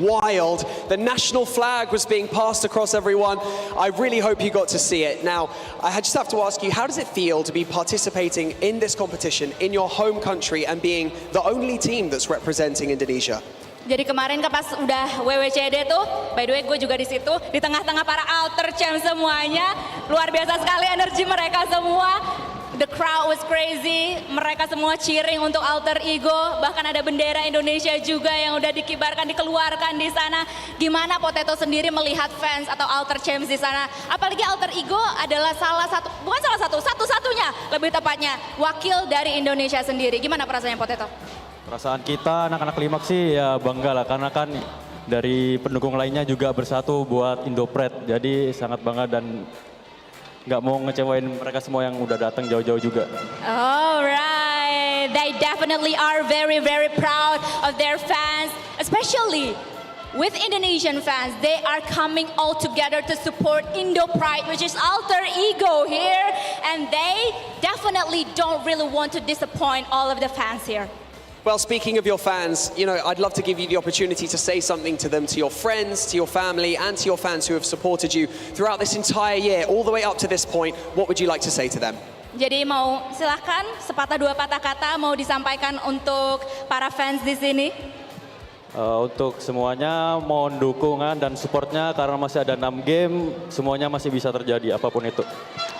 wild. The national flag was being passed across everyone. I really hope you got to see it. Now, I just have to ask you, how does it feel to be participating in this competition in your home country and being the only team that's representing Indonesia? Jadi kemarin kan pas udah WWCD tuh, by the way gue juga di situ, di tengah-tengah para outer champ semuanya, luar biasa sekali energi mereka semua. The crowd was crazy, mereka semua cheering untuk alter ego, bahkan ada bendera Indonesia juga yang udah dikibarkan, dikeluarkan di sana. Gimana Potato sendiri melihat fans atau alter champs di sana? Apalagi alter ego adalah satu-satunya, lebih tepatnya wakil dari Indonesia sendiri. Gimana perasaannya Potato? Perasaan kita anak-anak Klimak sih ya bangga lah, karena kan dari pendukung lainnya juga bersatu buat Indopret. Jadi sangat bangga dan nggak mau ngecewain mereka semua yang udah datang jauh-jauh juga. Alright, they definitely are very proud of their fans, especially with Indonesian fans. They are coming all together to support Indo Pride, which is alter ego here, and they definitely don't really want to disappoint all of the fans here. Well, speaking of your fans, you know, I'd love to give you the opportunity to say something to them, to your friends, to your family, and to your fans who have supported you throughout this entire year, all the way up to this point. What would you like to say to them? Jadi mau silahkan sepatah dua patah kata mau disampaikan untuk para fans di sini. Untuk semuanya mohon dukungan dan supportnya karena masih ada 6 game, semuanya masih bisa terjadi apapun itu.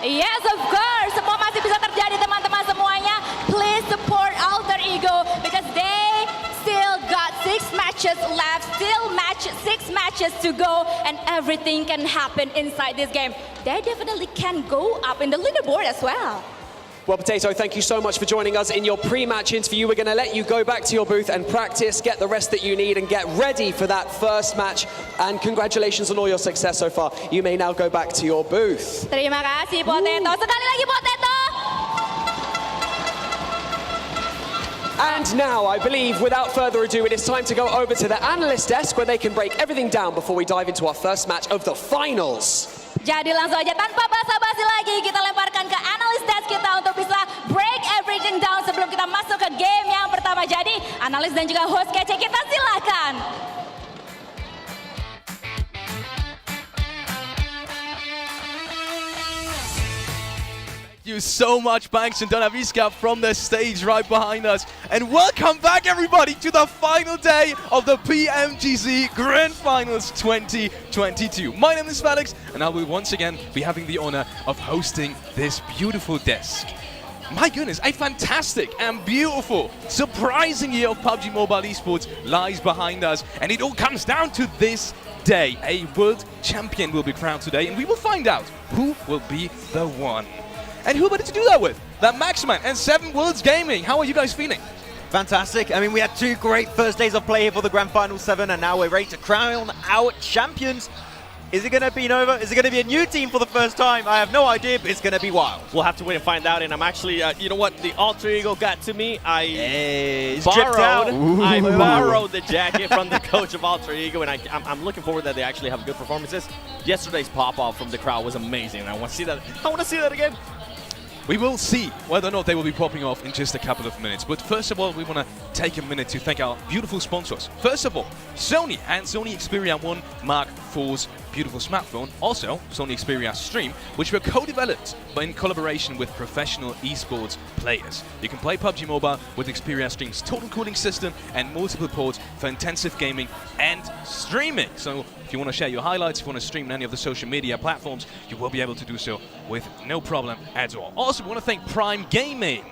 Yes, of course, semua masih bisa terjadi teman-teman semuanya. Please support Alter Ego because they still got 6 matches left, still 6 matches to go, and everything can happen inside this game. They definitely can go up in the leaderboard as well. Well, Potato, thank you so much for joining us in your pre-match interview. We're going to let you go back to your booth and practice, get the rest that you need, and get ready for that first match. And congratulations on all your success so far. You may now go back to your booth. Terima kasih, Potato. Sekali lagi, Potato. And now, I believe, without further ado, it is time to go over to the analyst desk where they can break everything down before we dive into our first match of the finals. Jadi langsung aja tanpa basa-basi lagi kita lemparkan ke analis desk kita untuk bisa break everything down sebelum kita masuk ke game yang pertama. Jadi analis dan juga host kece kita silakan. Thank you so much, Banks and Donaviska from the stage right behind us. And welcome back, everybody, to the final day of the PMGC Grand Finals 2022. My name is Felix, and I will once again be having the honor of hosting this beautiful desk. My goodness, a fantastic and beautiful, surprising year of PUBG Mobile Esports lies behind us, and it all comes down to this day. A world champion will be crowned today, and we will find out who will be the one. And who better to do that with than Maximan and 7 Worlds Gaming? How are you guys feeling? Fantastic. I mean, we had 2 great first days of play here for the Grand Final 7, and now we're ready to crown our champions. Is it going to be Nova? Is it going to be a new team for the first time? I have no idea, but it's going to be wild. We'll have to wait and find out, and I'm actually, you know what, the alter ego got to me. I borrowed the jacket from the coach of alter ego, and I'm looking forward that they actually have good performances. Yesterday's pop-off from the crowd was amazing, and I want to see that again. We will see whether or not they will be popping off in just a couple of minutes. But first of all, we want to take a minute to thank our beautiful sponsors. First of all, Sony and Sony Xperia 1 Mark IV's beautiful smartphone. Also, Sony Xperia Stream, which were co-developed in collaboration with professional esports players. You can play PUBG Mobile with Xperia Stream's total cooling system and multiple ports for intensive gaming and streaming. So if you want to share your highlights, if you want to stream on any of the social media platforms, you will be able to do so with no problem at all. Also, we want to thank Prime Gaming.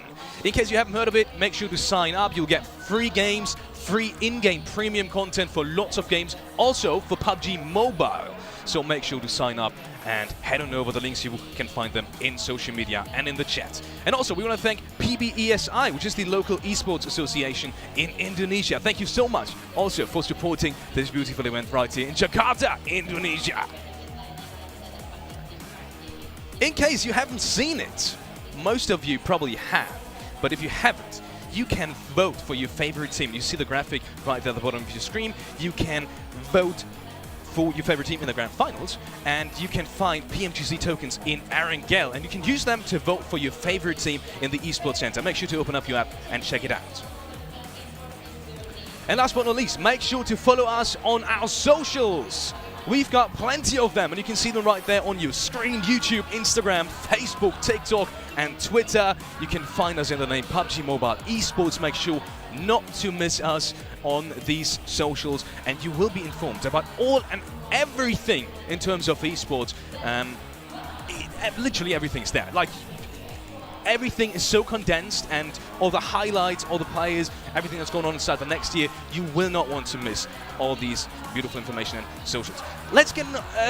In case you haven't heard of it, make sure to sign up. You'll get free games, free in-game premium content for lots of games, also for PUBG Mobile. So make sure to sign up and head on over the links. You can find them in social media and in the chat. And also, we want to thank PBESI, which is the local esports association in Indonesia. Thank you so much also for supporting this beautiful event right here in Jakarta, Indonesia. In case you haven't seen it, most of you probably have, but if you haven't, you can vote for your favorite team. You see the graphic right there at the bottom of your screen. You can vote for your favorite team in the Grand Finals, and you can find PMGC tokens in Arangel, and you can use them to vote for your favorite team in the Esports Center. Make sure to open up your app and check it out. And last but not least, make sure to follow us on our socials. We've got plenty of them, and you can see them right there on your screen. YouTube, Instagram, Facebook, TikTok, and Twitter. You can find us in the name PUBG Mobile Esports. Make sure not to miss us on these socials, and you will be informed about all and everything in terms of esports. Literally everything's there. Like, everything is so condensed, and all the highlights, all the players, everything that's going on inside the next year, you will not want to miss all these beautiful information and socials. Let's get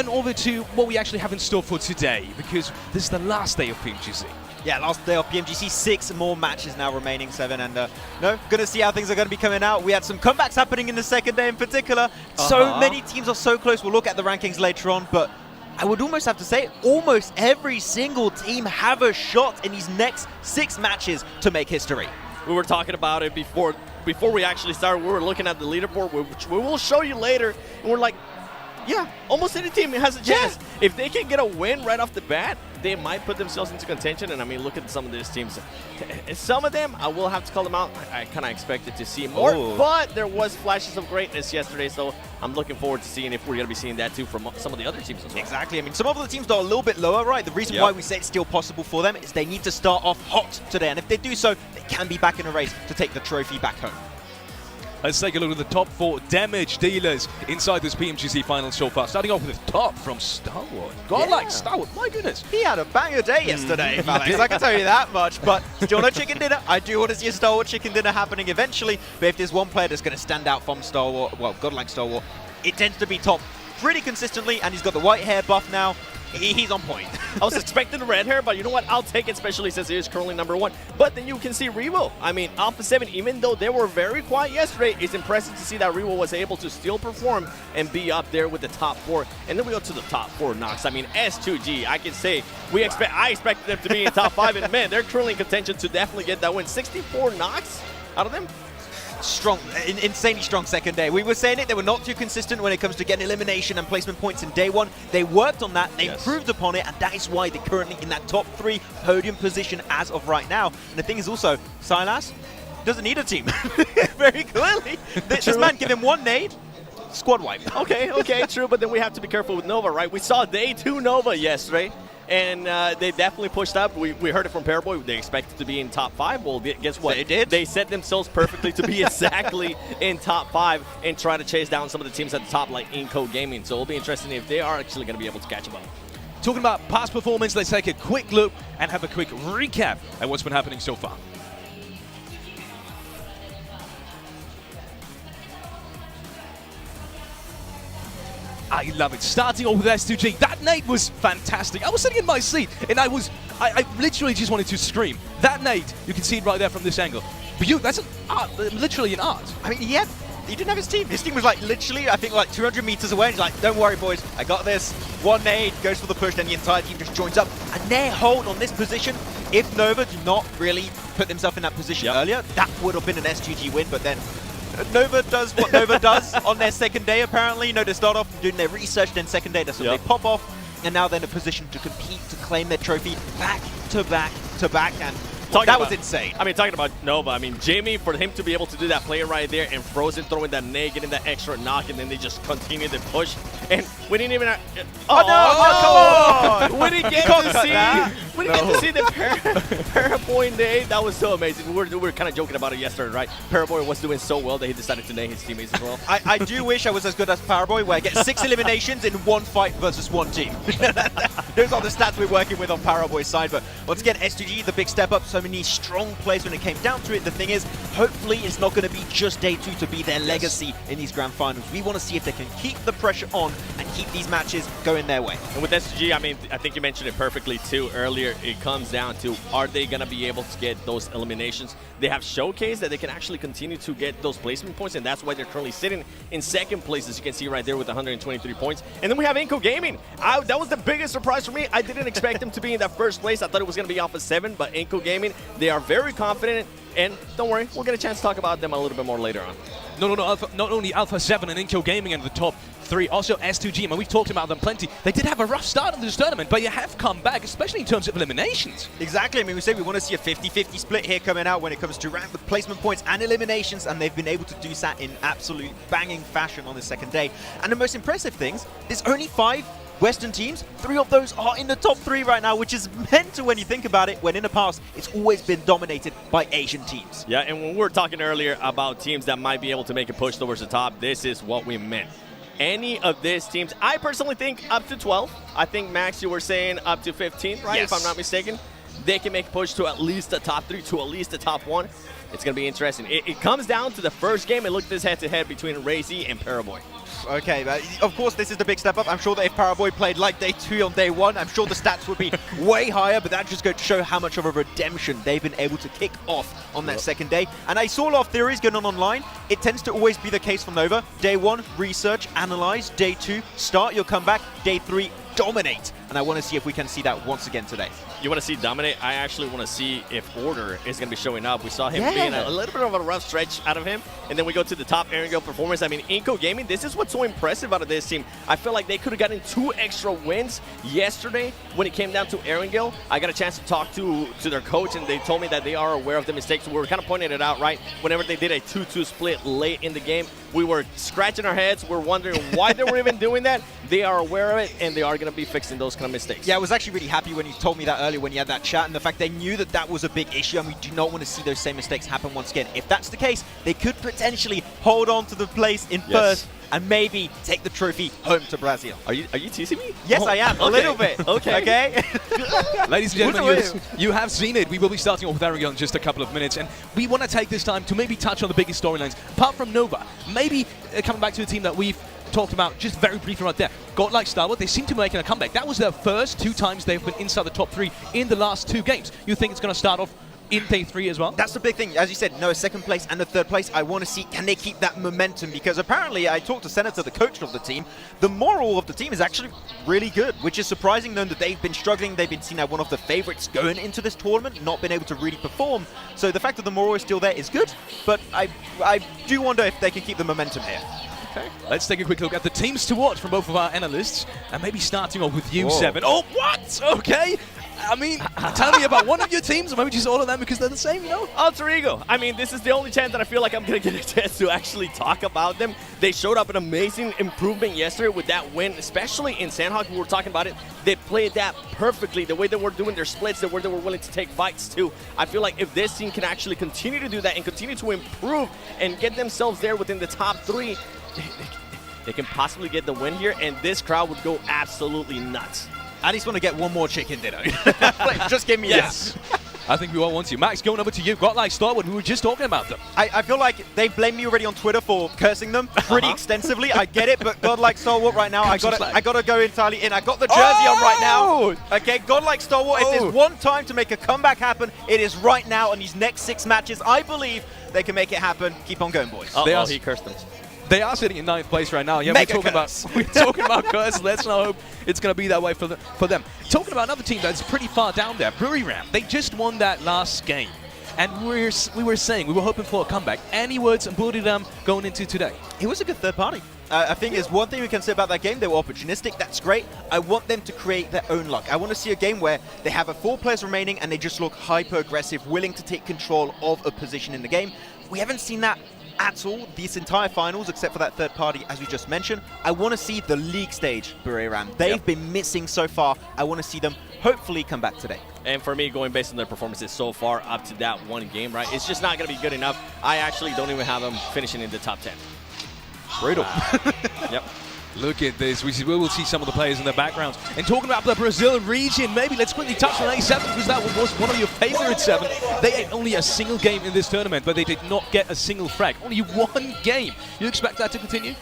over to what we actually have in store for today, because this is the last day of PMGC. Yeah, last day of PMGC, 6 more matches now remaining, 7, and gonna see how things are gonna be coming out. We had some comebacks happening in the second day in particular. So many teams are so close. We'll look at the rankings later on, but I would almost have to say almost every single team have a shot in these next 6 matches to make history. We were talking about it before we actually started. We were looking at the leaderboard, which we will show you later, and we're like, yeah, almost any team has a chance. Yeah. If they can get a win right off the bat, they might put themselves into contention. And I mean, look at some of these teams. Some of them, I will have to call them out. I kind of expected to see more, but there was flashes of greatness yesterday. So I'm looking forward to seeing if we're going to be seeing that too from some of the other teams as well. Exactly. I mean, some of the teams that are a little bit lower, right? The reason why we say it's still possible for them is they need to start off hot today. And if they do so, they can be back in a race to take the trophy back home. Let's take a look at the top 4 damage dealers inside this PMGC final so far. Starting off with the top from Starwood. Godlike Starwood, my goodness. He had a banger day yesterday, Alex. I can tell you that much. But still no chicken dinner. I do want to see a Starwood chicken dinner happening eventually. But if there's one player that's going to stand out from Starwood, well, Godlike Starwood, it tends to be top pretty consistently. And he's got the white hair buff now. He's on point. I was expecting the red hair, but you know what? I'll take it, especially since he is currently #1. But then you can see Revo. I mean, Alpha 7, even though they were very quiet yesterday, it's impressive to see that Revo was able to still perform and be up there with the top 4. And then we go to the top 4 knocks. I mean, S2G, I can say I expected them to be in top 5, and man, they're currently in contention to definitely get that win. 64 knocks out of them. Strong, insanely strong second day. We were saying it, they were not too consistent when it comes to getting elimination and placement points in day 1. They worked on that, they improved upon it, and that is why they're currently in that top 3 podium position as of right now. And the thing is also, Silas doesn't need a team. Very clearly. This man, give him one nade, squad wipe. Okay, true, but then we have to be careful with Nova, right? We saw day 2 Nova yesterday. And they definitely pushed up. We heard it from Paraboy. They expected to be in top 5. Well, guess what? They did. They set themselves perfectly to be exactly in top 5 and try to chase down some of the teams at the top, like Inco Gaming. So it'll be interesting if they are actually going to be able to catch them up. Talking about past performance, let's take a quick look and have a quick recap at what's been happening so far. I love it. Starting off with S2G, that nade was fantastic. I was sitting in my seat, and I literally just wanted to scream. That nade, you can see it right there from this angle. But that's an art, literally an art. I mean, he didn't have his team. His team was like literally, I think, like 200 meters away. And he's like, don't worry, boys, I got this. One nade goes for the push, then the entire team just joins up. And their hold on this position, if Nova do not really put themselves in that position earlier, that would have been an SGG win, but then Nova does what Nova does on their second day, apparently. You know, they start off doing their research, then second day, that's when they pop off, and now they're in a position to compete, to claim their trophy back to back to back, and that was insane. I mean, talking about Nova, I mean, Jimmy, for him to be able to do that play right there, and Frozen throwing that nade, getting that extra knock, and then they just continue to push, and we didn't even... come on! We didn't get to see the Paraboy nade. That was so amazing. We were kind of joking about it yesterday, right? Paraboy was doing so well that he decided to nade his teammates as well. I do wish I was as good as Paraboy, where I get 6 eliminations in 1 fight versus 1 team. Those are the stats we're working with on Paraboy's side, but once again, S2G, the big step up, so many strong plays when it came down to it. The thing is, hopefully it's not going to be just day 2 to be their legacy in these grand finals. We want to see if they can keep the pressure on and keep these matches going their way. And with SG, I mean, I think you mentioned it perfectly too earlier. It comes down to, are they going to be able to get those eliminations? They have showcased that they can actually continue to get those placement points, and that's why they're currently sitting in second place, as you can see right there with 123 points. And then we have Inco Gaming. That was the biggest surprise for me. I didn't expect them to be in that first place. I thought it was going to be Alpha 7, but Inco Gaming, they are very confident. And don't worry, we'll get a chance to talk about them a little bit more later on. No, not only Alpha 7 and Inco Gaming in the top 3, also S2G, and we've talked about them plenty. They did have a rough start in this tournament, but you have come back, especially in terms of eliminations. Exactly. I mean, we say we want to see a 50-50 split here coming out when it comes to rank with placement points and eliminations, and they've been able to do that in absolute banging fashion on the second day. And the most impressive things, there's only 5 Western teams. 3 of those are in the top 3 right now, which is mental when you think about it, when in the past, it's always been dominated by Asian teams. Yeah, and when we were talking earlier about teams that might be able to make a push towards the top, this is what we meant. Any of these teams, I personally think up to 12. I think, Max, you were saying up to 15, right? Yes. If I'm not mistaken. They can make a push to at least the top 3, to at least the top 1. It's going to be interesting. It comes down to the first game, and look at this head-to-head between Razy and Paraboy. Okay, of course, this is the big step up. I'm sure that if Paraboy played like day 2 on day 1, I'm sure the stats would be way higher, but that just goes to show how much of a redemption they've been able to kick off on that second day. And I saw a lot of theories going on online. It tends to always be the case for Nova. Day 1, research, analyze. Day 2, start your comeback. Day 3, dominate. And I want to see if we can see that once again today. You want to see dominate? I actually want to see if Order is going to be showing up. We saw him being a little bit of a rough stretch out of him. And then we go to the top Erangel performance. I mean, Inco Gaming, this is what's so impressive out of this team. I feel like they could have gotten 2 extra wins yesterday when it came down to Erangel. I got a chance to talk to their coach, and they told me that they are aware of the mistakes. We were kind of pointing it out, right? Whenever they did a 2-2 split late in the game, we were scratching our heads. We're wondering why they were even doing that. They are aware of it, and they are going to be fixing those kind of mistakes. Yeah, I was actually really happy when you told me that earlier when you had that chat, and the fact they knew that that was a big issue, and we do not want to see those same mistakes happen once again. If that's the case, they could potentially hold on to the place in first and maybe take the trophy home to Brazil. Are you teasing me? Yes, I am. A little bit. Okay. Ladies and gentlemen, you have seen it. We will be starting off with Erangel in just a couple of minutes, and we want to take this time to maybe touch on the biggest storylines. Apart from Nova, maybe coming back to a team that we've talked about just very briefly right there. Godlike Starwood, they seem to be making a comeback. That was their first 2 times they've been inside the top 3 in the last 2 games. You think it's going to start off in day 3 as well? That's the big thing. As you said, no, second place and the third place. I want to see, can they keep that momentum? Because apparently, I talked to Senator, the coach of the team. The moral of the team is actually really good, which is surprising knowing that they've been struggling. They've been seen as one of the favorites going into this tournament, not been able to really perform. So the fact that the moral is still there is good, but I do wonder if they can keep the momentum here. Okay. Let's take a quick look at the teams to watch from both of our analysts, and maybe starting off with you, Seven. Oh, what? Okay. I mean, tell me about one of your teams, or maybe just all of them because they're the same, you know? Alter Ego. I mean, this is the only chance that I feel like I'm going to get a chance to actually talk about them. They showed up an amazing improvement yesterday with that win, especially in Sandhawk. We were talking about it. They played that perfectly. The way they were doing their splits, the way they were willing to take fights too. I feel like if this team can actually continue to do that and continue to improve and get themselves there within the top 3, they can possibly get the win here, and this crowd would go absolutely nuts. I just want to get one more chicken dinner. Just give me yes. I think we all want you. Max, going over to you. Godlike Starwood, we were just talking about them. I feel like they blamed me already on Twitter for cursing them pretty extensively. I get it, but Godlike Starwood right now, I got to go entirely in. I got the jersey on right now. Okay, Godlike Starwood, if there's one time to make a comeback happen, it is right now. And these next 6 matches, I believe they can make it happen. Keep on going, boys. He cursed them. They are sitting in 9th place right now. Yeah, we're talking about curse. Let's not hope it's going to be that way for them. Talking about another team that's pretty far down there, Buriram. They just won that last game. And we were saying, we were hoping for a comeback. Any words on Buriram going into today? It was a good third party. I think there's one thing we can say about that game. They were opportunistic. That's great. I want them to create their own luck. I want to see a game where they have 4 players remaining and they just look hyper-aggressive, willing to take control of a position in the game. We haven't seen that at all this entire finals, except for that third party, as we just mentioned. I want to see the league stage, Buriram. They've been missing so far. I want to see them hopefully come back today. And for me, going based on their performances so far up to that one game, right, it's just not going to be good enough. I actually don't even have them finishing in the top 10. Brutal. Yep. Look at this. We will see some of the players in the backgrounds. And talking about the Brazil region, maybe let's quickly touch on A7 because that was one of your favorites, 7. They had only a single game in this tournament, but they did not get a single frag. Only 1 game. You expect that to continue?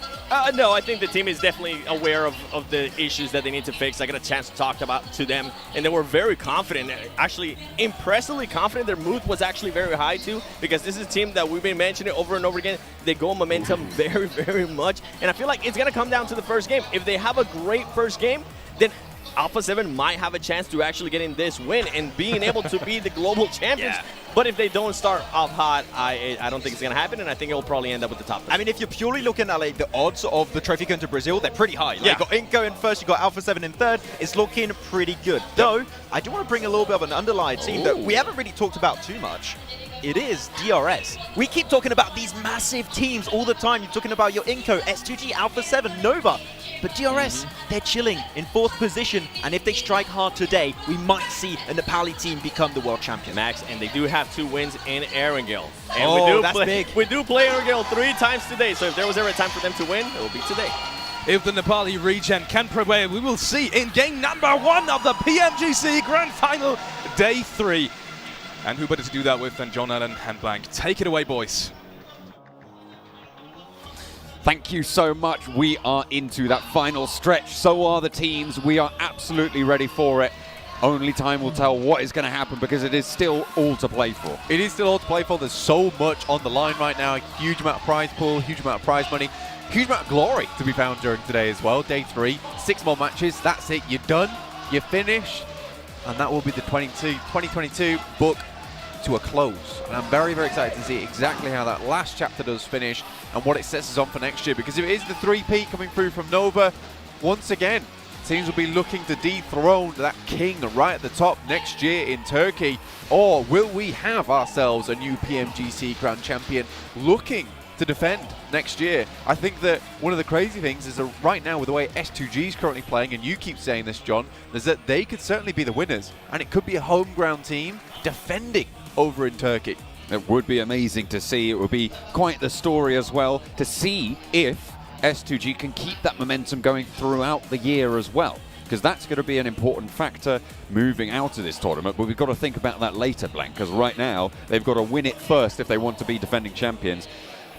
No, I think the team is definitely aware of the issues that they need to fix. I got a chance to talk to them, and they were very confident. Actually, impressively confident. Their mood was actually very high, too, because this is a team that we've been mentioning over and over again. They go momentum very, very much, and I feel like it's going to come down to the first game. If they have a great first game, then Alpha 7 might have a chance to actually get in this win and being able to be the global champions. Yeah. But if they don't start off hot, I don't think it's going to happen, and I think it will probably end up with the top 3. I mean, if you're purely looking at like the odds of the trophy going to Brazil, they're pretty high. Like, Yeah. you got Inco in first, you got Alpha 7 in third. It's looking pretty good. Though, I do want to bring a little bit of an underlying team that we haven't really talked about too much. It is DRS. We keep talking about these massive teams all the time. You're talking about your Inco, S2G, Alpha 7, Nova. But DRS, they're chilling in 4th position. And if they strike hard today, we might see a Nepali team become the world champion. Max, and they do have 2 wins in Erangel. And Oh, that's big. We do play Erangel 3 times today, so if there was ever a time for them to win, it will be today. If the Nepali region can prevail, we will see in game number 1 of the PMGC Grand Final, day 3. And who better to do that with than John Allen and Blank. Take it away, boys. Thank you so much. We are into that final stretch. So are the teams. We are absolutely ready for it. Only time will tell what is going to happen because it is still all to play for. It is still all to play for. There's so much on the line right now. A huge amount of prize pool, huge amount of prize money, huge amount of glory to be found during today as well. Day 3, 6 more matches. That's it. You're done. You're finished. And that will be the 2022 book to a close. And I'm very, very excited to see exactly how that last chapter does finish and what it sets us on for next year. Because if it is the 3-peat coming through from Nova, once again, teams will be looking to dethrone that king right at the top next year in Turkey. Or will we have ourselves a new PMGC Grand Champion looking to defend next year? I think that one of the crazy things is that right now with the way S2G is currently playing, and you keep saying this, John, is that they could certainly be the winners. And it could be a home ground team defending over in Turkey. It would be amazing to see. It would be quite the story as well to see if S2G can keep that momentum going throughout the year as well, because that's going to be an important factor moving out of this tournament. But we've got to think about that later, Blank, because right now they've got to win it first if they want to be defending champions.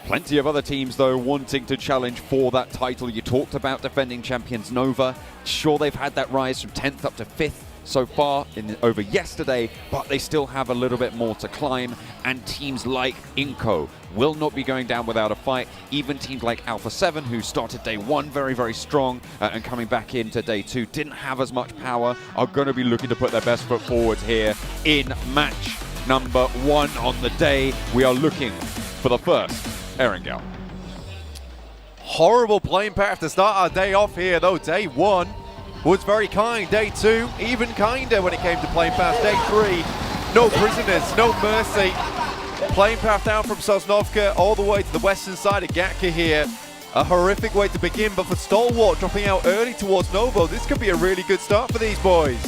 Plenty of other teams, though, wanting to challenge for that title. You talked about defending champions Nova. Sure, they've had that rise from 10th up to 5th so far over yesterday, but they still have a little bit more to climb. And teams like Inco will not be going down without a fight. Even teams like Alpha 7, who started day 1 very, very strong and coming back into day 2, didn't have as much power, are going to be looking to put their best foot forward here in match number 1 on the day. We are looking for the first Erangel. Horrible playing path to start our day off here, though. Day 1 was very kind. Day 2, even kinder when it came to playing path. Day 3, no prisoners, no mercy. Playing path down from Sosnovka all the way to the western side of Gatka here. A horrific way to begin, but for Stalwart dropping out early towards Novo, this could be a really good start for these boys.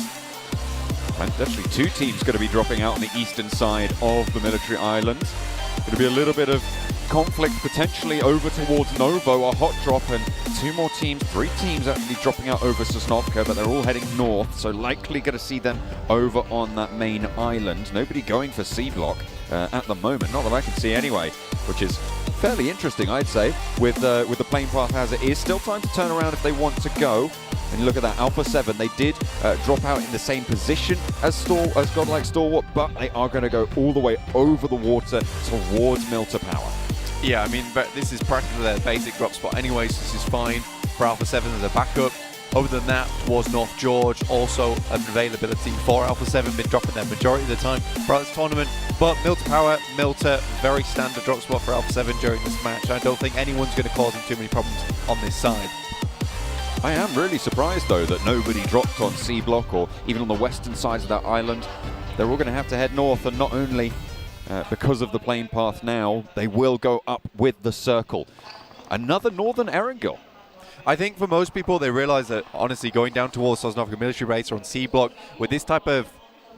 And actually 2 teams going to be dropping out on the eastern side of the military islands. Going to be a little bit of conflict potentially over towards Novo, a hot drop, and 2 more teams, 3 teams actually dropping out over Sosnovka, but they're all heading north, so likely going to see them over on that main island. Nobody going for C block at the moment, not that I can see anyway, which is fairly interesting, I'd say, with the playing path as it is. Still time to turn around if they want to go. And look at that, Alpha 7, they did drop out in the same position as Godlike Stalwart, but they are going to go all the way over the water towards Milta Power. Yeah, I mean, but this is practically their basic drop spot anyway, so this is fine for Alpha 7 as a backup. Other than that, towards North George, also an availability for Alpha 7, been dropping their majority of the time throughout this tournament. But Milta Power, Milta, very standard drop spot for Alpha 7 during this match. I don't think anyone's going to cause them too many problems on this side. I am really surprised, though, that nobody dropped on C block or even on the western sides of that island. They're all going to have to head north, and not only because of the plane path now, they will go up with the circle. Another northern Erangel. I think for most people, they realize that, honestly, going down towards Sosnovka military base or on C block, with this type of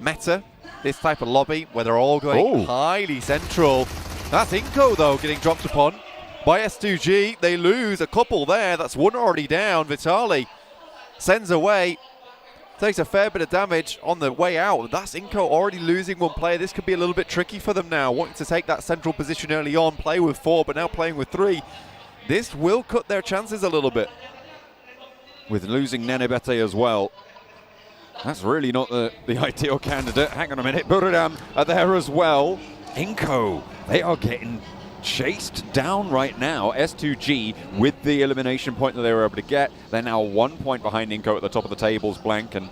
meta, this type of lobby, where they're all going highly central, that's Inco, though, getting dropped upon by S2G. They lose a couple there. That's 1 already down. Vitali sends away. Takes a fair bit of damage on the way out. That's Inco already losing 1 player. This could be a little bit tricky for them now. Wanting to take that central position early on, play with 4, but now playing with 3. This will cut their chances a little bit. With losing Nenebete as well. That's really not the ideal candidate. Hang on a minute. Buradam are there as well. Inco, they are getting chased down right now. S2G with the elimination point that they were able to get. They're now 1 point behind Inco at the top of the tables, blank, and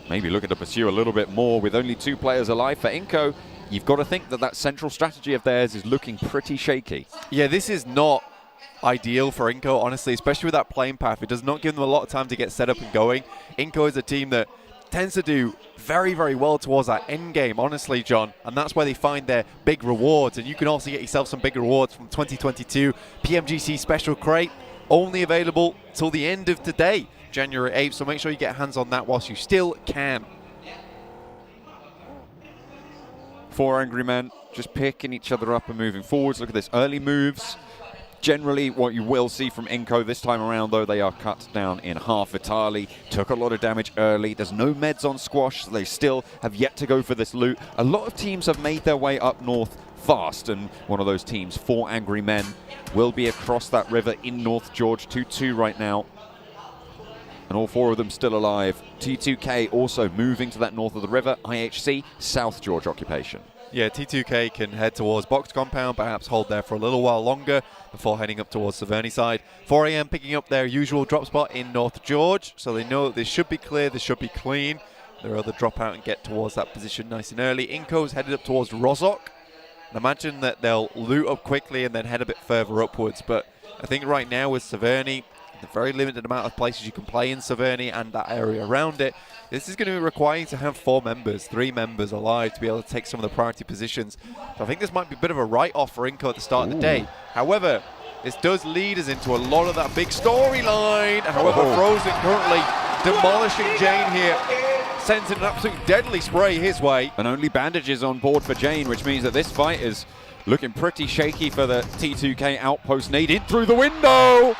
maybe looking to pursue a little bit more with only 2 players alive for Inco. You've got to think that that central strategy of theirs is looking pretty shaky. Yeah, this is not ideal for Inco, honestly, especially with that playing path. It does not give them a lot of time to get set up and going. Inco is a team that tends to do very, very well towards that end game, honestly, John, and that's where they find their big rewards. And you can also get yourself some big rewards from 2022 PMGC Special Crate, only available till the end of today, January 8th, so make sure you get hands on that whilst you still can. 4 angry men just picking each other up and moving forwards. Look at this, early moves. Generally, what you will see from Inco this time around, though, they are cut down in half. Vitali took a lot of damage early. There's no meds on Squash, so they still have yet to go for this loot. A lot of teams have made their way up north fast, and one of those teams, 4 angry men, will be across that river in North George, 2-2 right now. And all 4 of them still alive. T2K also moving to that north of the river. IHC, South George occupation. Yeah, T2K can head towards Box Compound, perhaps hold there for a little while longer before heading up towards Severny side. 4 AM picking up their usual drop spot in North George, so they know that this should be clear, this should be clean. They'll either drop out and get towards that position nice and early. Inco's headed up towards Rozok. And imagine that they'll loot up quickly and then head a bit further upwards, but I think right now with Severny, the very limited amount of places you can play in Severny and that area around it, this is going to be requiring to have 4 members, 3 members alive to be able to take some of the priority positions. So I think this might be a bit of a write-off for Inco at the start of the day. However, this does lead us into a lot of that big storyline. However, Frozen currently demolishing Jane here, sending an absolute deadly spray his way. And only bandages on board for Jane, which means that this fight is looking pretty shaky for the T2K outpost. Nade in through the window!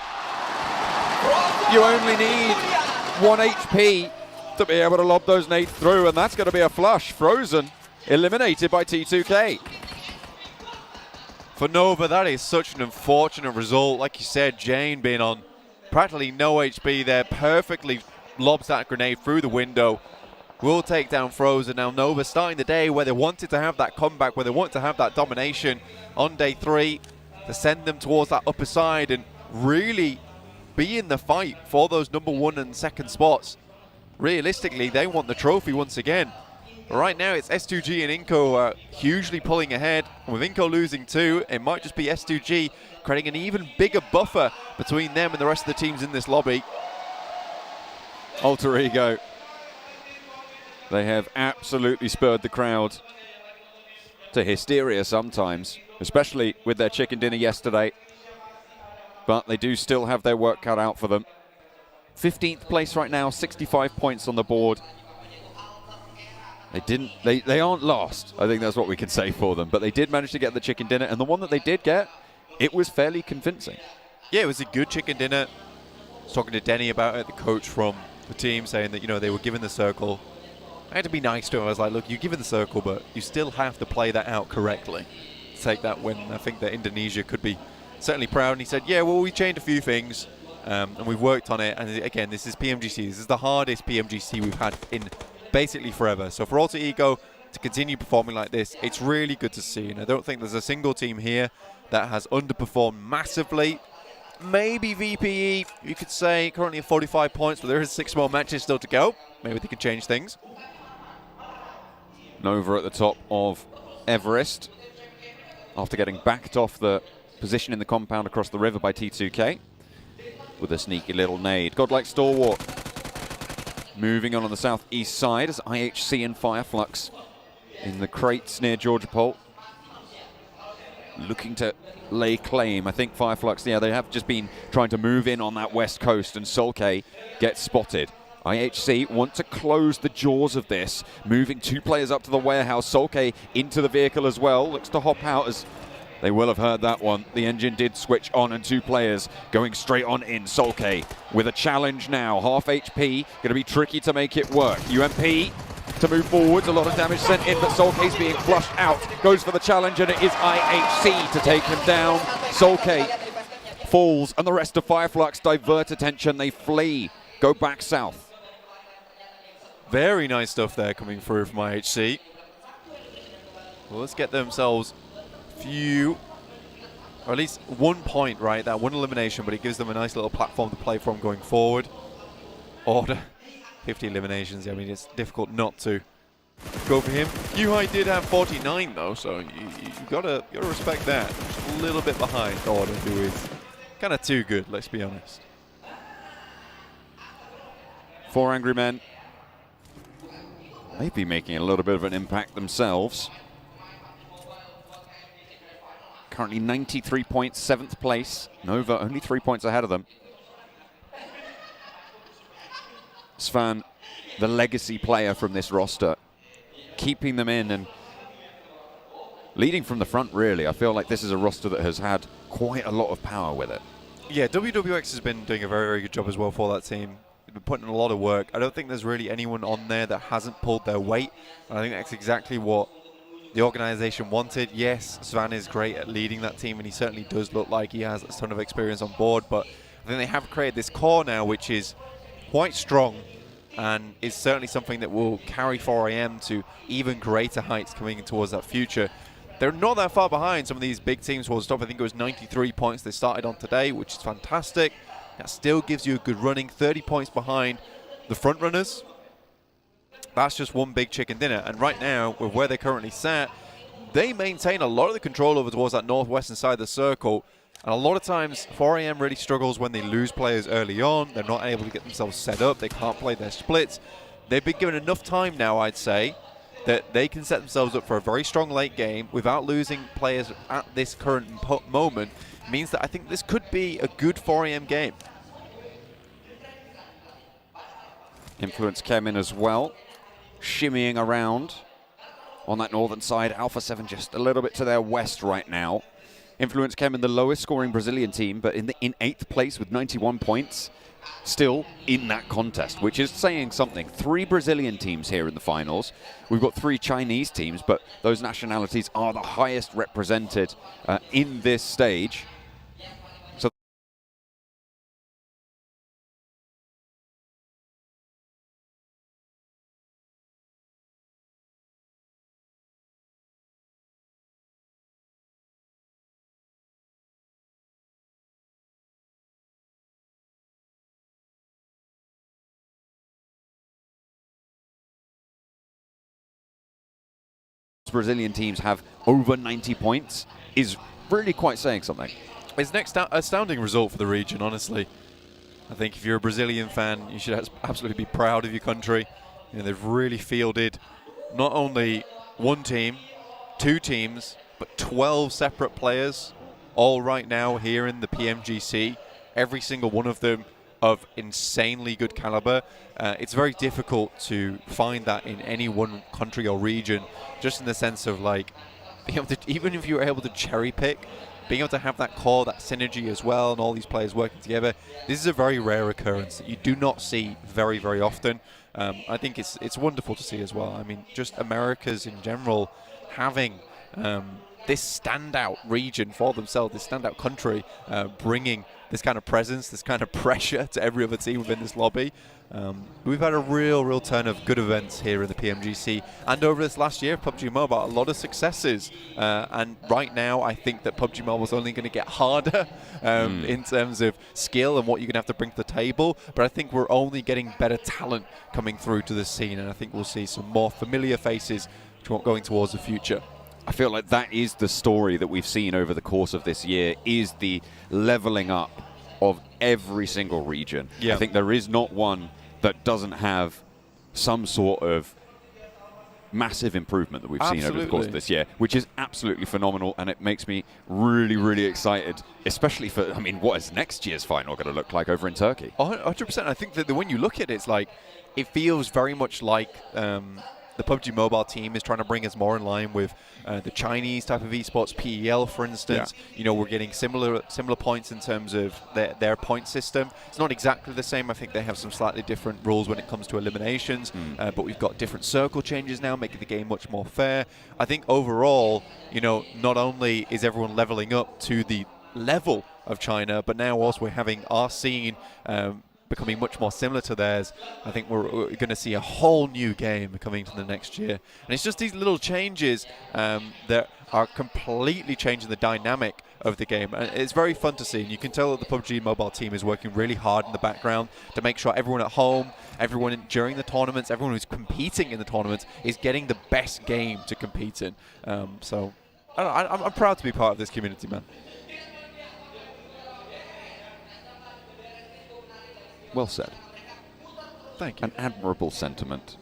You only need 1 HP to be able to lob those nades through, and that's going to be a flush. Frozen eliminated by T2K. For Nova, that is such an unfortunate result. Like you said, Jane being on practically no HP there, perfectly lobs that grenade through the window. Will take down Frozen. Now Nova starting the day where they wanted to have that comeback, where they wanted to have that domination on day 3, to send them towards that upper side and really be in the fight for those number 1 and 2nd spots. Realistically, they want the trophy once again. But right now, it's S2G and Inco hugely pulling ahead. With Inco losing 2, it might just be S2G creating an even bigger buffer between them and the rest of the teams in this lobby. Alter Ego. They have absolutely spurred the crowd to hysteria sometimes, especially with their chicken dinner yesterday. But they do still have their work cut out for them. 15th place right now, 65 points on the board. They aren't lost. I think that's what we can say for them. But they did manage to get the chicken dinner, and the one that they did get, it was fairly convincing. Yeah, it was a good chicken dinner. I was talking to Denny about it, the coach from the team, saying that, you know, they were given the circle. I had to be nice to him. I was like, look, you give it the circle, but you still have to play that out correctly. Take that win. I think that Indonesia could be certainly proud. And he said, yeah, well, we changed a few things. And we've worked on it, and again, this is PMGC. This is the hardest PMGC we've had in basically forever. So for Alter Ego to continue performing like this, it's really good to see. And I don't think there's a single team here that has underperformed massively. Maybe VPE, you could say, currently at 45 points, but there is 6 more matches still to go. Maybe they can change things. Nova at the top of Everest after getting backed off the position in the compound across the river by T2K. With a sneaky little nade. Godlike Stalwart moving on the southeast side as IHC and Fireflux in the crates near Georgia Pole. Looking to lay claim. I think Fireflux, yeah, they have just been trying to move in on that west coast, and Solke gets spotted. IHC want to close the jaws of this, moving 2 players up to the warehouse. Solke into the vehicle as well. Looks to hop out as they will have heard that one. The engine did switch on, and 2 players going straight on in. Solke with a challenge now. Half HP, going to be tricky to make it work. UMP to move forwards. A lot of damage sent in, but Solke's being flushed out. Goes for the challenge, and it is IHC to take him down. Solke falls, and the rest of Fireflux divert attention. They flee, go back south. Very nice stuff there coming through from IHC. Well, let's get themselves few or at least 1 point, right? That one elimination, but it gives them a nice little platform to play from going forward. Order 50 eliminations. I mean, it's difficult not to go for him. GurkhaYT did have 49 though, so you gotta respect that. Just a little bit behind Order, who is kind of too good. Let's be honest. 4 Angry Men. Maybe making a little bit of an impact themselves. Currently 93 points, 7th place. Nova only 3 points ahead of them. Svan, the legacy player from this roster, keeping them in and leading from the front, really. I feel like this is a roster that has had quite a lot of power with it. Yeah, WWX has been doing a very, very good job as well for that team. They've been putting in a lot of work. I don't think there's really anyone on there that hasn't pulled their weight. And I think that's exactly what the organization wanted. Yes, Svan is great at leading that team, and he certainly does look like he has a ton of experience on board, but I think they have created this core now which is quite strong and is certainly something that will carry 4AM to even greater heights coming towards that future. They're not that far behind some of these big teams towards the top. I think it was 93 points they started on today, which is fantastic. That still gives you a good running, 30 points behind the front runners. That's just one big chicken dinner. And right now, with where they're currently sat, they maintain a lot of the control over towards that northwestern side of the circle. And a lot of times, 4AM really struggles when they lose players early on. They're not able to get themselves set up. They can't play their splits. They've been given enough time now, I'd say, that they can set themselves up for a very strong late game without losing players at this current moment. Means that I think this could be a good 4AM game. Influence came in as well, shimmying around on that northern side. Alpha 7 just a little bit to their west right now. Influence came in the lowest scoring Brazilian team, but in 8th place with 91 points, still in that contest, which is saying something. 3 Brazilian teams here in the finals. We've got 3 Chinese teams, but those nationalities are the highest represented in this stage. So Brazilian teams have over 90 points is really quite saying something. It's an astounding result for the region, honestly. I think if you're a Brazilian fan, you should absolutely be proud of your country. You know, they've really fielded not only one team, 2 teams, but 12 separate players, all right now here in the PMGC. Every single one of them of insanely good caliber. It's very difficult to find that in any one country or region, just in the sense of like, being able to, even if you're able to cherry pick, being able to have that core, that synergy as well, and all these players working together. This is a very rare occurrence that you do not see very, very often. I think it's wonderful to see as well. I mean, just Americas in general having this standout region for themselves, this standout country, bringing this kind of presence, this kind of pressure to every other team within this lobby. We've had a real turn of good events here in the PMGC, and over this last year, PUBG Mobile, a lot of successes. And right now, I think that PUBG Mobile is only going to get harder in terms of skill and what you're going to have to bring to the table. But I think we're only getting better talent coming through to the scene, and I think we'll see some more familiar faces going towards the future. I feel like that is the story that we've seen over the course of this year, is the leveling up of every single region. Yeah. I think there is not one that doesn't have some sort of massive improvement that we've seen over the course of this year, which is absolutely phenomenal, and it makes me really excited, especially for, I mean, what is next year's final going to look like over in Turkey? 100%. I think that when you look at it, it's like, it feels very much like the PUBG Mobile team is trying to bring us more in line with the Chinese type of esports, PEL, for instance. Yeah. You know, we're getting similar points in terms of their point system. It's not exactly the same. I think they have some slightly different rules when it comes to eliminations, but we've got different circle changes now, making the game much more fair. I think overall, you know, not only is everyone leveling up to the level of China, but now also we're having our scene becoming much more similar to theirs. I think we're going to see a whole new game coming to the next year. And it's just these little changes that are completely changing the dynamic of the game. And it's very fun to see. And you can tell that the PUBG Mobile team is working really hard in the background to make sure everyone at home, everyone during the tournaments, everyone who's competing in the tournaments is getting the best game to compete in. So I'm proud to be part of this community, man. Well said. Thank you. An admirable sentiment.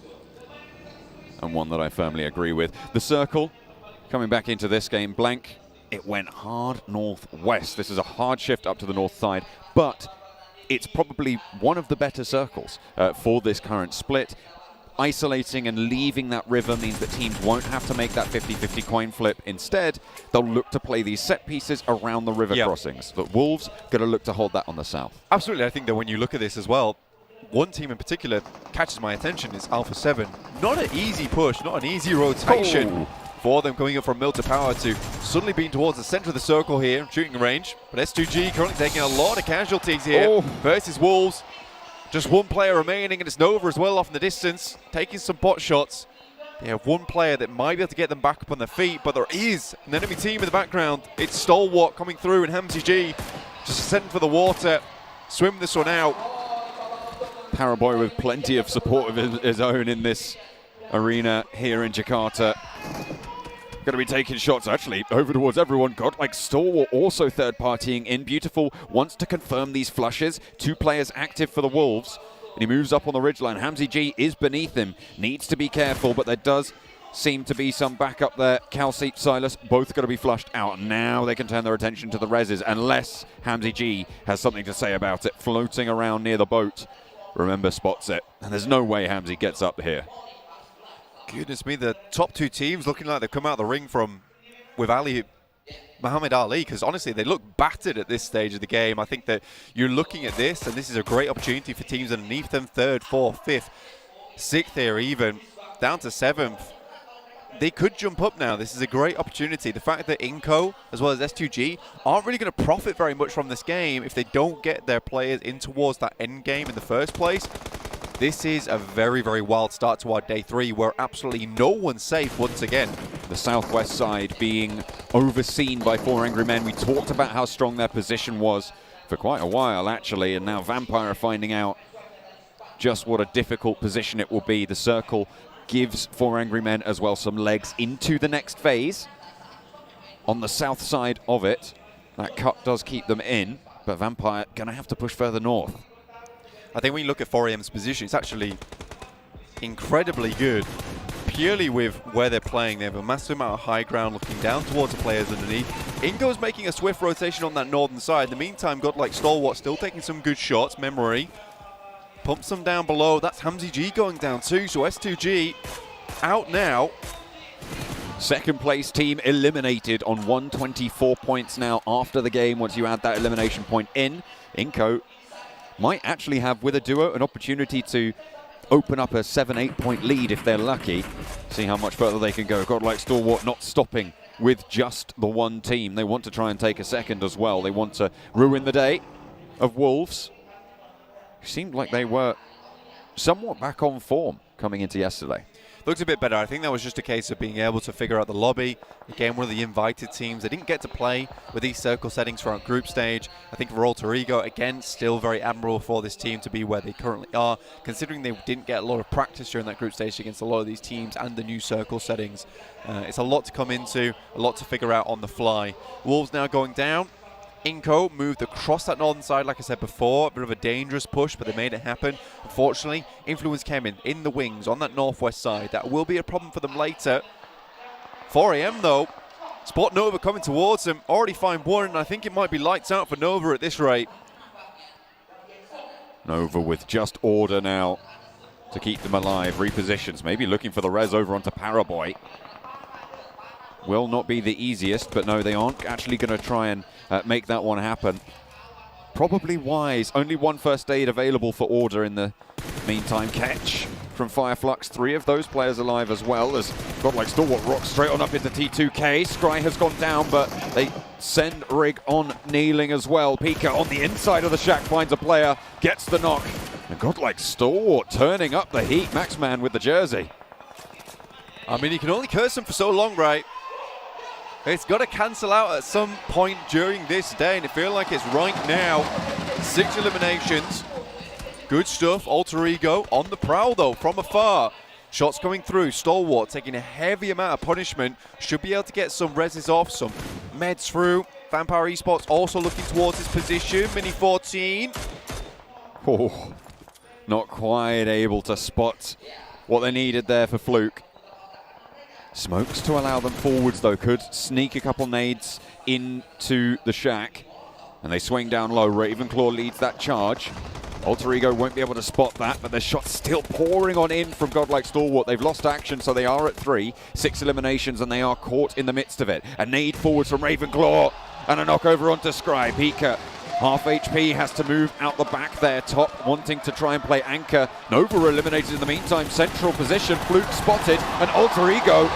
And one that I firmly agree with. The circle, coming back into this game, blank. It went hard northwest. This is a hard shift up to the north side, but it's probably one of the better circles for this current split. Isolating and leaving that river means that teams won't have to make that 50-50 coin flip. Instead, they'll look to play these set pieces around the river crossings. But Wolves going to look to hold that on the south. Absolutely. I think that when you look at this as well, one team in particular catches my attention is Alpha 7. Not an easy push, not an easy rotation for them coming up from mill to power to suddenly being towards the center of the circle here, shooting range. But S2G currently taking a lot of casualties here versus Wolves. Just one player remaining, and it's Nova as well off in the distance, taking some pot shots. They have one player that might be able to get them back up on their feet, but there is an enemy team in the background. It's Stalwart coming through, and Hamzy G just sent for the water, swim this one out. Paraboy with plenty of support of his own in this arena here in Jakarta. Going to be taking shots actually over towards everyone. Godlike Stalwart also third partying in. Beautiful wants to confirm these flushes. 2 players active for the Wolves. And he moves up on the ridgeline. Hamzy G is beneath him. Needs to be careful, but there does seem to be some backup there. Calci, Silas, both going to be flushed out. Now they can turn their attention to the reses, unless Hamzy G has something to say about it. Floating around near the boat. Remember, spots it. And there's no way Hamzy gets up here. Goodness me, the top 2 teams looking like they've come out of the ring with Muhammad Ali, because honestly, they look battered at this stage of the game. I think that you're looking at this, and this is a great opportunity for teams underneath them, 3rd, 4th, 5th, 6th here even, down to 7th. They could jump up now. This is a great opportunity. The fact that Inco, as well as S2G, aren't really going to profit very much from this game if they don't get their players in towards that end game in the first place. This is a very, very wild start to our day 3 where absolutely no one's safe once again. The southwest side being overseen by 4 Angry Men. We talked about how strong their position was for quite a while, actually, and now Vampire are finding out just what a difficult position it will be. The circle gives 4 Angry Men as well some legs into the next phase. On the south side of it, that cut does keep them in, but Vampire going to have to push further north. I think when you look at 4AM's position, it's actually incredibly good. Purely with where they're playing, they have a massive amount of high ground looking down towards the players underneath. Ingo's making a swift rotation on that northern side. In the meantime, Godlike Stalwart still taking some good shots. Memory pumps them down below. That's Hamzy G going down too. So S2G out now. Second place team eliminated on 124 points now after the game. Once you add that elimination point in, Inco might actually have, with a duo, an opportunity to open up a 7-8 point lead if they're lucky. See how much further they can go. Godlike Stalwart not stopping with just the one team. They want to try and take a second as well. They want to ruin the day of Wolves. It seemed like they were somewhat back on form coming into yesterday. Looks a bit better. I think that was just a case of being able to figure out the lobby. Again, one of the invited teams. They didn't get to play with these circle settings for our group stage. I think for Alter Ego, again, still very admirable for this team to be where they currently are, considering they didn't get a lot of practice during that group stage against a lot of these teams and the new circle settings. It's a lot to come into, a lot to figure out on the fly. Wolves now going down. Inco moved across that northern side, like I said before. A bit of a dangerous push, but they made it happen. Unfortunately, Influence came in the wings on that northwest side. That will be a problem for them later. 4AM, though. Spot Nova coming towards them. Already find one, and I think it might be lights out for Nova at this rate. Nova with just order now to keep them alive. Repositions, maybe looking for the res over onto Paraboy. Will not be the easiest, but no, they aren't actually going to try and make that one happen. Probably wise. Only one first aid available for order in the meantime. Catch from Fireflux. 3 of those players alive as well, as Godlike Stalwart rocks straight on up into T2K. Scry has gone down, but they send Rig on kneeling as well. Pika on the inside of the shack finds a player, gets the knock. And Godlike Stalwart turning up the heat. Maxman with the jersey. I mean, you can only curse them for so long, right? It's got to cancel out at some point during this day, and it feels like it's right now. 6 eliminations. Good stuff. Alter Ego on the prowl, though, from afar. Shots coming through. Stalwart taking a heavy amount of punishment. Should be able to get some reses off, some meds through. Vampire Esports also looking towards his position. Mini 14. Oh, not quite able to spot what they needed there for Fluke. Smokes to allow them forwards, though. Could sneak a couple nades into the shack. And they swing down low. Ravenclaw leads that charge. Alter Ego won't be able to spot that, but the shot's still pouring on in from Godlike Stalwart. They've lost action, so they are at 3. 6 eliminations, and they are caught in the midst of it. A nade forwards from Ravenclaw, and a knock over onto Scry. Pika, half HP, has to move out the back there. Top wanting to try and play anchor. Nova eliminated in the meantime. Central position, Fluke spotted, and Alter Ego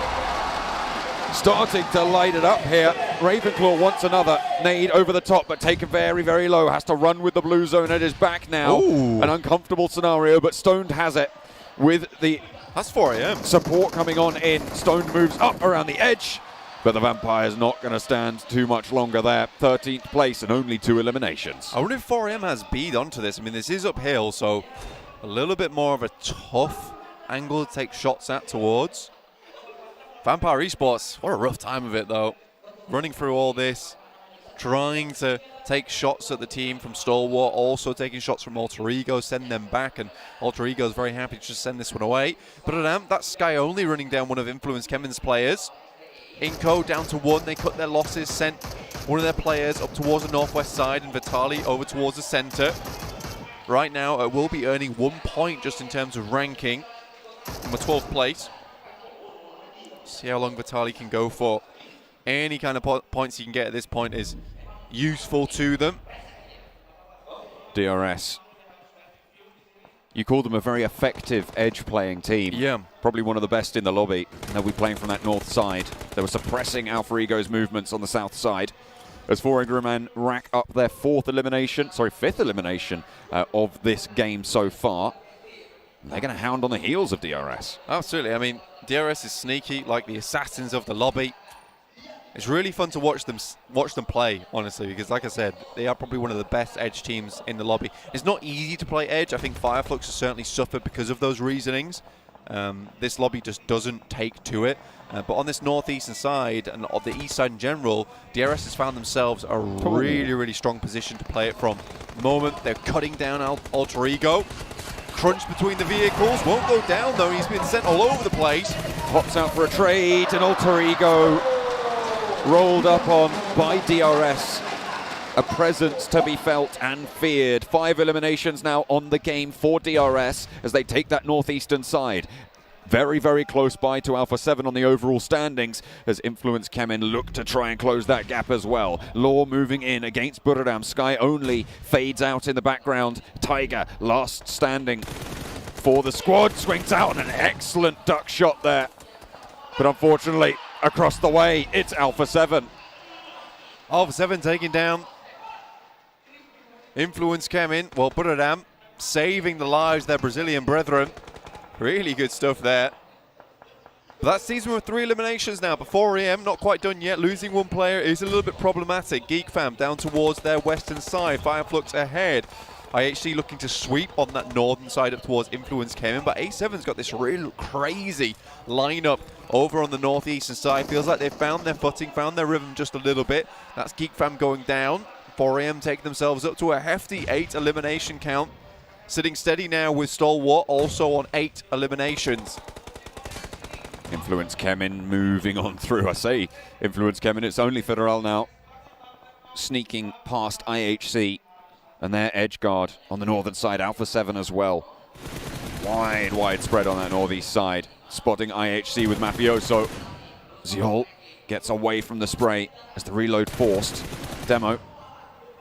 starting to light it up here. Ravenclaw wants another nade over the top, but taken very, very low. Has to run with the blue zone at his back now. Ooh. An uncomfortable scenario, but Stoned has it with the That's 4 AM. support coming on in. Stoned moves up around the edge, but the Vampire's not going to stand too much longer there. 13th place and only 2 eliminations. I wonder if 4 AM has bead onto this. I mean, this is uphill, so a little bit more of a tough angle to take shots at towards. Vampire Esports, what a rough time of it, though. Running through all this, trying to take shots at the team from Stalwart, also taking shots from Alter Ego, send them back, and Alter Ego is very happy to just send this one away. But that's Sky Only running down one of Influence Kevin's players. Inco down to 1, they cut their losses, sent one of their players up towards the northwest side, and Vitali over towards the center. Right now, it will be earning 1 point just in terms of ranking from a 12th place. See how long Vitali can go for. Any kind of points he can get at this point is useful to them. DRS. You call them a very effective edge-playing team. Yeah. Probably one of the best in the lobby. They'll be playing from that north side. They were suppressing Alpha Ego's movements on the south side. As 4 Angry Men rack up their 5th elimination of this game so far. They're going to hound on the heels of DRS. Absolutely. I mean, DRS is sneaky, like the assassins of the lobby. It's really fun to watch them play, honestly, because like I said, they are probably one of the best edge teams in the lobby. It's not easy to play edge. I think Fireflux has certainly suffered because of those reasonings. This lobby just doesn't take to it. But on this northeastern side and on the east side in general, DRS has found themselves a really, really strong position to play it from. The moment they're cutting down Alter Ego. Crunch between the vehicles, won't go down though, he's been sent all over the place. Pops out for a trade, and Alter Ego rolled up on by DRS. A presence to be felt and feared. 5 eliminations now on the game for DRS as they take that northeastern side. Very, very close by to Alpha 7 on the overall standings as Influence Kemin look to try and close that gap as well. Law moving in against Buradam. Sky Only fades out in the background. Tiger last standing for the squad. Swings out an excellent duck shot there. But unfortunately, across the way, it's Alpha 7. Alpha 7 taking down Influence Kemin. Well, Buradam saving the lives of their Brazilian brethren. Really good stuff there. But that season with 3 eliminations now. But 4 AM, not quite done yet. Losing 1 player is a little bit problematic. Geek Fam down towards their western side. Fireflux ahead. IHC looking to sweep on that northern side up towards Influence Kemin. But A7's got this real crazy lineup over on the northeastern side. Feels like they've found their footing, found their rhythm just a little bit. That's Geek Fam going down. 4 AM taking themselves up to a hefty 8 elimination count. Sitting steady now with Stalwart, also on 8 eliminations. Influence Kemin moving on through. I say Influence Kemin, it's only Federal now. Sneaking past IHC and their edge guard on the northern side. Alpha 7 as well. Wide spread on that northeast side. Spotting IHC with Mafioso. Ziol gets away from the spray as the reload forced. Demo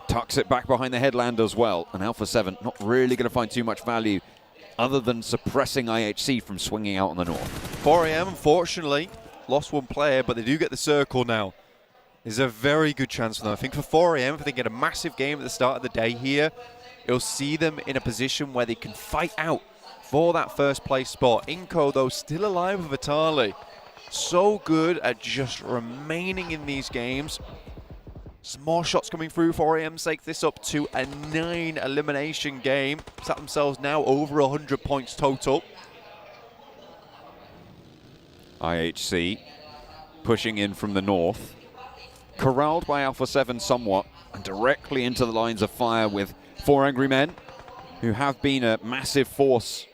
tucks it back behind the headland as well. And Alpha 7 not really going to find too much value other than suppressing IHC from swinging out on the north. 4 AM, unfortunately, lost 1 player, but they do get the circle now. There's a very good chance for them. I think for 4 AM, if they get a massive game at the start of the day here, it'll see them in a position where they can fight out for that first place spot. Inco, though, still alive with Vitali. so good at just remaining in these games. Some more shots coming through. 4AM take this up to a 9 elimination game. Set themselves now over 100 points total. IHC pushing in from the north, corralled by Alpha 7 somewhat, and directly into the lines of fire with 4 Angry Men, who have been a massive force.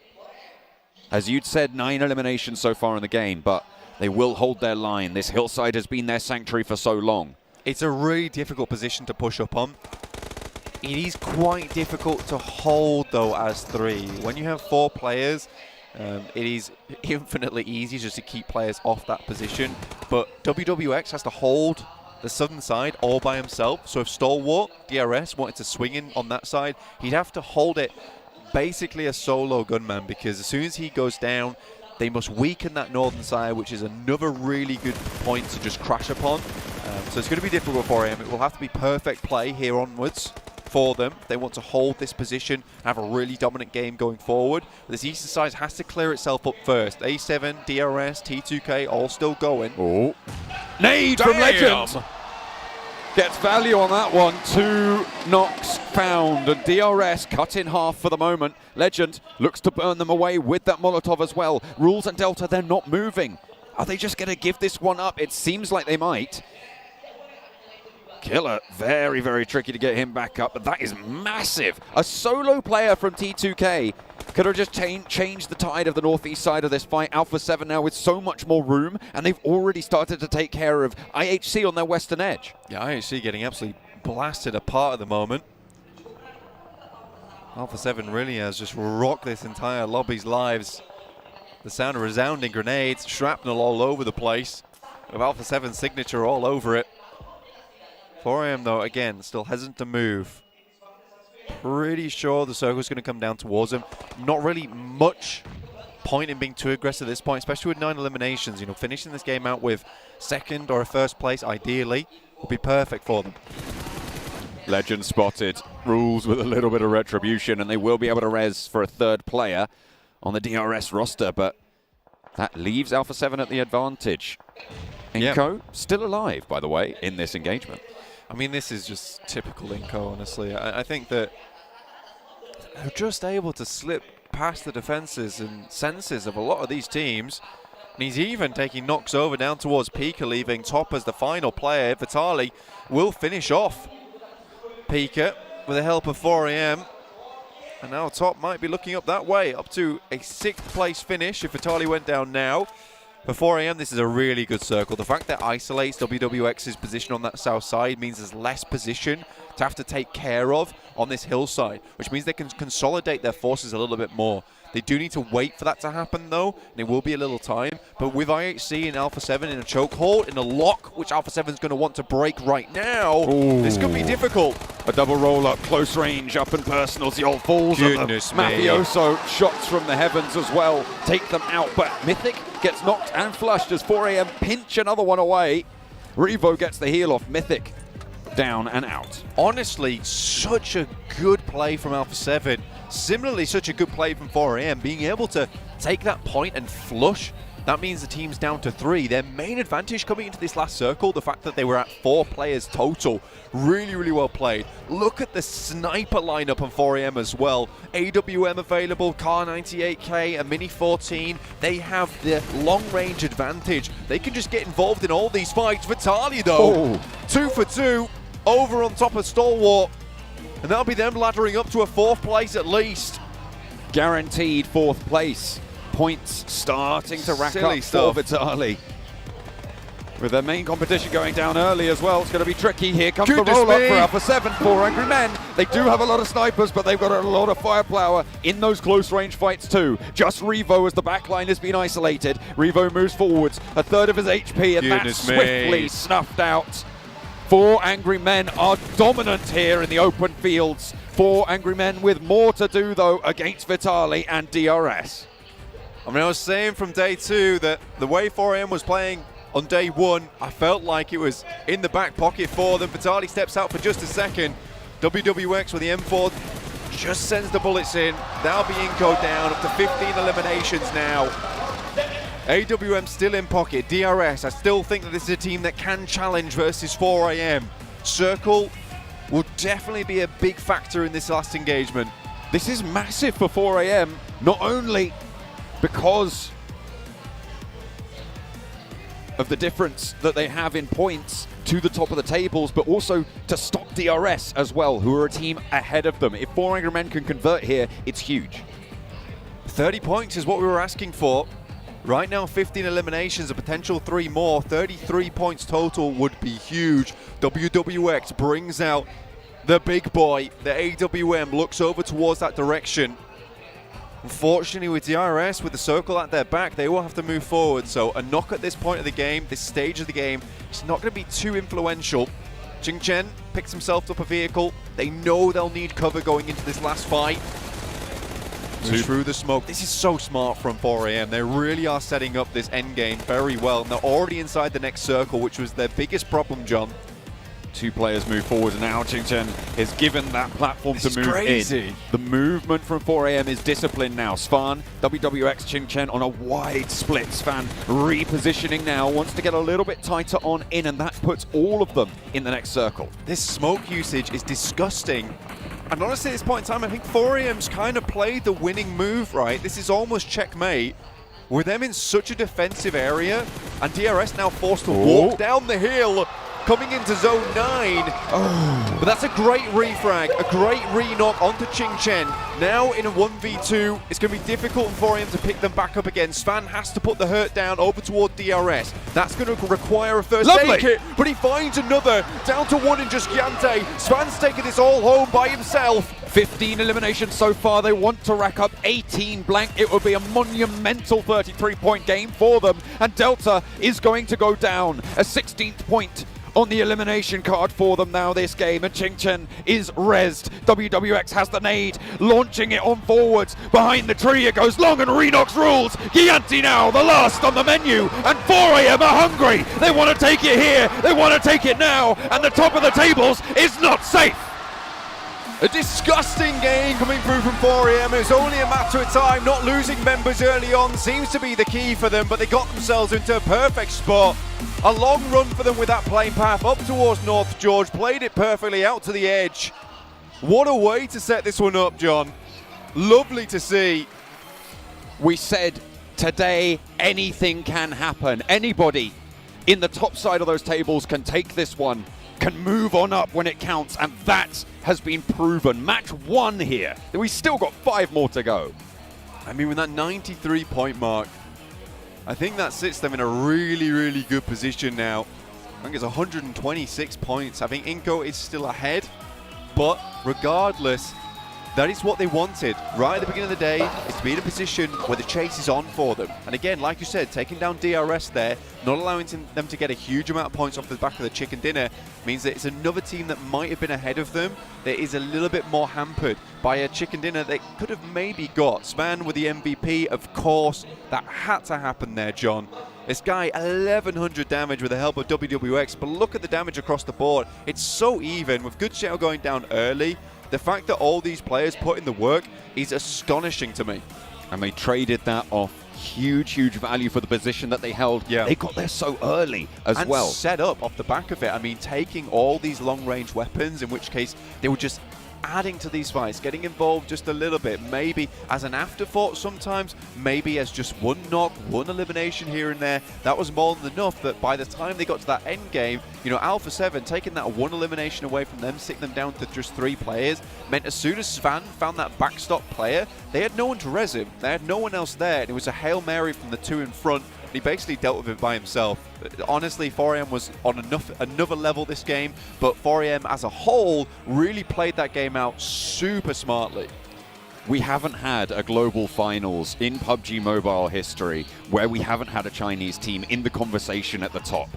As you'd said, 9 eliminations so far in the game, but they will hold their line. This hillside has been their sanctuary for so long. It's a really difficult position to push up on. It is quite difficult to hold, though, as 3. When you have 4 players, it is infinitely easy just to keep players off that position. But WWX has to hold the southern side all by himself. So if Stalwart, DRS, wanted to swing in on that side, he'd have to hold it basically a solo gunman, because as soon as he goes down, they must weaken that northern side, which is another really good point to just crash upon. So it's going to be difficult for him. It will have to be perfect play here onwards for them if they want to hold this position, have a really dominant game going forward. This eastern side has to clear itself up first. A7, DRS, T2K, all still going. Oh, nade from Legend. Gets value on that one. 2 knocks found, and DRS cut in half for the moment. Legend looks to burn them away with that Molotov as well. Rules and Delta, they're not moving. Are they just going to give this one up? It seems like they might. Killer, very, very tricky to get him back up, but that is massive. A solo player from T2K could have just changed the tide of the northeast side of this fight. Alpha 7 now with so much more room, and they've already started to take care of IHC on their western edge. Yeah, IHC getting absolutely blasted apart at the moment. Alpha 7 really has just rocked this entire lobby's lives. The sound of resounding grenades, shrapnel all over the place, with Alpha 7's signature all over it. 4AM, though, again, still hesitant to move. Pretty sure the circle's going to come down towards him. Not really much point in being too aggressive at this point, especially with 9 eliminations. You know, finishing this game out with second or a first place, ideally, would be perfect for them. Legend spotted. Rules with a little bit of retribution, and they will be able to res for a 3rd player on the DRS roster, but that leaves Alpha 7 at the advantage. Inko, still alive, by the way, in this engagement. I mean, this is just typical Inko, honestly. I think that they're just able to slip past the defenses and senses of a lot of these teams. And he's even taking knocks over down towards Pika, leaving Top as the final player. Vitali will finish off Pika with the help of 4AM. And now Top might be looking up that way, up to a 6th place finish if Vitali went down now. For 4AM, this is a really good circle. The fact that isolates WWX's position on that south side means there's less position to have to take care of on this hillside, which means they can consolidate their forces a little bit more. They do need to wait for that to happen, though, and it will be a little time. But with IHC and Alpha 7 in a chokehold, in a lock, which Alpha 7 is going to want to break right now, this could be difficult. A double roll-up, close range, up and personals. The old falls of the Mafioso. Shots from the heavens as well take them out. But Mythic gets knocked and flushed as 4AM pinch another one away. Revo gets the heal off Mythic. Down and out. Honestly, such a good play from Alpha 7. Similarly, such a good play from 4AM, being able to take that point and flush. That means the team's down to 3. Their main advantage coming into this last circle, the fact that they were at 4 players total, really, really well played. Look at the sniper lineup on 4AM as well. AWM available, Car 98K, a Mini 14. They have the long-range advantage. They can just get involved in all these fights. Vitali, though, 2 for 2, over on top of Stalwart. And that'll be them laddering up to a 4th place at least. Guaranteed 4th place. Points starting to rack up for Vitali. With their main competition going down early as well, it's going to be tricky. Here comes the roll-up for Alpha 7, 4 Angry Men. They do have a lot of snipers, but they've got a lot of firepower in those close-range fights too. Just Revo as the backline has been isolated. Revo moves forwards, a 1/3 of his HP, and that's swiftly snuffed out. 4 Angry Men are dominant here in the open fields. 4 Angry Men with more to do, though, against Vitali and DRS. I mean, I was saying from day 2 that the way 4AM was playing on day 1, I felt like it was in the back pocket for them. Vitali steps out for just a second. WWX with the M4 just sends the bullets in. That'll be Inko down, up to 15 eliminations now. AWM still in pocket. DRS, I still think that this is a team that can challenge versus 4AM. Circle will definitely be a big factor in this last engagement. This is massive for 4AM, not only because of the difference that they have in points to the top of the tables, but also to stop DRS as well, who are a team ahead of them. If 4 Angry Men can convert here, it's huge. 30 points is what we were asking for. Right now, 15 eliminations, a potential 3 more. 33 points total would be huge. WWX brings out the big boy. The AWM looks over towards that direction. Unfortunately, with DRS, with the circle at their back, they will have to move forward. So a knock at this point of the game, this stage of the game, it's not going to be too influential. Ching Chen picks himself up a vehicle. They know they'll need cover going into this last fight. Through the smoke. This is so smart from 4AM. They really are setting up this end game very well. And they're already inside the next circle, which was their biggest problem, John. 2 players move forward, and now Ching Chen is given that platform This to is move crazy. in. The movement from 4AM is disciplined now. Svan, WWX, Ching Chen on a wide split. Svan repositioning now, wants to get a little bit tighter on in, and that puts all of them in the next circle. This smoke usage is disgusting. And honestly, at this point in time, I think 4AM's kind of played the winning move, right? This is almost checkmate. With them in such a defensive area, and DRS now forced to walk down the hill, coming into zone 9. But that's a great refrag, a great re-knock onto Ching Chen. Now in a 1v2, it's going to be difficult for him to pick them back up again. Svan has to put the hurt down over toward DRS. That's going to require a first aid kit, but he finds another. Down to 1 in just Giante. Svan's taking this all home by himself. 15 eliminations so far. They want to rack up 18 blank. It would be a monumental 33-point game for them. And Delta is going to go down. A 16th point on the elimination card for them now this game, and Ching Chen is rezzed. WWX has the nade, launching it on forwards. Behind the tree it goes long, and Renox rules. Gianti now, the last on the menu, and 4AM are hungry. They want to take it here, they want to take it now, and the top of the tables is not safe. A disgusting game coming through from 4AM. It's only a matter of time. Not losing members early on seems to be the key for them, but they got themselves into a perfect spot. A long run for them with that plane path up towards North George. Played it perfectly out to the edge. What a way to set this one up, John. Lovely to see. We said today anything can happen. Anybody in the top side of those tables can take this one, can move on up when it counts, and that has been proven. Match 1 here. We still got 5 more to go. I mean, with that 93-point mark, I think that sits them in a really, really good position now. I think it's 126 points. I think Inco is still ahead, but regardless, that is what they wanted right at the beginning of the day, is to be in a position where the chase is on for them. And again, like you said, taking down DRS there, not allowing them to get a huge amount of points off the back of the chicken dinner, means that it's another team that might have been ahead of them that is a little bit more hampered by a chicken dinner they could have maybe got. Span with the MVP, of course, that had to happen there, John. This guy, 1100 damage with the help of WWX, but look at the damage across the board. It's so even, with Good Shell going down early. The fact that all these players put in the work is astonishing to me. And they traded that off. Huge, huge value for the position that they held. Yeah. They got there so early as well. And set up off the back of it. I mean, taking all these long-range weapons, in which case they were just adding to these fights, getting involved just a little bit, maybe as an afterthought sometimes, maybe as just one knock, one elimination here and there. That was more than enough that by the time they got to that end game, you know, Alpha 7 taking that one elimination away from them, sitting them down to just 3 players, meant as soon as Svan found that backstop player, they had no one to res him. They had no one else there, and it was a Hail Mary from the 2 in front. He basically dealt with it by himself. Honestly, 4AM was on another level this game, but 4AM as a whole really played that game out super smartly. We haven't had a global finals in PUBG Mobile history where we haven't had a Chinese team in the conversation at the top.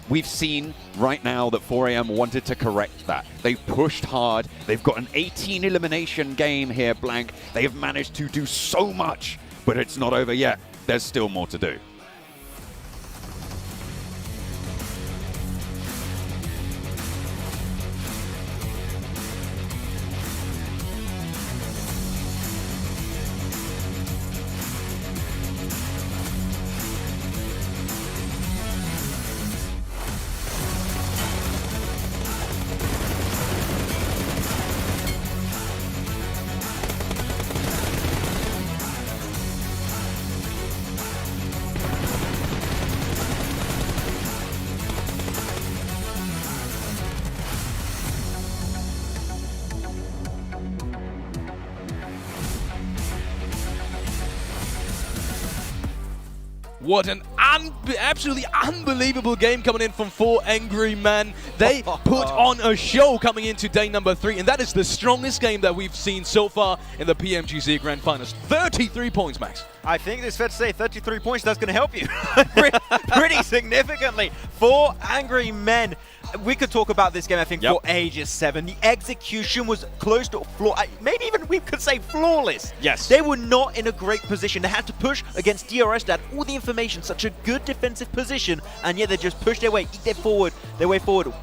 We've seen right now that 4AM wanted to correct that. They've pushed hard. They've got an 18 elimination game here, Blank. They have managed to do so much, but it's not over yet. There's still more to do. What an absolutely unbelievable game coming in from 4 Angry Men. They put on a show coming into day number 3, and that is the strongest game that we've seen so far in the PMGC Grand Finals. 33 points, Max. I think it's fair to say 33 points, that's going to help you pretty significantly. 4 Angry Men. We could talk about this game, I think, for ages, Seven. The execution was close to maybe even we could say flawless. Yes. They were not in a great position. They had to push against DRS that had all the information, such a good defensive position, and yet they just pushed their way forward,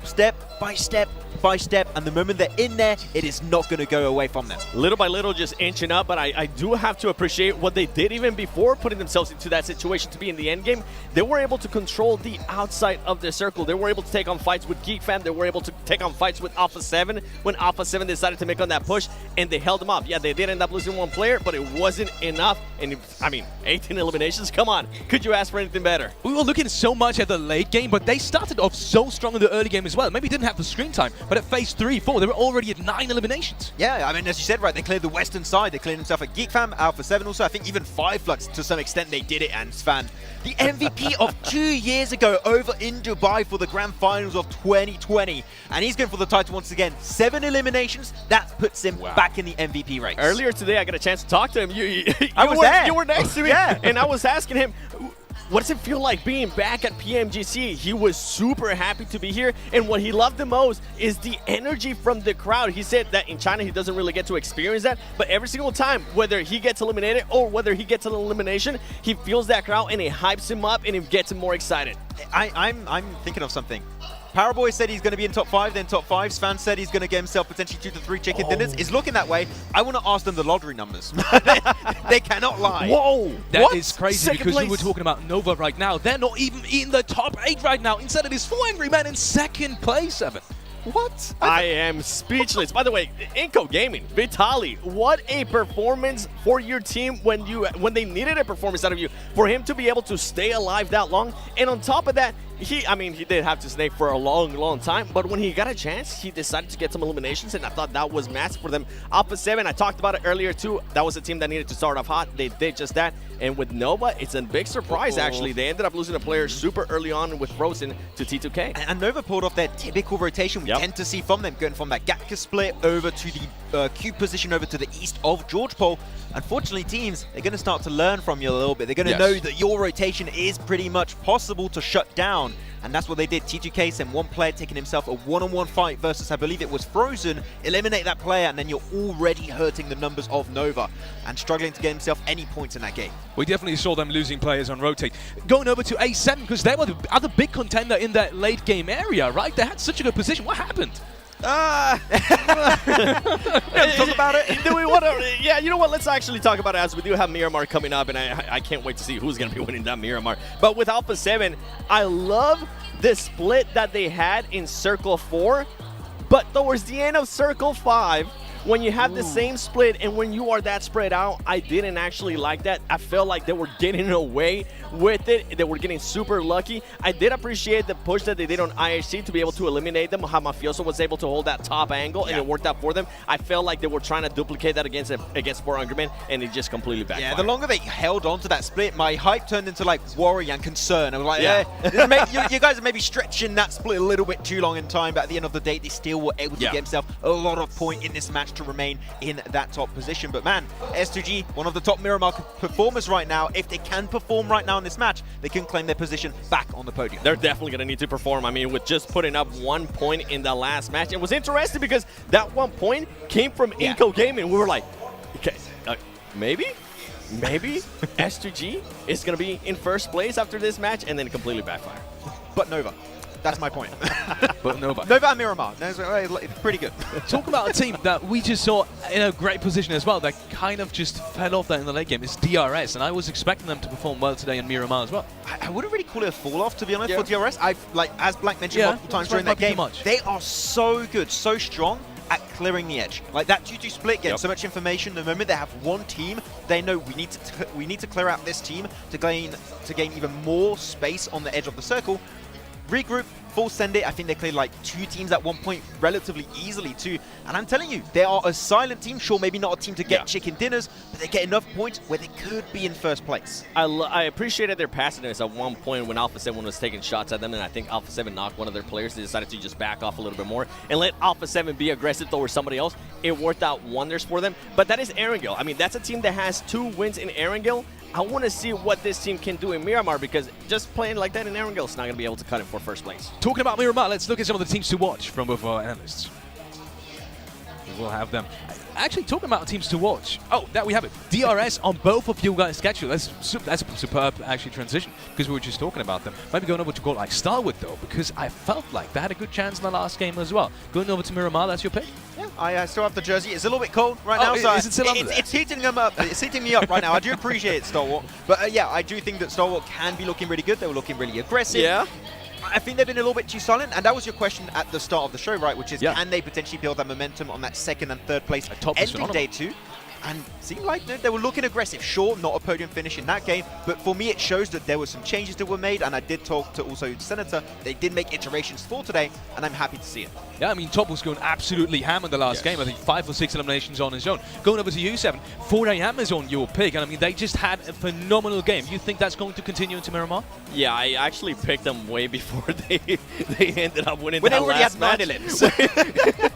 step by step by step, and the moment they're in there, it is not going to go away from them. Little by little, just inching up, but I do have to appreciate what they did even before putting themselves into that situation to be in the end game. They were able to control the outside of their circle. They were able to take on fights with GeekFam. They were able to take on fights with Alpha 7 when Alpha 7 decided to make on that push, and they held them up. Yeah, they did end up losing 1 player, but it wasn't enough. And I mean, 18 eliminations, come on. Could you ask for anything better? We were looking so much at the late game, but they started off so strong in the early game as well. Maybe didn't have the screen time, but at phase 3, 4, they were already at 9 eliminations. Yeah, I mean, as you said, right, they cleared the western side. They cleared themselves at GeekFam, Alpha 7 also. I think even 5flux, to some extent, they did it. And Svan, the MVP of 2 years ago over in Dubai for the Grand Finals of 2020. And he's going for the title once again. 7 eliminations, that puts him back in the MVP race. Earlier today, I got a chance to talk to him. You were next to me, and I was asking him, what does it feel like being back at PMGC? He was super happy to be here, and what he loved the most is the energy from the crowd. He said that in China he doesn't really get to experience that, but every single time, whether he gets eliminated or whether he gets an elimination, he feels that crowd and it hypes him up and it gets him more excited. I'm thinking of something. Powerboy said he's going to be in top 5, then top 5. Svan said he's going to get himself potentially 2 to 3 chicken dinners. It's looking that way. I want to ask them the lottery numbers. they cannot lie. Whoa! That is crazy because we were talking about Nova right now. They're not even in the top 8 right now. Instead, it is 4 Angry Men in 2nd place, Evan. What? I am speechless. By the way, Inco Gaming, Vitali, what a performance for your team when they needed a performance out of you. For him to be able to stay alive that long, and on top of that, he did have to snake for a long time, but when he got a chance, he decided to get some eliminations, and I thought that was massive for them. Alpha 7, I talked about it earlier too. That was a team that needed to start off hot. They did just that, and with Nova, it's a big surprise actually. They ended up losing a player super early on with Frozen to T2K. And Nova pulled off their typical rotation we tend to see from them, going from that Gatka split over to the Q position over to the east of George Pole. Unfortunately, teams, they're going to start to learn from you a little bit. They're going to know that your rotation is pretty much possible to shut down. And that's what they did. T2K sent 1 player taking himself a one-on-one fight versus, I believe it was Frozen. Eliminate that player, and then you're already hurting the numbers of Nova and struggling to get himself any points in that game. We definitely saw them losing players on rotate. Going over to A7, because they were the other big contender in that late game area, right? They had such a good position. What happened? Talk about it. Do we want to? Yeah, you know what? Let's actually talk about it, as we do have Miramar coming up, and I can't wait to see who's going to be winning that Miramar. But with Alpha 7, I love the split that they had in Circle 4, but towards the end of Circle 5, when you have the same split and when you are that spread out, I didn't actually like that. I felt like they were getting away with it. They were getting super lucky. I did appreciate the push that they did on IHC to be able to eliminate them, how Mafioso was able to hold that top angle, and it worked out for them. I felt like they were trying to duplicate that against 4 Angry Men, and it just completely backfired. Yeah, the longer they held on to that split, my hype turned into like worry and concern. I was like, you guys are maybe stretching that split a little bit too long in time, but at the end of the day, they still were able to get themselves a lot of point in this match to remain in that top position. But man, S2G, one of the top Miramar performers right now. If they can perform right now in this match, they can claim their position back on the podium. They're definitely going to need to perform. I mean, with just putting up 1 point in the last match, it was interesting because that 1 point came from Inco Gaming. We were like, okay, maybe S2G is going to be in 1st place after this match, and then completely backfire. But Nova. That's my point. But Nova. Nova and Miramar. It's pretty good. Talk about a team that we just saw in a great position as well that kind of just fell off that in the late game. It's DRS, and I was expecting them to perform well today in Miramar as well. I wouldn't really call it a fall-off, to be honest, for DRS. As Black mentioned multiple times during that game, they are so good, so strong at clearing the edge. Like that 2-2 split gets so much information. The moment they have one team, they know we need to clear out this team to gain even more space on the edge of the circle. regroup, full send it. I think they cleared like 2 teams at one point relatively easily too. And I'm telling you, they are a silent team. Sure, maybe not a team to get chicken dinners, but they get enough points where they could be in first place. I appreciated their passiveness at one point when Alpha 7 was taking shots at them, and I think Alpha 7 knocked one of their players. They decided to just back off a little bit more and let Alpha 7 be aggressive towards somebody else. It worked out wonders for them. But that is Erangel. I mean, that's a team that has 2 wins in Erangel. I want to see what this team can do in Miramar, because just playing like that in Erangel is not going to be able to cut it for first place. Talking about Miramar, let's look at some of the teams to watch from both our analysts. We will have them. Actually, talking about teams to watch. Oh, there we have it. DRS on both of you guys' schedule. That's a superb, actually, transition, because we were just talking about them. Maybe going over to go like Starwood, though, because I felt like they had a good chance in the last game as well. Going over to Miramar, that's your pick? Yeah, I still have the jersey. It's a little bit cold right now, so is it still under there? It's heating them up. It's heating me up right now. I do appreciate it, Stalwart. But yeah, I do think that Stalwart can be looking really good. They were looking really aggressive. Yeah. I think they've been a little bit too silent, and that was your question at the start of the show, right? Which is, can they potentially build that momentum on that 2nd and 3rd place ending day 2? And seemed like they were looking aggressive. Sure, not a podium finish in that game, but for me it shows that there were some changes that were made, and I did talk to also Senator. They did make iterations for today, and I'm happy to see it. Yeah, I mean, Top was going absolutely ham in the last game. I think 5 or 6 eliminations on his own. Going over to U7, 4 AM is on your pick, and I mean, they just had a phenomenal game. You think that's going to continue into Miramar? Yeah, I actually picked them way before they ended up winning when that they already last had match. 9 elims.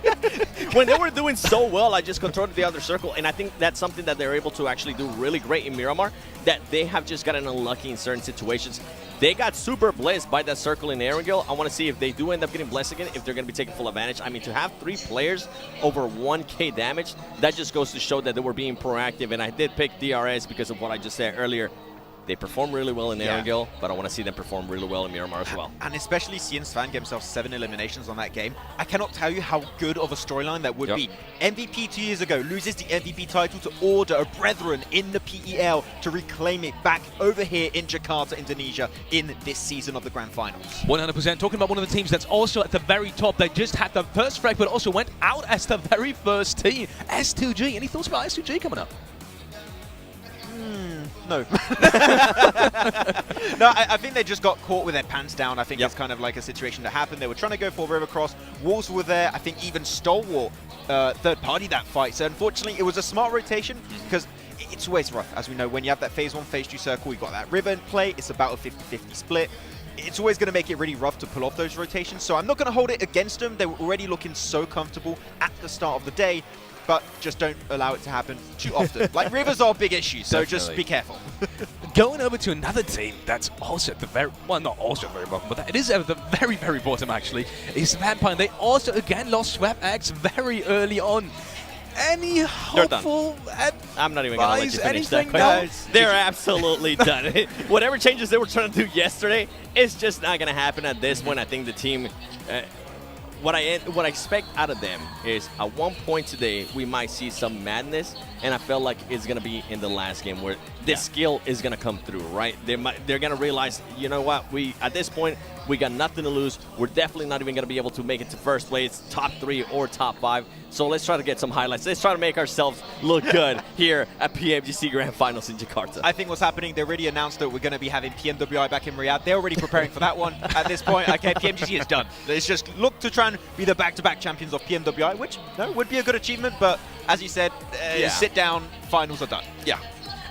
When they were doing so well, I just controlled the other circle, and I think that's something that they're able to actually do really great in Miramar, that they have just gotten unlucky in certain situations. They got super blessed by that circle in Erangel. I want to see if they do end up getting blessed again, if they're going to be taking full advantage. I mean, to have 3 players over 1k damage, that just goes to show that they were being proactive, and I did pick DRS because of what I just said earlier. They perform really well in Erangel, but I want to see them perform really well in Miramar as well. And especially seeing Svan get himself 7 eliminations on that game, I cannot tell you how good of a storyline that would be. MVP 2 years ago, loses the MVP title to Order of Brethren in the PEL to reclaim it back over here in Jakarta, Indonesia, in this season of the Grand Finals. 100%. Talking about one of the teams that's also at the very top. They just had the first frag, but also went out as the very first team. S2G. Any thoughts about S2G coming up? No. No, I think they just got caught with their pants down. I think it's kind of like a situation that happened. They were trying to go for River Cross. Wolves were there. I think even Stalwart third party that fight. So unfortunately, it was a smart rotation because it's always rough. As we know, when you have that phase 1, phase 2 circle, you've got that River in play. It's about a 50-50 split. It's always going to make it really rough to pull off those rotations. So I'm not going to hold it against them. They were already looking so comfortable at the start of the day. But just don't allow it to happen too often. Like, rivers are a big issue, so just be careful. Going over to another team that's also at the very, well, not also at the very bottom, but it is at the very, very bottom, actually, is Vampire. They also, again, lost SwapX very early on. Any hopeful I'm not even going to let you finish that now? question. They're absolutely done. Whatever changes they were trying to do yesterday, it's just not going to happen at this point. I think the team... What I expect out of them is at one point today we might see some madness, and I felt like it's gonna be in the last game where this skill is gonna come through, right? They're gonna realize, you know what, at this point we got nothing to lose. We're definitely not even gonna be able to make it to first place, top 3 or top 5. So let's try to get some highlights. Let's try to make ourselves look good here at PMGC Grand Finals in Jakarta. I think what's happening, they already announced that we're going to be having PMWI back in Riyadh. They're already preparing for that one at this point. Okay, PMGC is done. Let's just look to try and be the back-to-back champions of PMWI, which would be a good achievement, but as you said, sit down, finals are done. Yeah.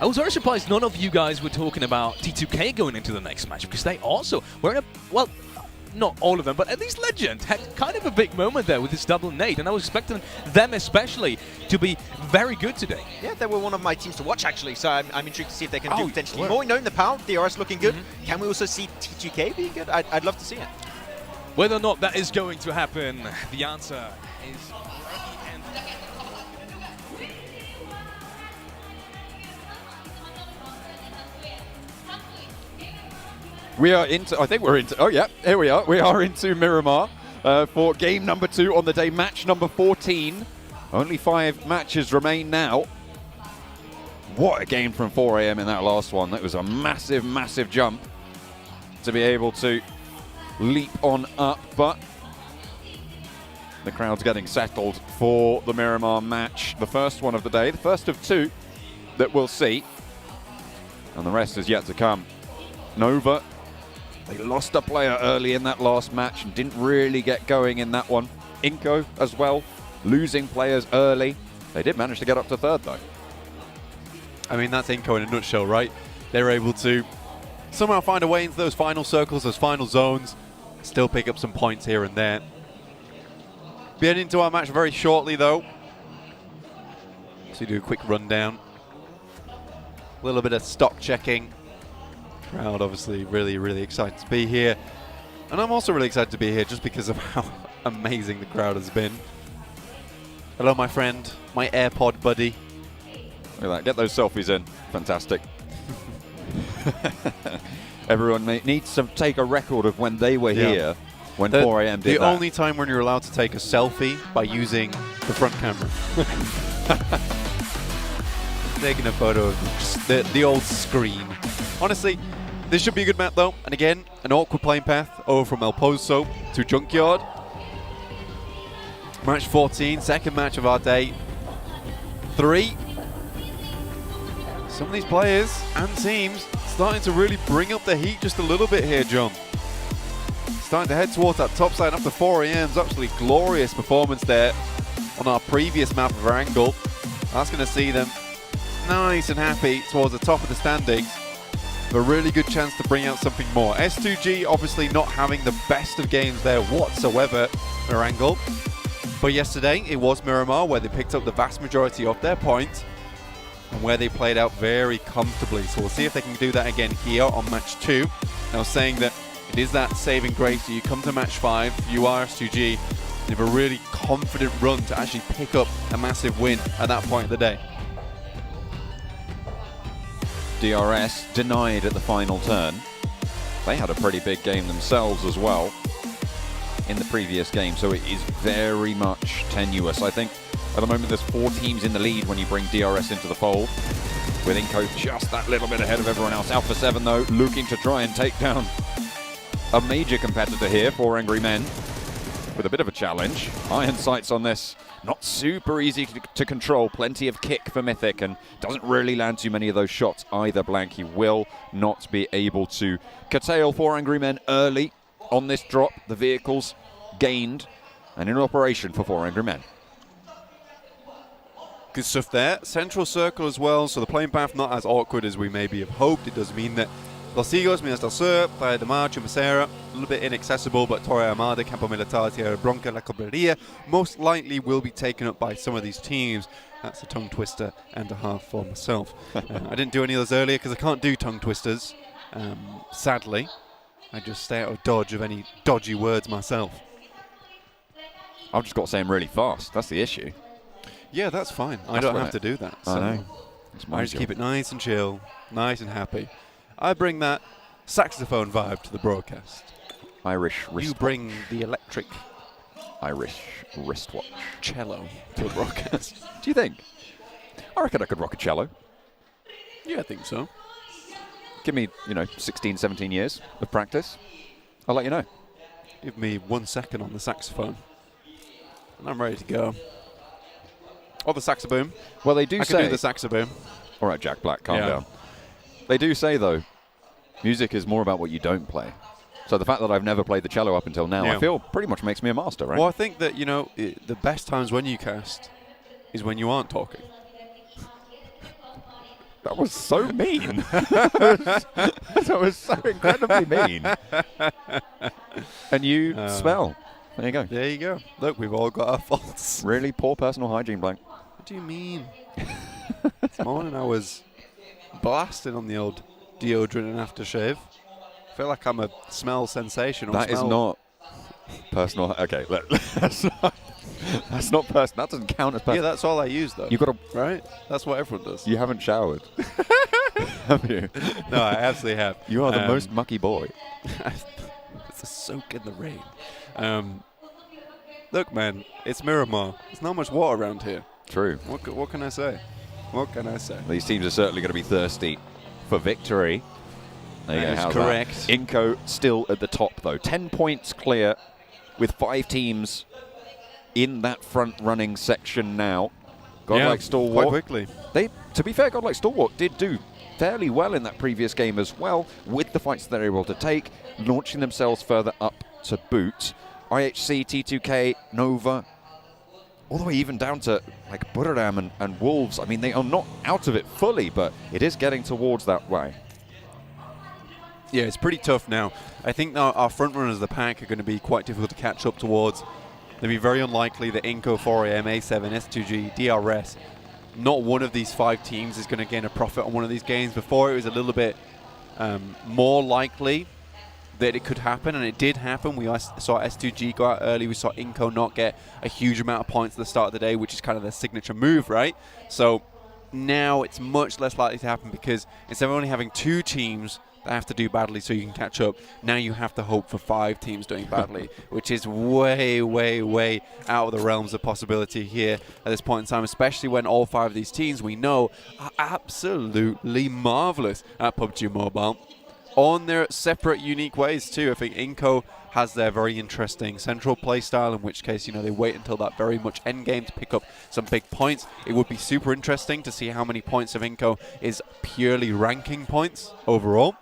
I was very surprised none of you guys were talking about T2K going into the next match, because they also were in a, well, not all of them, but at least Legend had kind of a big moment there with this double nade, and I was expecting them especially to be very good today. Yeah, they were one of my teams to watch, actually, so I'm intrigued to see if they can do potentially more. Knowing the power, DRS looking good. Can we also see T2K being good? I'd love to see it. Whether or not that is going to happen, the answer is... We are into, I think we're into, oh yeah, here we are. We are into Miramar for game number 2 on the day, match number 14. Only 5 matches remain now. What a game from 4 AM in that last one. That was a massive, massive jump to be able to leap on up, but the crowd's getting settled for the Miramar match. The first one of the day, the first of 2 that we'll see, and the rest is yet to come. Nova They lost a player early in that last match and didn't really get going in that one. Inco as well, losing players early. They did manage to get up to third though. I mean, that's Inco in a nutshell, right? They're able to somehow find a way into those final circles, those final zones, still pick up some points here and there. Be heading into our match very shortly though. So do a quick rundown. A little bit of stock checking. Crowd obviously really excited to be here. And I'm also really excited to be here just because of how amazing the crowd has been. Hello my friend, my AirPod buddy. Look at that, get those selfies in. Fantastic. Everyone needs to take a record of when they were here when 4 a.m. did the that. only time when you're allowed to take a selfie by using the front camera. Taking a photo of just the old screen. Honestly, this should be a good map though. And again, an awkward playing path over from El Pozo to Junkyard. Match 14, second match of our day. 3. Some of these players and teams starting to really bring up the heat just a little bit here, John. Starting to head towards that top side after 4 a.m. Absolutely glorious performance there on our previous map of Angle. That's going to see them nice and happy towards the top of the standings. A really good chance to bring out something more. S2G obviously not having the best of games there whatsoever, Angle. But yesterday it was Miramar where they picked up the vast majority of their points and where they played out very comfortably. So we'll see if they can do that again here on match 2. Now saying that it is that saving grace. So you come to match 5, you are S2G, and you have a really confident run to actually pick up a massive win at that point of the day. DRS denied at the final turn. They had a pretty big game themselves as well in the previous game, so it is very much tenuous. I think at the moment there's 4 teams in the lead when you bring DRS into the fold, with Inco just that little bit ahead of everyone else. Alpha 7 though looking to try and take down a major competitor here for Angry Men with a bit of a challenge. Iron sights on this. Not super easy to control. Plenty of kick for Mythic and doesn't really land too many of those shots either. Blank, he will not be able to curtail 4 Angry Men early on this drop. The vehicles gained and in operation for 4 Angry Men. Good stuff there. Central circle as well, so the playing path not as awkward as we maybe have hoped. It does mean that Los Higos, Minas del Sur, Playa de Mar, Chumacera, a little bit inaccessible, but Torre Armada, Campo Militar, Tierra Bronca, La Cobreria most likely will be taken up by some of these teams. That's a tongue twister and a half for myself. I didn't do any of those earlier because I can't do tongue twisters, sadly. I just stay out of dodge of any dodgy words myself. I've just got to say them really fast. That's the issue. Yeah, that's fine. I don't have to do that. So I know. I just keep it nice and chill, nice and happy. I bring that saxophone vibe to the broadcast. Irish wristwatch. You bring the electric Irish wristwatch. cello to the broadcast. Do you think? I reckon I could rock a cello. Yeah, I think so. Give me, 16, 17 years of practice. I'll let you know. Give me 1 second on the saxophone, and I'm ready to go. Or the saxoboom. Well, they do I say... can do the saxoboom. All right, Jack Black, calm down. They do say, though, music is more about what you don't play. So the fact that I've never played the cello up until now, I feel pretty much makes me a master, right? Well, I think that, the best times when you cast is when you aren't talking. That was so mean. That was so incredibly mean. And you smell. There you go. There you go. Look, we've all got our faults. Really poor personal hygiene, Blank. What do you mean? This morning I was blasting on the old deodorant and aftershave. I feel like I'm a smell sensation. That is not personal. Okay, that's not personal. That doesn't count as personal. Yeah, that's all I use though. You've got to, right? That's what everyone does. You haven't showered, have you? No, I absolutely have. You are the most mucky boy. It's a soak in the rain. Look, man, it's Miramar. There's not much water around here. True. What can I say? What can I say? These teams are certainly going to be thirsty for victory. There you go. That is How's correct. that? Inco still at the top, though. 10 points clear with 5 teams in that front-running section now. Godlike Stalwart. Quite quickly. To be fair, Godlike Stalwart did do fairly well in that previous game as well, with the fights they're able to take, launching themselves further up to boot. IHC, T2K, Nova, all the way even down to like Buriram and Wolves. I mean, they are not out of it fully, but it is getting towards that way. Yeah, it's pretty tough now. I think our front runners of the pack are going to be quite difficult to catch up towards. It'll be very unlikely that Inco, 4AM, A7, S2G, DRS, not one of these 5 teams is going to gain a profit on one of these games. Before, it was a little bit more likely that it could happen, and it did happen. We saw S2G go out early. We saw Inco not get a huge amount of points at the start of the day, which is kind of their signature move, right? So now it's much less likely to happen because instead of only having 2 teams that have to do badly so you can catch up, now you have to hope for 5 teams doing badly, which is way, way, way out of the realms of possibility here at this point in time, especially when all 5 of these teams we know are absolutely marvelous at PUBG Mobile on their separate, unique ways too. I think Inco has their very interesting central playstyle, in which case, you know, they wait until that very much end game to pick up some big points. It would be super interesting to see how many points of Inco is purely ranking points overall.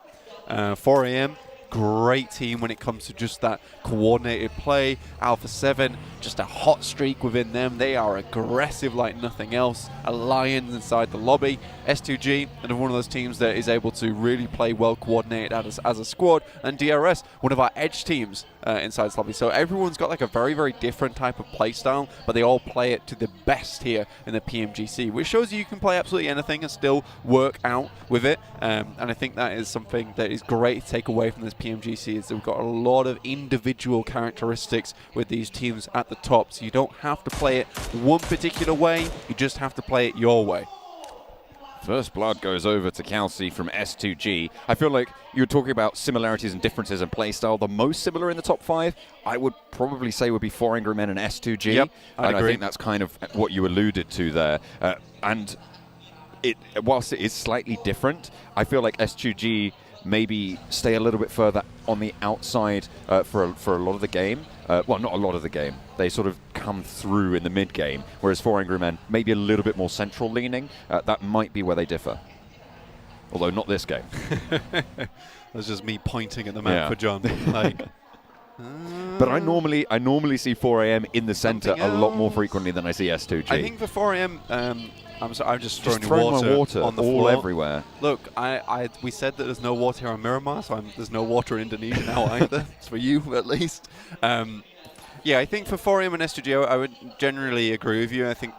4AM, great team when it comes to just that coordinated play. Alpha 7, just a hot streak within them. They are aggressive like nothing else. A lions inside the lobby. S2G, another one of those teams that is able to really play well coordinated as a squad. And DRS, one of our edge teams inside this lobby. So everyone's got like a very, very different type of play style, but they all play it to the best here in the PMGC, which shows you can play absolutely anything and still work out with it. And I think that is something that is great to take away from this PMGC, is that we've got a lot of individual characteristics with these teams at the top. So you don't have to play it one particular way, you just have to play it your way. First blood goes over to Kelsey from S2G. I feel like you were talking about similarities and differences in playstyle. The most similar in the top 5, I would probably say, would be 4 Angry Men and S2G. Yep, and agree. I think that's kind of what you alluded to there. And whilst it is slightly different, I feel like S2G maybe stay a little bit further on the outside for a lot of the game. Well, not a lot of the game. They sort of come through in the mid-game, whereas 4 Angry Men maybe a little bit more central leaning. That might be where they differ. Although not this game. That's just me pointing at the map for John. Like, but I normally see 4AM in the center a lot more frequently than I see S2G. I think for 4AM, I'm just throwing my water on the all floor. everywhere. Look, we said that there's no water here on Miramar, so there's no water in Indonesia now either. It's for you, at least. Yeah, I think for 4AM and S2G, I would generally agree with you. I think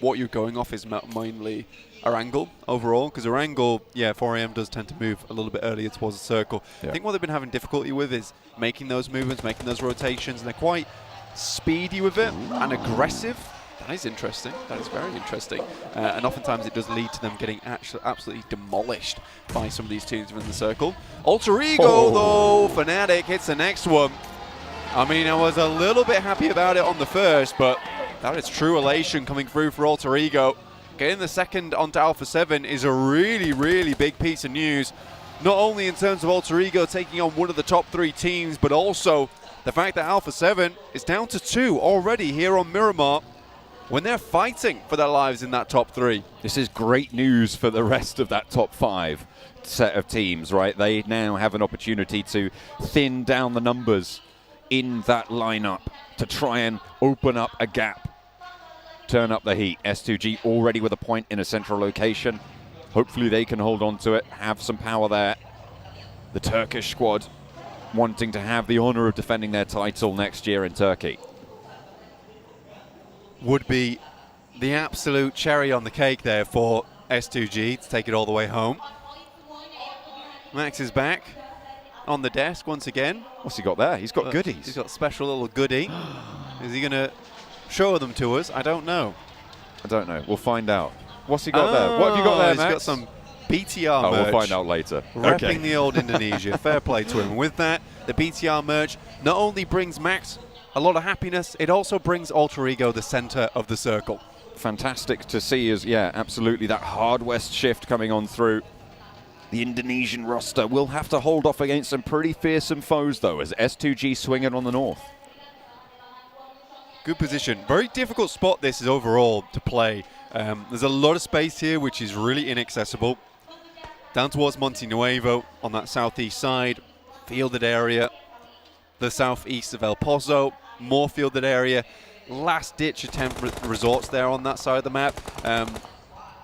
what you're going off is mainly Erangel overall, because Erangel, 4AM does tend to move a little bit earlier towards the circle. Yeah. I think what they've been having difficulty with is making those movements, making those rotations, and they're quite speedy with it and aggressive. That is interesting. That is very interesting. And oftentimes it does lead to them getting absolutely demolished by some of these teams within the circle. Alter Ego, though, Fnatic hits the next one. I mean, I was a little bit happy about it on the first, but that is true elation coming through for Alter Ego. Getting the second onto Alpha 7 is a really, really big piece of news. Not only in terms of Alter Ego taking on one of the top 3 teams, but also the fact that Alpha 7 is down to 2 already here on Miramar, when they're fighting for their lives in that top 3. This is great news for the rest of that top 5 set of teams, right? They now have an opportunity to thin down the numbers in that lineup to try and open up a gap, turn up the heat. S2G already with a point in a central location. Hopefully they can hold on to it, have some power there. The Turkish squad wanting to have the honor of defending their title next year in Turkey. Would be the absolute cherry on the cake there for S2G to take it all the way home. Max is back on the desk once again. What's he got there? He's got goodies. He's got a special little goodie. Is he going to show them to us? I don't know. I don't know. We'll find out. What's he got there? What have you got there, Max? He's got some BTR merch. We'll find out later. Repping the old Indonesia. Fair play to him. With that, the BTR merch not only brings Max a lot of happiness, it also brings Alter Ego the center of the circle. Fantastic to see is, absolutely, that hard west shift coming on through. The Indonesian roster will have to hold off against some pretty fearsome foes, though, as S2G swing it on the north. Good position. Very difficult spot this is overall to play. There's a lot of space here, which is really inaccessible. down towards Monte Nuevo on that southeast side, fielded area. The southeast of El Pozo, more fielded area. Last-ditch attempt resorts there on that side of the map.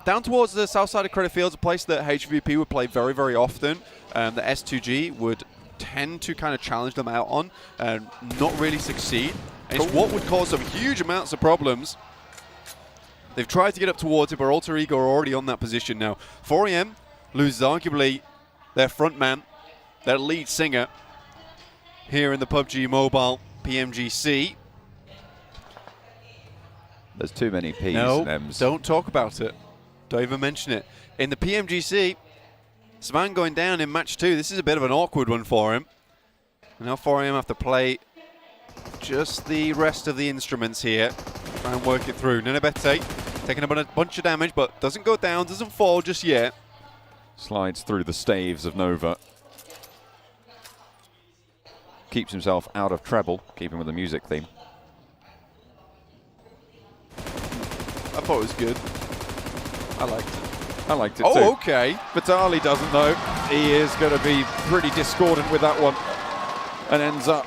Down towards the south side of Credit Fields, a place that HVP would play very, very often. The S2G would tend to kind of challenge them out on and not really succeed. And it's what would cause some huge amounts of problems. They've tried to get up towards it, but Alter Ego are already on that position now. 4AM loses arguably their front man, their lead singer, here in the PUBG Mobile PMGC. There's too many P's No, and M's. don't talk about it. Don't even mention it. In the PMGC, Svan going down in match 2. This is a bit of an awkward one for him. Now 4AM have to play just the rest of the instruments here. Try and work it through. Nenebete taking a bunch of damage, but doesn't go down, doesn't fall just yet. Slides through the staves of Nova. Keeps himself out of treble, keeping with the music theme. I thought it was good. I liked it. I liked it Oh, too. okay. Vitali doesn't know. He is going to be pretty discordant with that one and ends up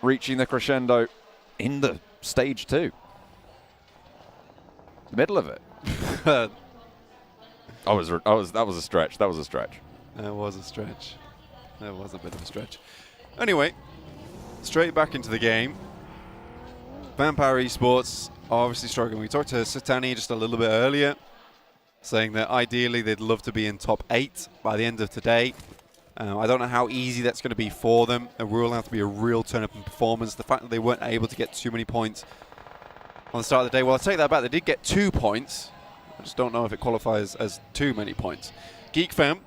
reaching the crescendo in the stage 2. The middle of it. That was a stretch. That was a stretch. That was a stretch. That was a bit of a stretch. Anyway, straight back into the game. Vampire Esports are obviously struggling. We talked to Satani just a little bit earlier, saying that ideally they'd love to be in top 8 by the end of today. I don't know how easy that's going to be for them. It will have to be a real turn-up in performance. The fact that they weren't able to get too many points on the start of the day, well, I'll take that back. They did get 2 points. I just don't know if it qualifies as too many points. GeekFam,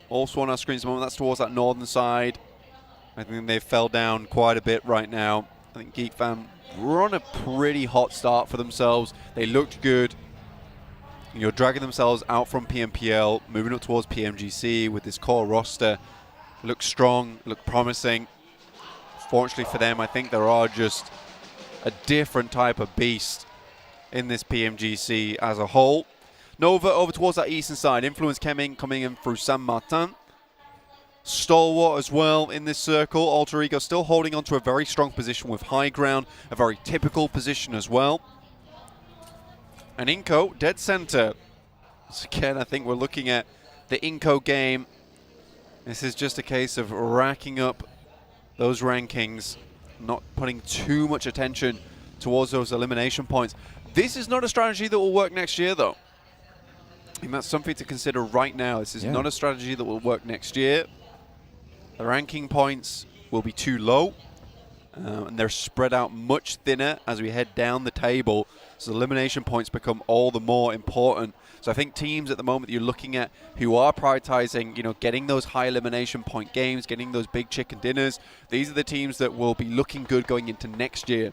also on our screens at the moment. That's towards that northern side. I think they fell down quite a bit right now. I think GeekFam were on a pretty hot start for themselves. They looked good. You're dragging themselves out from PMPL, moving up towards PMGC with this core roster. Look strong, look promising. Fortunately for them, I think there are just a different type of beast in this PMGC as a whole. Nova over towards that eastern side. Influence coming in through San Martin. Stalwart as well in this circle. Alter Ego still holding on to a very strong position with high ground, a very typical position as well. And Inco, dead center. So again, I think we're looking at the Inco game. This is just a case of racking up those rankings, not putting too much attention towards those elimination points. This is not a strategy that will work next year, though. And that's something to consider right now. This is not a strategy that will work next year. The ranking points will be too low, and they're spread out much thinner as we head down the table. So elimination points become all the more important. So I think teams at the moment that you're looking at who are prioritizing, you know, getting those high elimination point games, getting those big chicken dinners, these are the teams that will be looking good going into next year.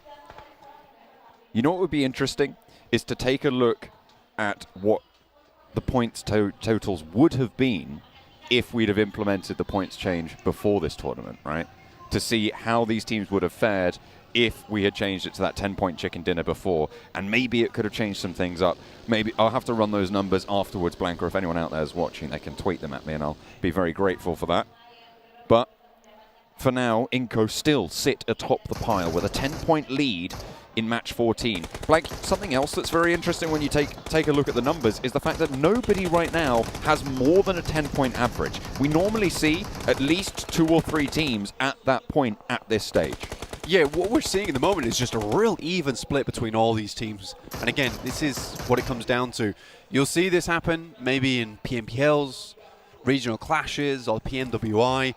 You know what would be interesting is to take a look at what the points totals would have been if we'd have implemented the points change before this tournament, right? To see how these teams would have fared if we had changed it to that 10-point chicken dinner before, and maybe it could have changed some things up. Maybe I'll have to run those numbers afterwards, Blanca. If anyone out there is watching, they can tweet them at me, and I'll be very grateful for that. But for now, Inco still sit atop the pile with a 10-point lead in match 14. Blank, something else that's very interesting when you take a look at the numbers is the fact that nobody right now has more than a 10-point average. We normally see at least 2 or 3 teams at that point at this stage. Yeah, what we're seeing at the moment is just a real even split between all these teams. And again, this is what it comes down to. You'll see this happen maybe in PMPLs, regional clashes, or PMWI.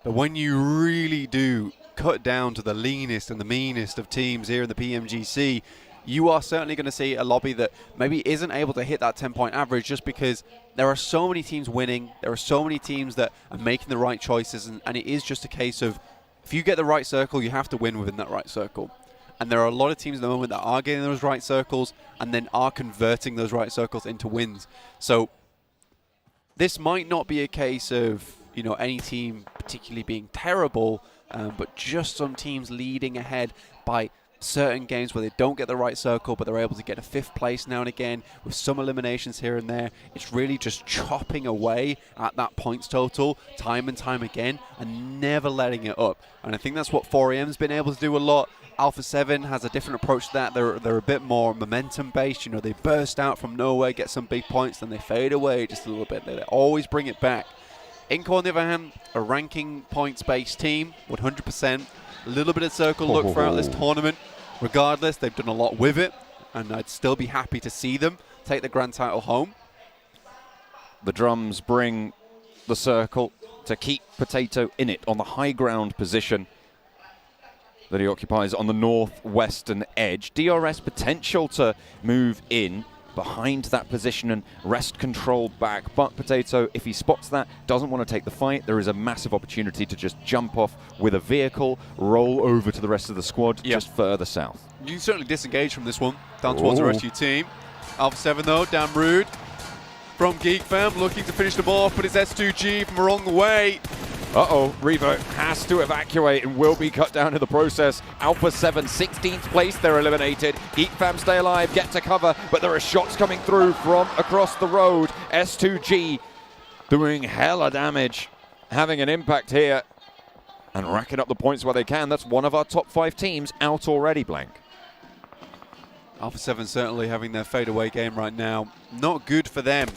But when you really do cut down to the leanest and the meanest of teams here in the PMGC, you are certainly going to see a lobby that maybe isn't able to hit that 10-point average just because there are so many teams winning. There are so many teams that are making the right choices. And it is just a case of, if you get the right circle, you have to win within that right circle. And there are a lot of teams at the moment that are getting those right circles and then are converting those right circles into wins. So this might not be a case of, you know, any team particularly being terrible, but just some teams leading ahead by certain games where they don't get the right circle, but they're able to get a 5th place now and again with some eliminations here and there. It's really just chopping away at that points total time and time again and never letting it up. And I think that's what 4AM's been able to do a lot. Alpha 7 has a different approach to that. They're a bit more momentum based. You know, they burst out from nowhere, get some big points, then they fade away just a little bit. They always bring it back. Inco, on the other hand, a ranking points based team, 100%. A little bit of circle look throughout this tournament. Regardless, they've done a lot with it, and I'd still be happy to see them take the grand title home. The drums bring the circle to keep Potato in it on the high ground position that he occupies on the northwestern edge. DRS potential to move in behind that position and wrest control back, but Potato, if he spots that, doesn't want to take the fight, there is a massive opportunity to just jump off with a vehicle, roll over to the rest of the squad just further south. You can certainly disengage from this one, down towards the rest of your team. Alpha 7 though, damn rude. From GeekFam, looking to finish them off, but it's S2G from a wrong way. Uh-oh, Revo has to evacuate and will be cut down in the process. Alpha 7, 16th place, they're eliminated. GeekFam stay alive, get to cover, but there are shots coming through from across the road. S2G doing hella damage, having an impact here and racking up the points where they can. That's one of our top 5 teams out already, Blank. Alpha 7 certainly having their fadeaway game right now. Not good for them.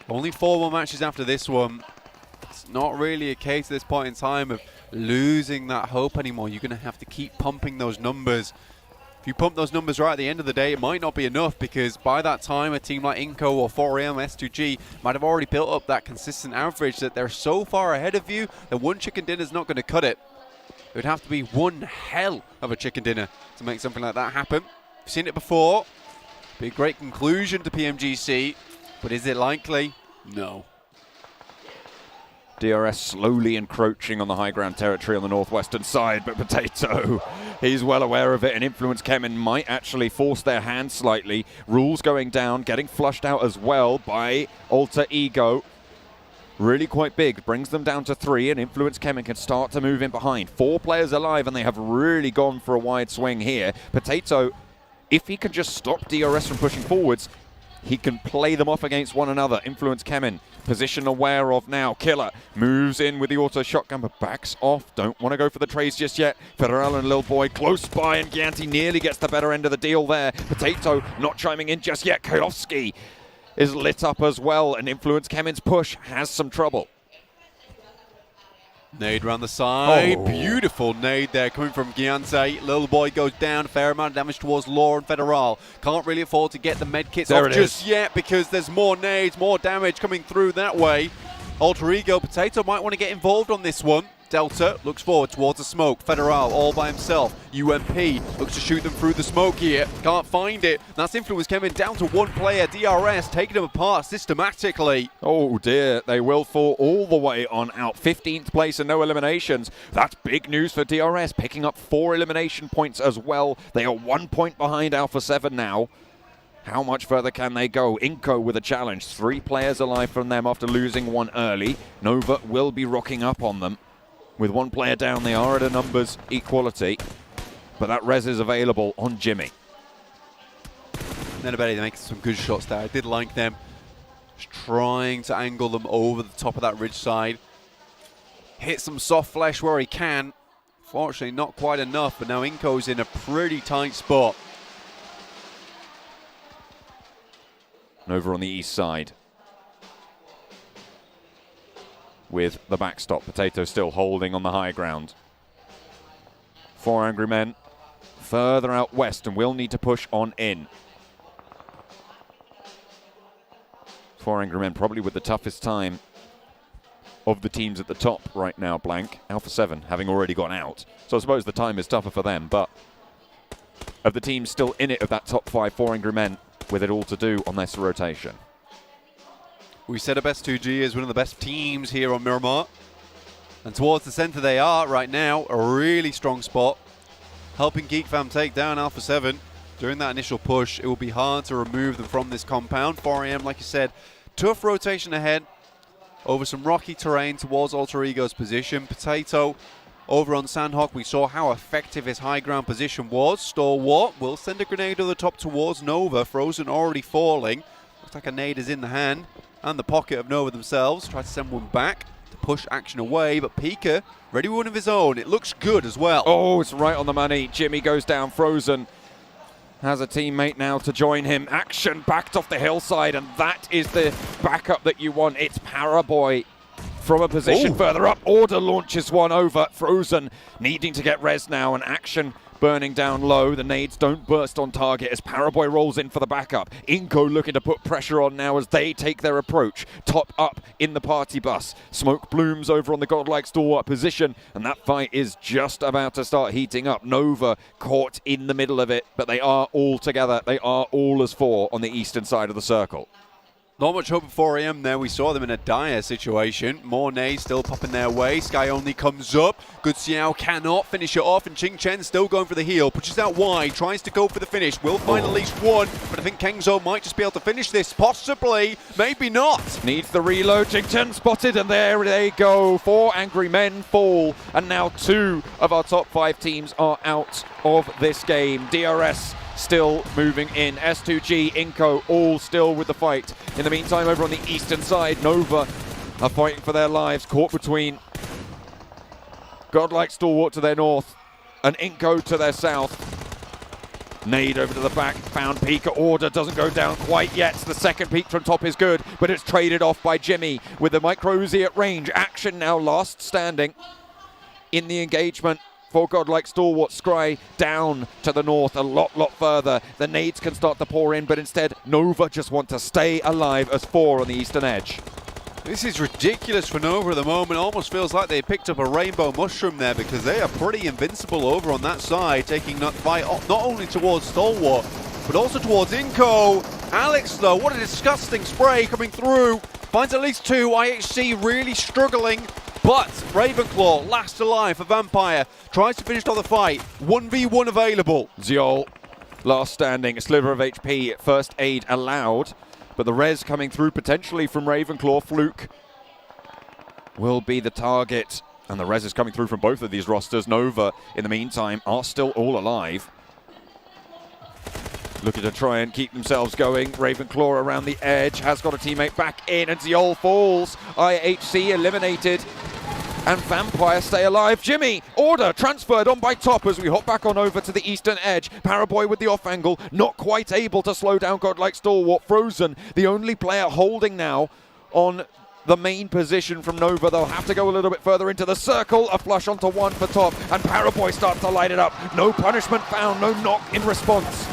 Only 4 more matches after this one. It's not really a case at this point in time of losing that hope anymore. You're going to have to keep pumping those numbers. If you pump those numbers right at the end of the day, it might not be enough, because by that time a team like Inco or 4AM, S2G might have already built up that consistent average that they're so far ahead of you that one chicken dinner is not going to cut it. It would have to be one hell of a chicken dinner to make something like that happen. We've seen it before. Be a great conclusion to PMGC, but is it likely? No. DRS slowly encroaching on the high ground territory on the northwestern side, but Potato, he's well aware of it, and Influence Kemen might actually force their hand slightly. Rules going down, getting flushed out as well by Alter Ego. Really quite big, brings them down to 3, and Influence Kemen can start to move in behind. 4 players alive, and they have really gone for a wide swing here. Potato, if he can just stop DRS from pushing forwards, he can play them off against one another. Influence Kemen, position aware of now. Killer moves in with the auto shotgun, but backs off. Don't want to go for the trades just yet. Federal and Lil Boy close by, and Gianti nearly gets the better end of the deal there. Potato not chiming in just yet. Kailovsky is lit up as well, and Influence Kemen's push has some trouble. Nade around the side. Beautiful nade there coming from Giante. Little Boy goes down. Fair amount of damage towards Law and Federal. Can't really afford to get the med kits off just yet, because there's more nades, more damage coming through that way. Alter Ego, Potato might want to get involved on this one. Delta looks forward towards the smoke. Federal all by himself. UMP looks to shoot them through the smoke here. Can't find it. That's Influence Kemen down to 1 player. DRS taking them apart systematically. Oh dear, they will fall all the way on out. 15th place and no eliminations. That's big news for DRS, picking up 4 elimination points as well. They are 1 point behind Alpha 7 now. How much further can they go? Inco with a challenge. 3 players alive from them after losing 1 early. Nova will be rocking up on them. With 1 player down, they are at a numbers equality, but that res is available on Jimmy. Nenabedi making some good shots there. I did like them. Just trying to angle them over the top of that ridge side. Hit some soft flesh where he can. Fortunately, not quite enough, but now Inco's in a pretty tight spot. Nova on the east side, with the backstop. Potato still holding on the high ground. 4 Angry Men further out west and will need to push on in. 4 Angry Men probably with the toughest time of the teams at the top right now, Blank. Alpha 7 having already gone out. So I suppose the time is tougher for them, but of the teams still in it of that top 5, 4 Angry Men with it all to do on this rotation. We set up S2G as one of the best teams here on Miramar. And towards the center they are right now, a really strong spot. Helping GeekFam take down Alpha 7. During that initial push, it will be hard to remove them from this compound. 4AM, like you said, tough rotation ahead over some rocky terrain towards Alter Ego's position. Potato over on Sandhawk. We saw how effective his high ground position was. Stalwart will send a grenade to the top towards Nova. Frozen already falling. Looks like a nade is in the hand and the pocket of Nova themselves. Try to send one back to push Action away, but Pika ready with one of his own. It looks good as well. Oh, it's right on the money. Jimmy goes down. Frozen has a teammate now to join him. Action backed off the hillside, and that is the backup that you want. It's Paraboy from a position further up. Order launches one over. Frozen needing to get res now, and Action burning down low. The nades don't burst on target as Paraboy rolls in for the backup. Inco looking to put pressure on now as they take their approach. Top up in the party bus. Smoke blooms over on the godlike stalwart position, and that fight is just about to start heating up. Nova caught in the middle of it, but they are all together. They are all as four on the eastern side of the circle. Not much hope at 4 AM there. We saw them in a dire situation. More nades still popping their way. Sky only comes up. Good Xiao cannot finish it off, and Ching Chen still going for the heal. Pushes out wide, tries to go for the finish. Will find at least one, but I think Kengzo might just be able to finish this. Possibly, maybe not. Needs the reload. Ching Chen spotted, and there they go. 4 angry men fall, and now 2 of our top 5 teams are out of this game. DRS still moving in. S2G, Inco, all still with the fight. In the meantime, over on the eastern side, Nova are fighting for their lives, caught between godlike Stalwart to their north and Inco to their south. Nade over to the back, found Pika. Order doesn't go down quite yet. The second peek from top is good, but it's traded off by Jimmy with the micro Uzi at range. Action now last standing in the engagement for godlike Stalwart. Scry down to the north a lot further. The nades can start to pour in, but instead Nova just want to stay alive as 4 on the eastern edge. This is ridiculous for Nova at the moment. Almost feels like they picked up a rainbow mushroom there, because they are pretty invincible over on that side, taking that fight not only towards Stalwart, but also towards Inco. Alex, though, what a disgusting spray coming through. Finds at least 2. IHC really struggling. But Ravenclaw, last alive for Vampire, tries to finish off the fight. 1v1 available. Ziol, last standing, a sliver of HP, first aid allowed, but the res coming through potentially from Ravenclaw. Fluke will be the target, and the res is coming through from both of these rosters. Nova, in the meantime, are still all alive. Looking to try and keep themselves going. Ravenclaw around the edge, has got a teammate back in, and Ziol falls. IHC eliminated, and Vampire stay alive. Jimmy, Order transferred on by top as we hop back on over to the eastern edge. Paraboy with the off angle, not quite able to slow down godlike Stalwart. Frozen, the only player holding now on the main position from Nova. They'll have to go a little bit further into the circle. A flush onto one for top, and Paraboy starts to light it up. No punishment found, no knock in response,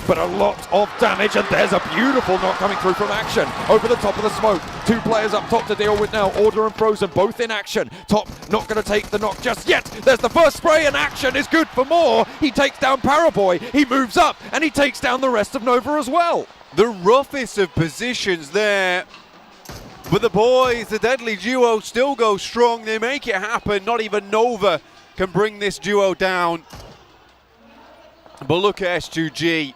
but a lot of damage, and there's a beautiful knock coming through from Action over the top of the smoke. 2 players up top to deal with now. Order and Frozen both in action. Top not going to take the knock just yet. There's the first spray, and Action is good for more. He takes down Paraboy, he moves up, and he takes down the rest of Nova as well. The roughest of positions there. But the boys, the deadly duo, still go strong. They make it happen. Not even Nova can bring this duo down. But look at S2G.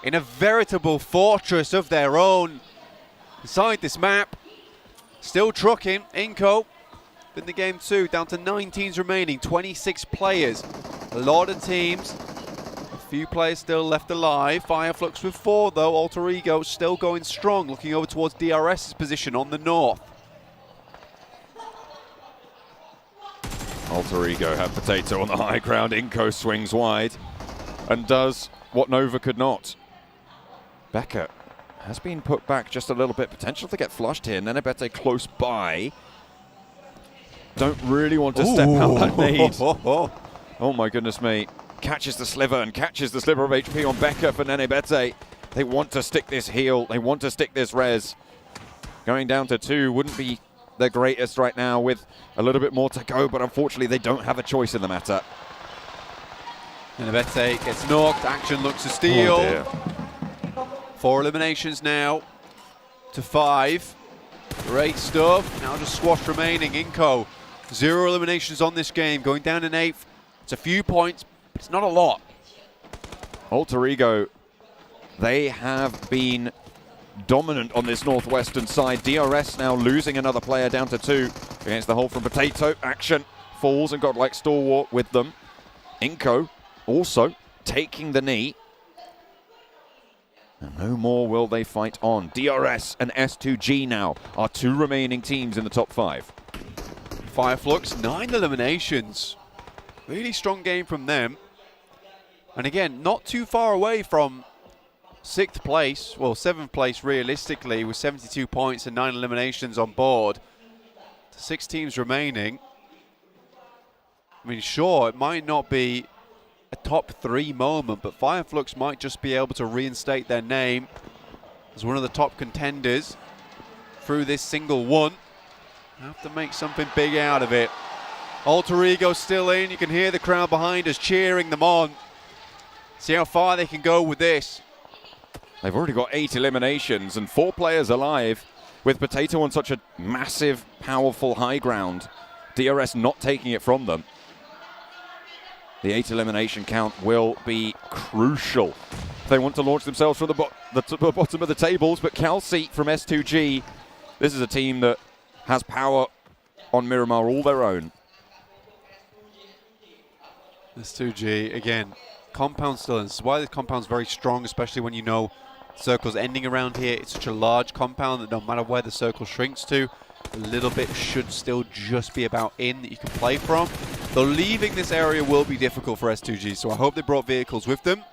In a veritable fortress of their own inside this map. Still trucking. Inco in the game 2, down to 9 teams remaining, 26 players. A lot of teams, a few players still left alive. Fireflux with 4 though. Alter Ego still going strong, looking over towards DRS's position on the north. Alter Ego have Potato on the high ground. Inco swings wide and does what Nova could not. Becker has been put back just a little bit. Potential to get flushed here. Nenebete close by. Don't really want to step out that nade. Oh my goodness me. Catches the sliver and catches the sliver of HP on Becker for Nenebete. They want to stick this heal. They want to stick this res. Going down to 2 wouldn't be the greatest right now with a little bit more to go, but unfortunately they don't have a choice in the matter. Nenebete gets knocked. Action looks to steal. Oh dear. 4 eliminations now to 5. Great stuff. Now just squash remaining. Inco, 0 eliminations on this game. Going down in 8th. It's a few points, but it's not a lot. Alter Ego, they have been dominant on this northwestern side. DRS now losing another player down to 2 against the hold from Potato. Action falls and Godlike Stalwart with them. Inko also taking the knee. And no more will they fight on. DRS and S2G now are 2 remaining teams in the top 5. Fireflux, 9 eliminations. Really strong game from them. And again, not too far away from 6th place, well 7th place realistically, with 72 points and 9 eliminations on board. 6 teams remaining. I mean, sure, it might not be a top 3 moment, but Fireflux might just be able to reinstate their name as one of the top contenders through this single one. Have to make something big out of it. Alter Ego still in. You can hear the crowd behind us cheering them on. See how far they can go with this. They've already got 8 eliminations and 4 players alive, with Potato on such a massive, powerful high ground. DRS not taking it from them. The 8 elimination count will be crucial if they want to launch themselves from the bottom of the tables. But Calci from S2G, this is a team that has power on Miramar all their own. S2G, again, compound still in. This is why this compound's very strong, especially when you know circles ending around here. It's such a large compound that no matter where the circle shrinks to, a little bit should still just be about in that you can play from. Though leaving this area will be difficult for S2G, so I hope they brought vehicles with them.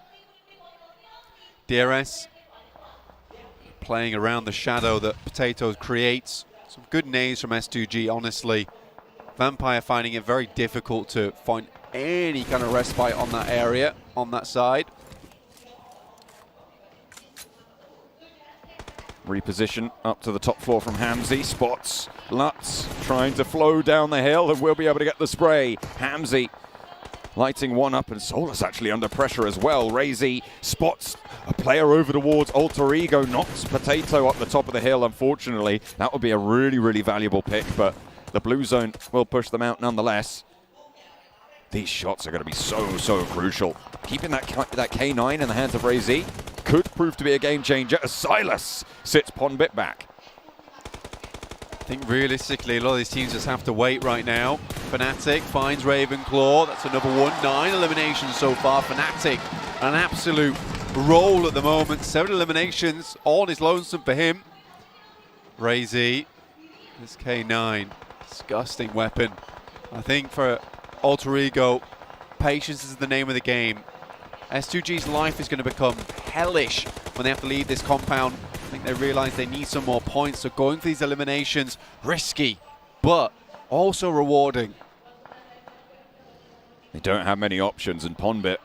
DRS playing around the shadow that Potatoes creates. Some good nades from S2G, honestly. Vampire finding it very difficult to find any kind of respite on that area, on that side. Reposition up to the top floor from Hamzy. Spots Lutz trying to flow down the hill and will be able to get the spray. Hamzy lighting one up, and Solus actually under pressure as well. Razy spots a player over towards Alter Ego, knocks Potato up the top of the hill, unfortunately. That would be a really, really valuable pick, but the blue zone will push them out nonetheless. These shots are going to be so crucial. Keeping that K9 in the hands of Razy could prove to be a game changer as Silas sits Ponbit back. I think realistically, a lot of these teams just have to wait right now. Fnatic finds Ravenclaw. That's another one. 9 eliminations so far. Fnatic, an absolute roll at the moment. 7 eliminations. All is lonesome for him. Razy, this K9, disgusting weapon. I think for Alter Ego, patience is the name of the game. S2G's life is going to become hellish when they have to leave this compound. I think they realize they need some more points, so going for these eliminations, risky, but also rewarding. They don't have many options, and Ponbit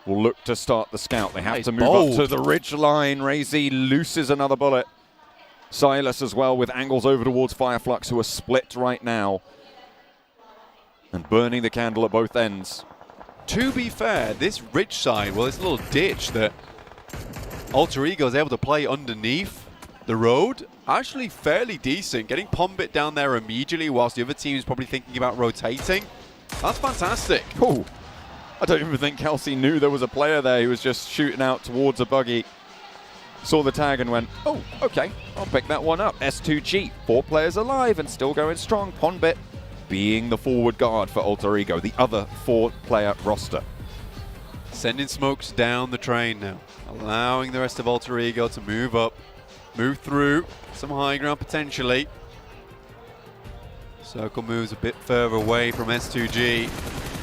will look to start the scout. They have to move up to the ridge line. Razy looses another bullet. Silas as well with angles over towards Fireflux, who are split right now and burning the candle at both ends. To be fair, this ridge side, well, this little ditch that Alter Ego is able to play underneath the road, actually fairly decent. Getting Ponbit down there immediately whilst the other team is probably thinking about rotating. That's fantastic. Oh, I don't even think Kelsey knew there was a player there. He was just shooting out towards a buggy. Saw the tag and went, oh, okay, I'll pick that one up. S2G, 4 players alive and still going strong. Ponbit being the forward guard for Alter Ego, the other 4-player roster. Sending smokes down the train now, allowing the rest of Alter Ego to move up, move through some high ground potentially. Circle moves a bit further away from S2G.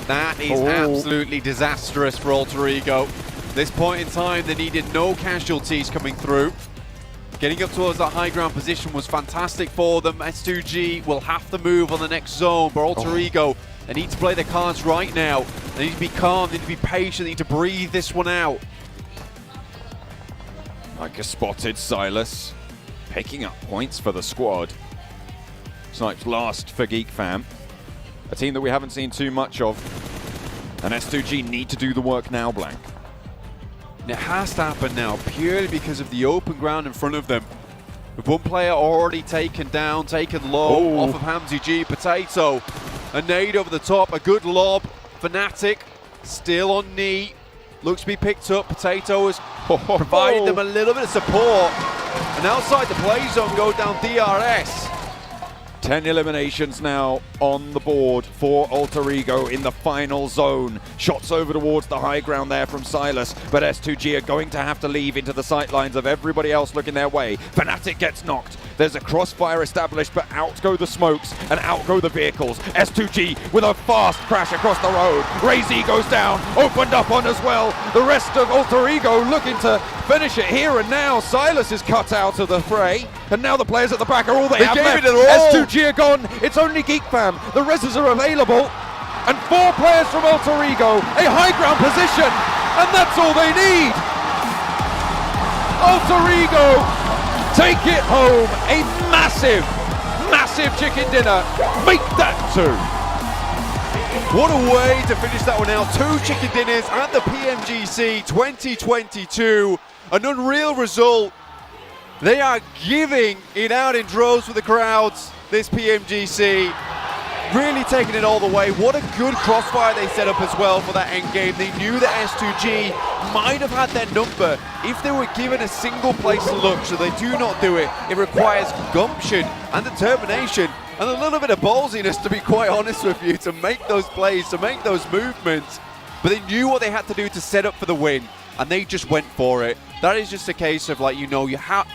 That is absolutely disastrous for Alter Ego. At this point in time, they needed no casualties coming through. Getting up towards that high ground position was fantastic for them. S2G will have to move on the next zone, but Alter Ego, they need to play their cards right now. They need to be calm, they need to be patient, they need to breathe this one out. Like a spotted Silas, picking up points for the squad. Snipes last for Geek Fam, a team that we haven't seen too much of. And S2G need to do the work now, Blank. And it has to happen now, purely because of the open ground in front of them. With one player already taken down, taken low off of Hamzy G. Potato, a nade over the top, a good lob. Fnatic still on knee, looks to be picked up. Potato has provided them a little bit of support. And outside the play zone go down DRS. 10 eliminations now on the board for Alter Ego in the final zone. Shots over towards the high ground there from Silas, but S2G are going to have to leave into the sightlines of everybody else looking their way. Fnatic gets knocked. There's a crossfire established, but out go the smokes and out go the vehicles. S2G with a fast crash across the road. Razy goes down, opened up on as well. The rest of Alter Ego looking to finish it here and now. Silas is cut out of the fray, and now the players at the back are all they have gave left. it all. S2G are gone. It's only Geek Fam. The reses are available, and 4 players from Alter Ego, a high ground position, and that's all they need. Alter Ego take it home. A massive, massive chicken dinner. Make that 2. What a way to finish that one out. 2 chicken dinners at the PMGC 2022. An unreal result. They are giving it out in droves for the crowds, this PMGC. Really taking it all the way. What a good crossfire they set up as well for that end game. They knew that S2G might have had their number if they were given a single place to look, so they do not do it. It requires gumption and determination and a little bit of ballsiness, to be quite honest with you, to make those plays, to make those movements. But they knew what they had to do to set up for the win, and they just went for it. That is just a case of, like,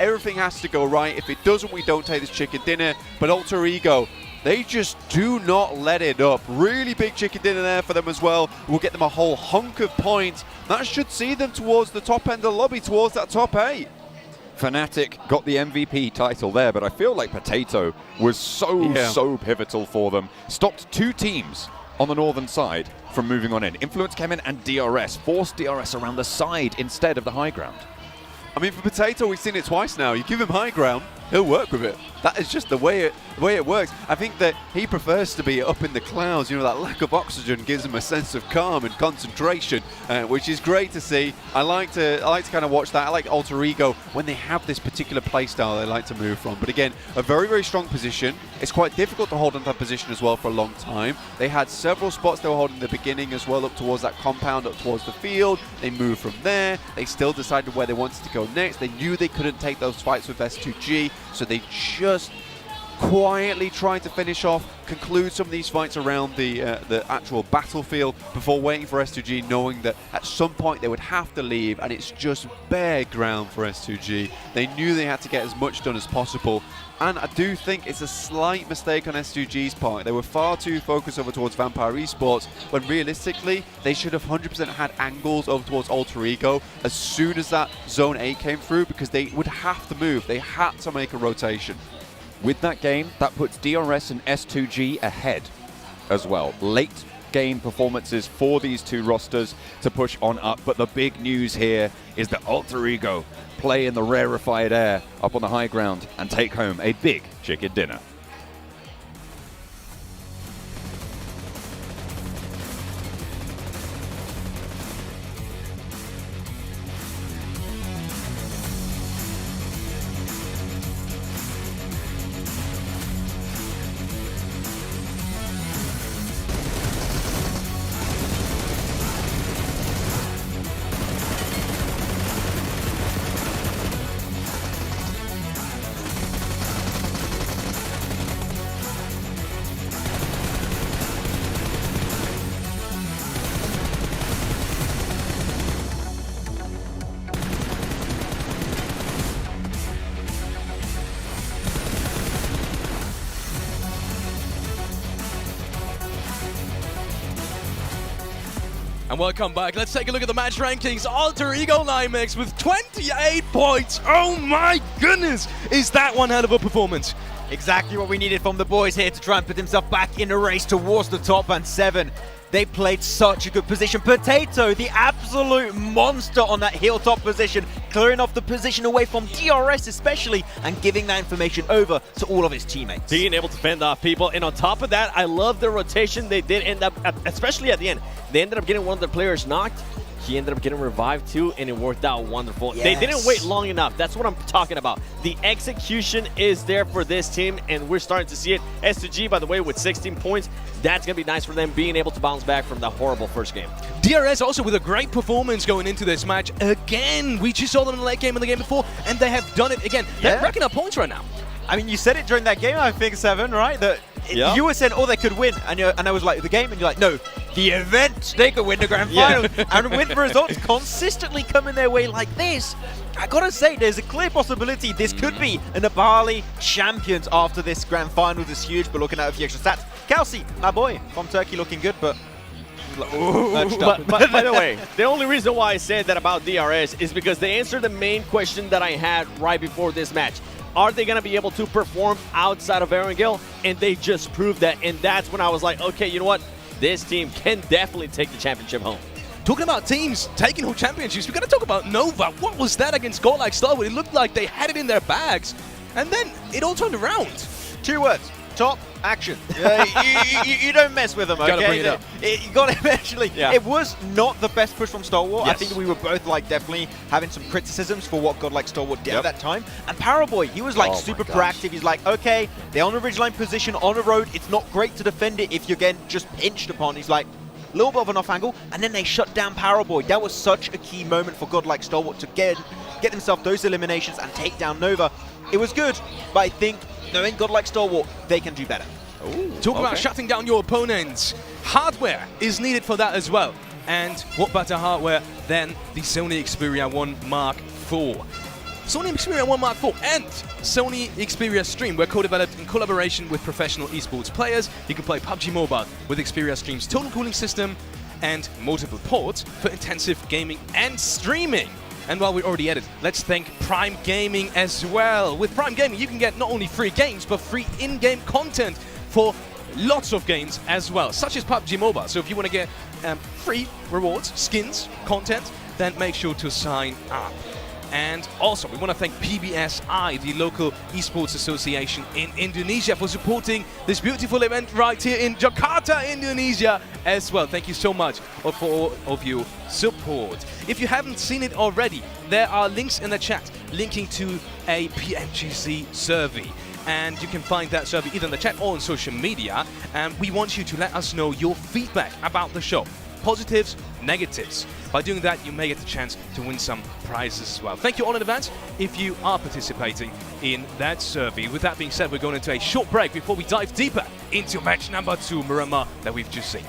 everything has to go right. If it doesn't, we don't take this chicken dinner. But Alter Ego, they just do not let it up. Really big chicken dinner there for them as well. We'll get them a whole hunk of points. That should see them towards the top end of the lobby, towards that top 8. Fnatic got the MVP title there, but I feel like Potato was so pivotal for them. Stopped 2 teams on the northern side from moving on in. Influence came in and DRS, forced DRS around the side instead of the high ground. I mean, for Potato, we've seen it twice now. You give him high ground, he'll work with it. That is just the way it works. I think that he prefers to be up in the clouds. You know, that lack of oxygen gives him a sense of calm and concentration, which is great to see. I like to kind of watch that. I like Alter Ego when they have this particular play style they like to move from. But again, a very, very strong position. It's quite difficult to hold on to that position as well for a long time. They had several spots they were holding in the beginning as well, up towards that compound, up towards the field. They moved from there. They still decided where they wanted to go next. They knew they couldn't take those fights with S2G, so they just quietly tried to finish off, conclude some of these fights around the actual battlefield before waiting for S2G, knowing that at some point they would have to leave, and it's just bare ground for S2G. They knew they had to get as much done as possible, and I do think it's a slight mistake on S2G's part. They were far too focused over towards Vampire Esports, when realistically they should have 100% had angles over towards Alter Ego as soon as that Zone 8 came through, because they would have to move. They had to make a rotation. With that game, that puts DRS and S2G ahead as well. Late game performances for these 2 rosters to push on up, but the big news here is that Alter Ego play in the rarefied air up on the high ground and take home a big chicken dinner. And welcome back. Let's take a look at the match rankings. Alter Ego Limex with 28 points. Oh my goodness, is that one hell of a performance? Exactly what we needed from the boys here to try and put himself back in the race towards the top and 7. They played such a good position. Potato, the absolute monster on that hilltop position, clearing off the position away from DRS especially, and giving that information over to all of his teammates. Being able to fend off people, and on top of that, I love the rotation they did end up, especially at the end. They ended up getting one of their players knocked. He ended up getting revived too, and it worked out wonderful. Yes. They didn't wait long enough. That's what I'm talking about. The execution is there for this team, and we're starting to see it. S2G, by the way, with 16 points, that's going to be nice for them, being able to bounce back from the horrible first game. DRS also with a great performance going into this match. Again, we just saw them in the late game and the game before, and they have done it again. They're racking up points right now. I mean, you said it during that game, I think, Seven, right? That Yeah. you were saying, oh, they could win. And I was like, the game? And you're like, no, the event. They could win the grand final. And with results consistently coming their way like this, I gotta say, there's a clear possibility this could be an Nepali champions after this grand final. This huge, but looking at a few extra stats. Kelsey, my boy, from Turkey, looking good, but... But by the way, the only reason why I said that about DRS is because they answered the main question that I had right before this match. Are they going to be able to perform outside of Erangel? And they just proved that. And that's when I was like, okay, you know what? This team can definitely take the championship home. Talking about teams taking home championships, we got to talk about Nova. What was that against Godlike Starwood? It looked like they had it in their bags, and then it all turned around. 2 words. Top action. You don't mess with them, okay? Gotta bring it up. You got to eventually. Yeah. It was not the best push from Stalwart. I Yes. think we were both like definitely having some criticisms for what Godlike Stalwart did at that time. And Paraboy, he was like super proactive. He's like, okay, they're on a ridgeline position on a road. It's not great to defend it if you're getting just pinched upon. He's like, a little bit of an off angle, and then they shut down Paraboy. That was such a key moment for Godlike Stalwart to get himself those eliminations and take down Nova. It was good, but I think knowing Godlike Stalwart, they can do better. Talk about shutting down your opponents. Hardware is needed for that as well. And what better hardware than the Sony Xperia 1 Mark IV? Sony Xperia 1 Mark IV and Sony Xperia Stream were co-developed in collaboration with professional esports players. You can play PUBG Mobile with Xperia Stream's total cooling system and multiple ports for intensive gaming and streaming. And while we're already at it, let's thank Prime Gaming as well. With Prime Gaming, you can get not only free games, but free in-game content for lots of games as well, such as PUBG Mobile. So if you want to get free rewards, skins, content, then make sure to sign up. And also, we want to thank PBSI, the local esports association in Indonesia, for supporting this beautiful event right here in Jakarta, Indonesia as well. Thank you so much for all of your support. If you haven't seen it already, there are links in the chat linking to a PMGC survey. And you can find that survey either in the chat or on social media. And we want you to let us know your feedback about the show. Positives, negatives. By doing that, you may get the chance to win some prizes as well. Thank you all in advance if you are participating in that survey. With that being said, we're going into a short break before we dive deeper into match number 2, Miramar, that we've just seen.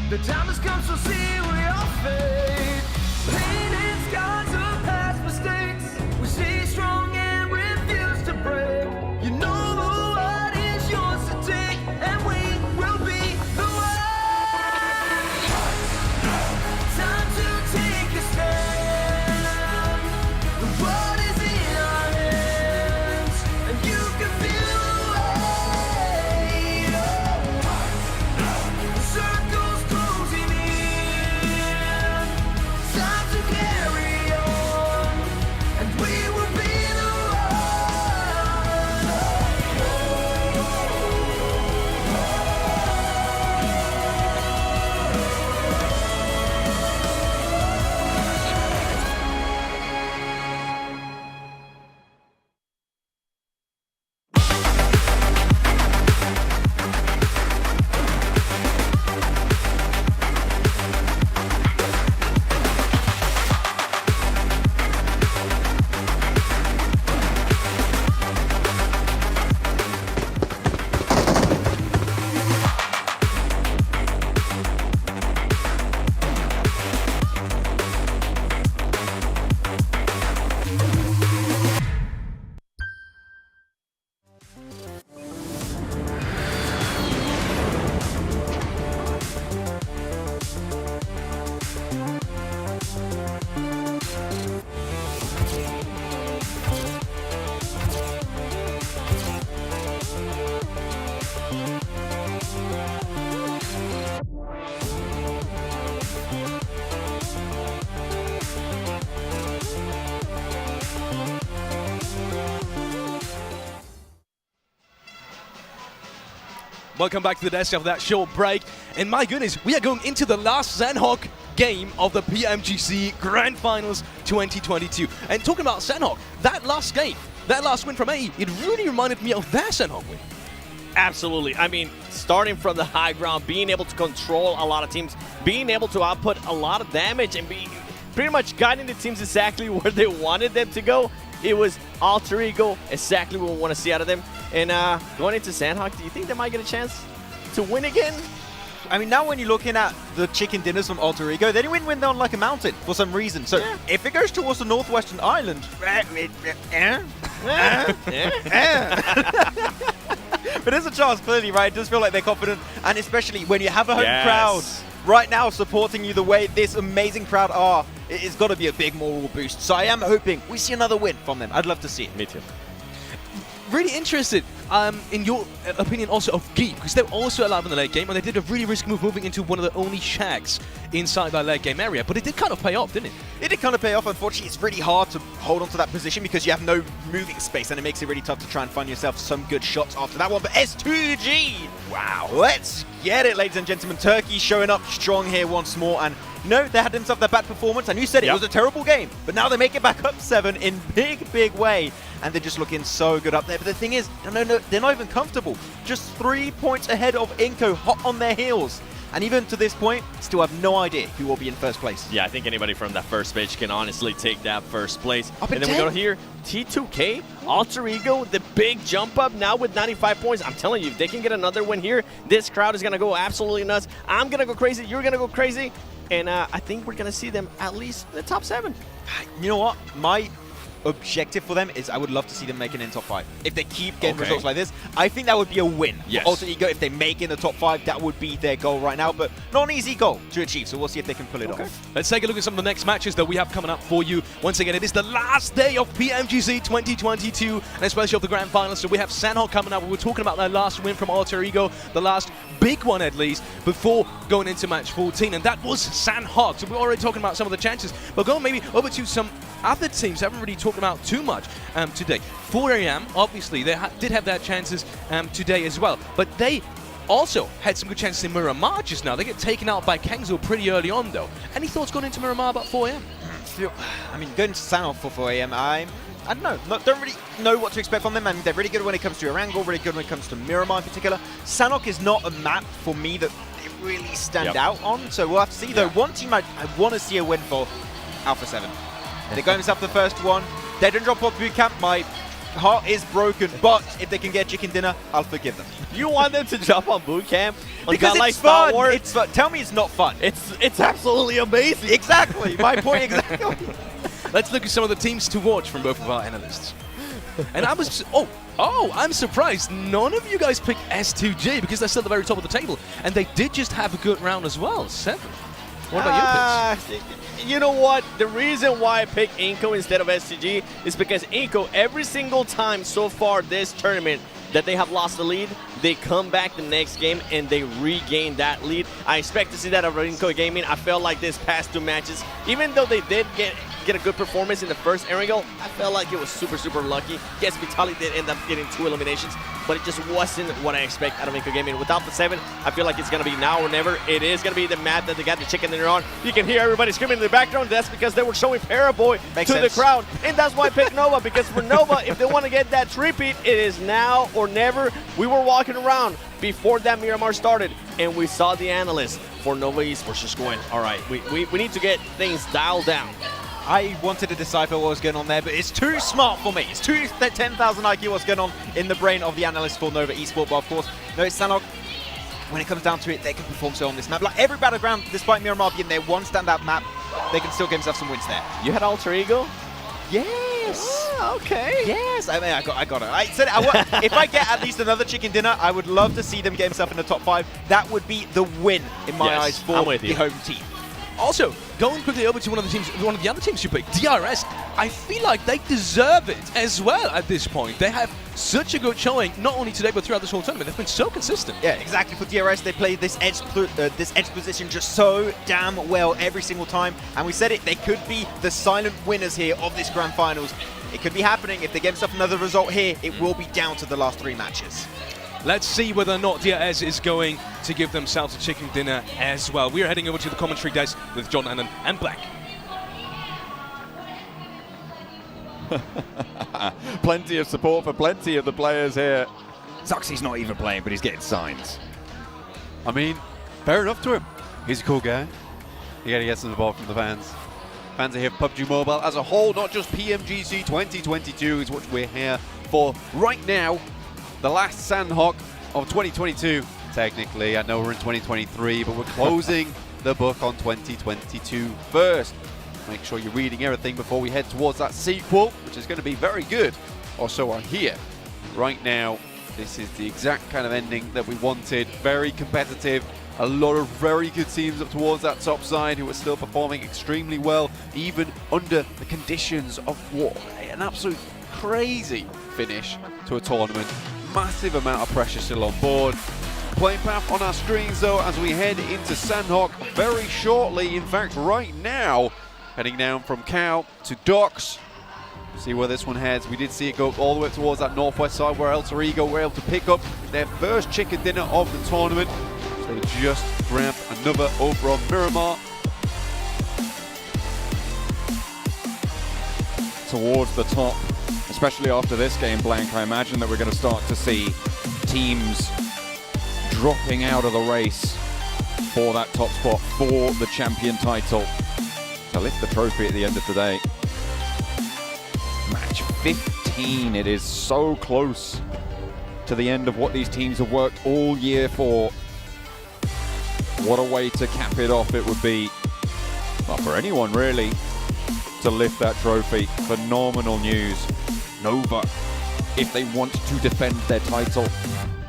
The time has come, so see we all fade. Painted scars of past mistakes. We see strong. Welcome back to the desk after that short break. And my goodness, we are going into the last Sanhok game of the PMGC Grand Finals 2022. And talking about Sanhok, that last game, that last win from AE, it really reminded me of their Sanhok win. Absolutely. I mean, starting from the high ground, being able to control a lot of teams, being able to output a lot of damage, and be pretty much guiding the teams exactly where they wanted them to go. It was Alter Ego, exactly what we want to see out of them. And going into Sanhok, do you think they might get a chance to win again? I mean, now when you're looking at the chicken dinners from Alter Ego, they didn't win on like a mountain for some reason. So if it goes towards the northwestern island, but there's a chance, clearly, right? It does feel like they're confident, and especially when you have a home crowd right now supporting you the way this amazing crowd are, it's got to be a big moral boost. So I am hoping we see another win from them. I'd love to see it. Me too. Really interested in your opinion also of Geep, because they're also alive in the late game, and they did a really risky move moving into one of the only shacks inside that late game area, but it did kind of pay off, didn't it? It did kind of pay off. Unfortunately, it's really hard to hold on to that position because you have no moving space, and it makes it really tough to try and find yourself some good shots after that one. But S2G, wow, let's get it, ladies and gentlemen. Turkey showing up strong here once more, and no, they had themselves their bad performance, and you said it was a terrible game, but now they make it back up 7 in big way, and they're just looking so good up there. But the thing is, no, they're not even comfortable. Just 3 points ahead of Inco, hot on their heels. And even to this point, still have no idea who will be in first place. Yeah, I think anybody from that first pitch can honestly take that first place. Up and in then 10? we go here, T2K, Alter Ego, the big jump up now with 95 points. I'm telling you, if they can get another win here, this crowd is going to go absolutely nuts. I'm going to go crazy. You're going to go crazy. And I think we're going to see them at least in the top 7. You know what? My objective for them is I would love to see them make it in top 5. If they keep getting results like this, I think that would be a win. Yes. For Alter Ego, if they make it in the top 5, that would be their goal right now, but not an easy goal to achieve, so we'll see if they can pull it off. Let's take a look at some of the next matches that we have coming up for you. Once again, it is the last day of PMGC 2022, and especially of the Grand Finals. So we have Sanhok coming up. We were talking about their last win from Alter Ego, the last big one at least, before going into match 14, and that was Sanhok. So we're already talking about some of the chances, but going maybe over to some other teams haven't really talked about too much today. 4AM, obviously, they did have their chances today as well, but they also had some good chances in Miramar just now. They get taken out by Kangzo pretty early on, though. Any thoughts going into Miramar about 4AM? I mean, going to Sanhok for 4AM, I don't know. Don't really know what to expect from them. I mean, they're really good when it comes to Erangel, really good when it comes to Miramar in particular. Sanhok is not a map for me that they really stand out on, so we'll have to see. Though one team I want to see a win for, Alpha 7. They got themselves the first one. They didn't drop off bootcamp. My heart is broken, but if they can get chicken dinner, I'll forgive them. You want them to jump on boot camp? Because it's fun. It's fun. Tell me it's not fun. It's absolutely amazing. Exactly. My point exactly. Let's look at some of the teams to watch from both of our analysts. And I was, I'm surprised none of you guys picked S2G because they're still at the very top of the table. And they did just have a good round as well, 7. What about your picks? You know what? The reason why I picked Inco instead of STG is because Inco, every single time so far this tournament that they have lost the lead, they come back the next game and they regain that lead. I expect to see that out of Inco Gaming. I felt like this past 2 matches, even though they did get a good performance in the first Erangel, I felt like it was super lucky. Yes, Vitali did end up getting 2 eliminations, but it just wasn't what I expect out of Inco Gaming. Without the 7, I feel like it's going to be now or never. It is going to be the map that they got the chicken dinner on. You can hear everybody screaming in the background. That's because they were showing Paraboy to the crowd. And that's why I picked Nova, because for Nova, if they want to get that repeat, it is now or never. We were walking around before that Miramar started, and we saw the analysts for Nova Esports just going, all right, we need to get things dialed down. I wanted to decipher what was going on there, but it's too smart for me. It's too 10,000 IQ what's going on in the brain of the analyst for Nova Esports. But of course, no, it's Sanhok. When it comes down to it, they can perform so on this map. Like every Battleground, despite Miramar being their one standout map, they can still get themselves some wins there. You had Alter Ego? Yes. Okay. Yes. I mean, I got it. I said if I get at least another chicken dinner, I would love to see them get themselves in the top 5. That would be the win in my eyes for the home team. Also, going quickly over to one of the other teams you picked, DRS, I feel like they deserve it as well at this point. They have such a good showing, not only today, but throughout this whole tournament. They've been so consistent. Yeah, exactly. For DRS, they play this edge position just so damn well every single time. And we said it, they could be the silent winners here of this Grand Finals. It could be happening. If they get themselves another result here, it will be down to the last 3 matches. Let's see whether or not DRS is going to give themselves a chicken dinner as well. We are heading over to the commentary desk with John Annan and Black. Plenty of support for plenty of the players here. Zuxy's not even playing, but he's getting signs. I mean, fair enough to him. He's a cool guy. You gotta get some support from the fans. Fans are here for PUBG Mobile as a whole, not just PMGC 2022 is what we're here for right now. The last Sandhawk of 2022. Technically, I know we're in 2023, but we're closing the book on 2022 first. Make sure you're reading everything before we head towards that sequel, which is going to be very good. Also, I hear right now, this is the exact kind of ending that we wanted. Very competitive. A lot of very good teams up towards that top side who are still performing extremely well, even under the conditions of war. An absolute crazy finish to a tournament. Massive amount of pressure still on board. Playing path on our screens though as we head into Sandhawk very shortly. In fact, right now, heading down from Cow to Docks. See where this one heads. We did see it go all the way towards that northwest side where Alter Ego were able to pick up their first chicken dinner of the tournament. They just grabbed another over on Miramar. Towards the top, especially after this game, Blank, I imagine that we're going to start to see teams dropping out of the race for that top spot for the champion title to lift the trophy at the end of the day. Match 15, it is so close to the end of what these teams have worked all year for. What a way to cap it off it would be, well, for anyone really, to lift that trophy. Phenomenal news. Nova, if they want to defend their title,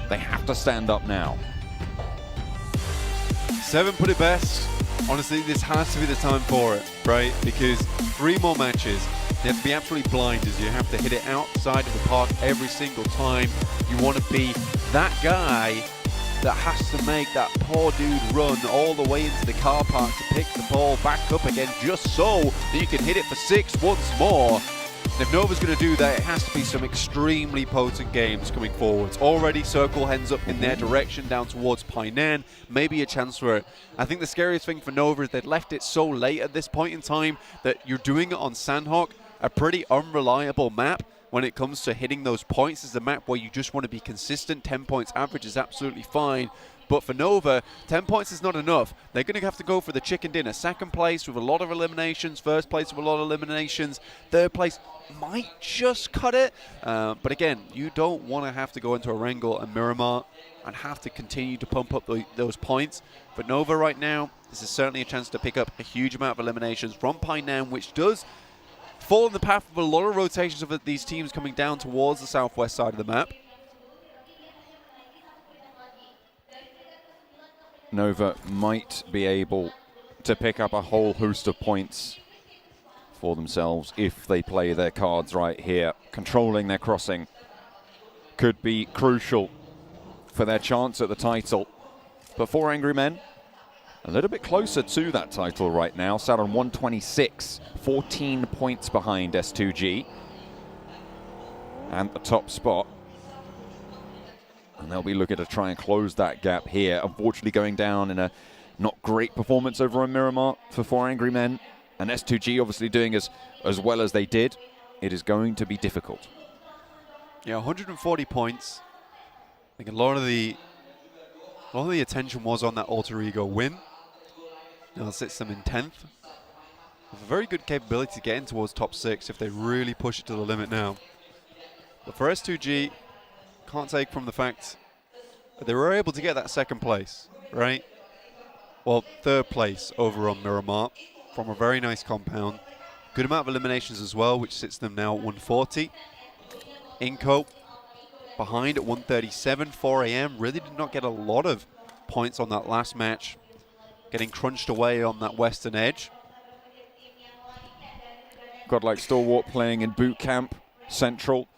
they have to stand up now. Seven put it best. Honestly, this has to be the time for it, right? Because 3 more matches, they have to be absolutely blinders. You have to hit it outside of the park every single time. You want to be that guy that has to make that poor dude run all the way into the car park to pick the ball back up again just so that you can hit it for 6 once more. And if Nova's going to do that, it has to be some extremely potent games coming forwards. Already Circle heads up in their direction down towards Painan. Maybe a chance for it. I think the scariest thing for Nova is they'd left it so late at this point in time that you're doing it on Sandhawk, a pretty unreliable map. When it comes to hitting those points, is a map where you just want to be consistent. 10 points average is absolutely fine. But for Nova, 10 points is not enough. They're going to have to go for the chicken dinner. Second place with a lot of eliminations. First place with a lot of eliminations. Third place might just cut it. But again, you don't want to have to go into Erangel and Miramar and have to continue to pump up those points. For Nova right now, this is certainly a chance to pick up a huge amount of eliminations from Painan, which does fall in the path of a lot of rotations of these teams coming down towards the southwest side of the map. Nova might be able to pick up a whole host of points for themselves if they play their cards right here. Controlling their crossing could be crucial for their chance at the title. But for Angry Men, a little bit closer to that title right now, sat on 126, 14 points behind S2G and the top spot. And they'll be looking to try and close that gap here. Unfortunately going down in a not great performance over on Miramar for 4 Angry Men. And S2G obviously doing as well as they did. It is going to be difficult. Yeah, 140 points. I think a lot of the attention was on that Alter Ego win. Now it sits them in 10th. With a very good capability to get in towards top 6 if they really push it to the limit now. But for S2G, can't take from the fact that they were able to get that second place, right? Well, third place over on Miramar from a very nice compound. Good amount of eliminations as well, which sits them now at 140. Inco behind at 137. 4 AM really did not get a lot of points on that last match, getting crunched away on that western edge. Godlike Stalwart playing in boot camp, Central,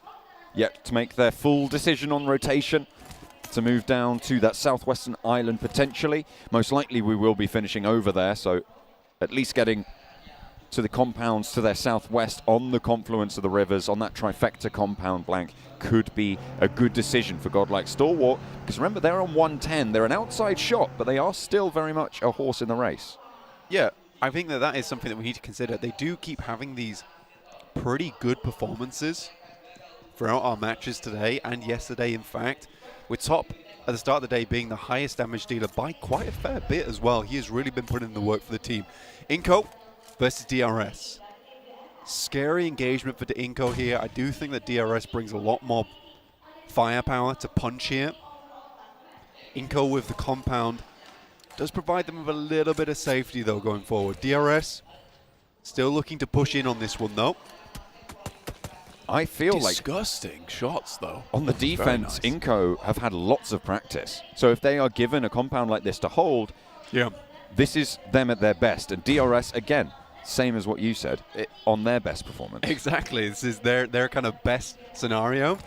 yet to make their full decision on rotation to move down to that southwestern island potentially. Most likely we will be finishing over there, so at least getting to the compounds to their southwest on the confluence of the rivers, on that trifecta compound blank, could be a good decision for Godlike Stalwart. Because remember, they're on 110. They're an outside shot, but they are still very much a horse in the race. Yeah, I think that is something that we need to consider. They do keep having these pretty good performances throughout our matches today and yesterday, in fact. With Top at the start of the day being the highest damage dealer by quite a fair bit as well. He has really been putting in the work for the team. Inko versus DRS. Scary engagement for the Inko here. I do think that DRS brings a lot more firepower to punch here. Inko with the compound does provide them with a little bit of safety though going forward. DRS still looking to push in on this one though. I feel like disgusting shots though. on the defense, nice. Inko have had lots of practice. So if they are given a compound like this to hold, this is them at their best. And DRS, again, same as what you said, on their best performance. Exactly. This is their kind of best scenario.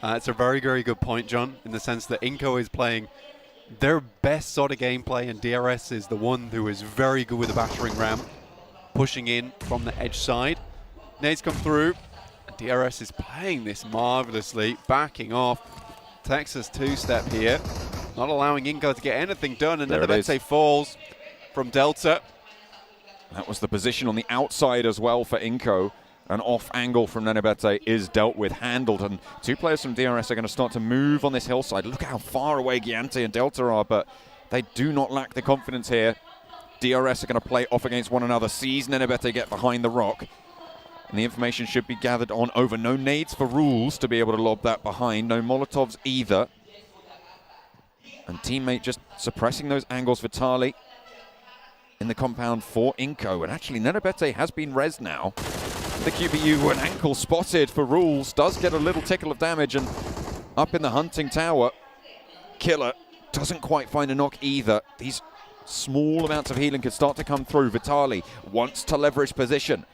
It's a very, very good point, John, in the sense that Inko is playing their best sort of gameplay, and DRS is the one who is very good with the battering ram, pushing in from the edge side. Nades come through. DRS is playing this marvelously, backing off. Texas two-step here, not allowing Inko to get anything done, and Nenebete falls from Delta. That was the position on the outside as well for Inko. An off angle from Nenebete is dealt with, handled, and two players from DRS are going to start to move on this hillside. Look at how far away Giante and Delta are, but they do not lack the confidence here. DRS are going to play off against one another, sees Nenebete get behind the rock. And the information should be gathered on over. No nades for Rules to be able to lob that behind. No Molotovs either. And teammate just suppressing those angles. Vitali in the compound for Inko. And actually, Nenebete has been res now. The QBU, an ankle spotted for Rules. Does get a little tickle of damage. And up in the hunting tower, Killer doesn't quite find a knock either. These small amounts of healing could start to come through. Vitali wants to leverage position.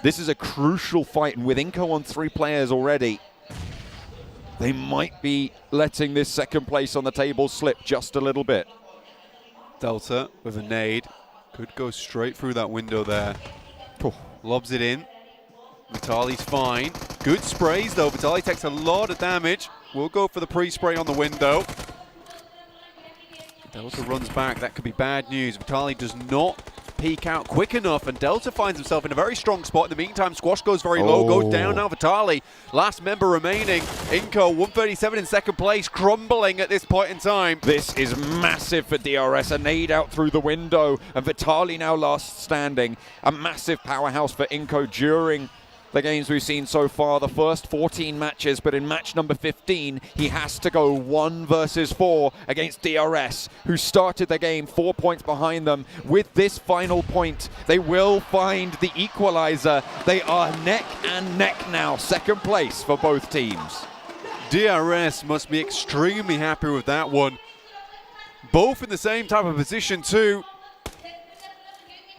This is a crucial fight, and with Inko on 3 players already, they might be letting this second place on the table slip just a little bit. Delta with a nade. Could go straight through that window there. Lobs it in. Vitali's fine. Good sprays though. Vitali takes a lot of damage. We'll go for the pre-spray on the window. Delta runs back. That could be bad news. Vitali does not peek out quick enough, and Delta finds himself in a very strong spot. In the meantime, Squash goes very low, goes down now. Vitali, last member remaining. Inko, 137 in second place, crumbling at this point in time. This is massive for DRS. A nade out through the window, and Vitali now last standing. A massive powerhouse for Inko during the games we've seen so far, the first 14 matches, but in match number 15, he has to go 1 versus 4 against DRS, who started the game 4 points behind them. With this final point, they will find the equalizer. They are neck and neck now, second place for both teams. DRS must be extremely happy with that one. Both in the same type of position too.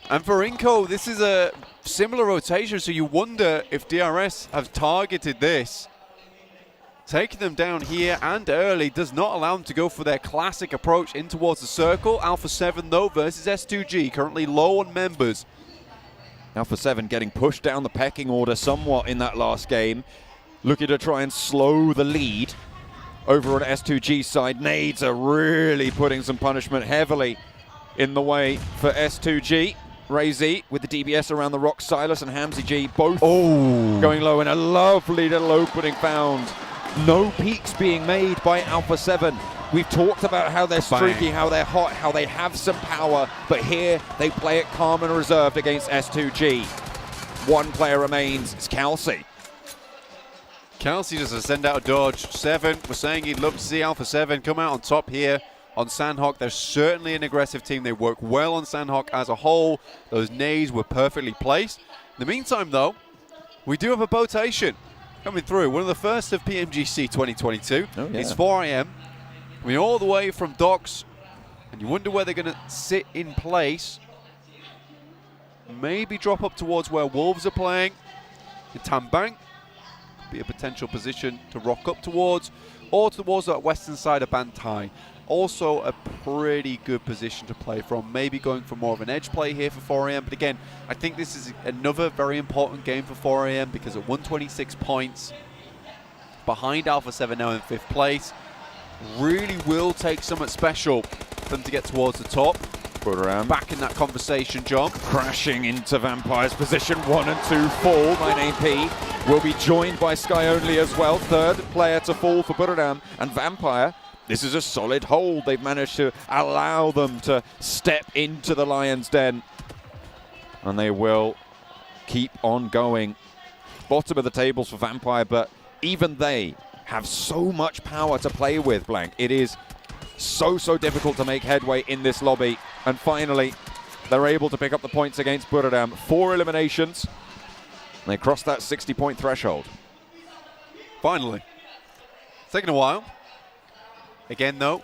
And for Inko, this is a similar rotation, so you wonder if DRS have targeted this. Taking them down here and early does not allow them to go for their classic approach in towards the circle. Alpha 7 though versus S2G, currently low on members. Alpha 7 getting pushed down the pecking order somewhat in that last game. Looking to try and slow the lead over on S2G side. Nades are really putting some punishment heavily in the way for S2G. Ray Z with the DBS around the rock. Silas and Hamzy G both going low, and a lovely little opening found. No peaks being made by Alpha 7. We've talked about how they're streaky, how they're hot, how they have some power, but here they play it calm and reserved against S2G. One player remains, it's Kelsey. Kelsey does a send out a dodge. 7 was saying he'd love to see Alpha 7 come out on top here on Sandhawk. They're certainly an aggressive team. They work well on Sandhawk as a whole. Those nades were perfectly placed. In the meantime, though, we do have a botation coming through. One of the first of PMGC 2022. It's 4 AM. Coming all the way from docks. And you wonder where they're going to sit in place. Maybe drop up towards where Wolves are playing. In Tambang. Be a potential position to rock up towards. Or towards that western side of Bantai. also a pretty good position to play from. Maybe going for more of an edge play here for 4AM, but again, I think this is another very important game for 4AM because at 126 points, behind Alpha 7 now in 5th place, really will take something special for them to get towards the top. Budoram Back in that conversation, John. crashing into Vampire's position. 1 and 2 fall. My name P will be joined by Sky Only as well. Third player to fall for Budoram. And Vampire, this is a solid hold. They've managed to allow them to step into the Lion's Den. And they will keep on going. Bottom of the tables for Vampire, but even they have so much power to play with, Blank. It is so difficult to make headway in this lobby. And finally, they're able to pick up the points against Budoram. 4 eliminations. They crossed that 60-point threshold. Finally. It's taken a while. Again, though,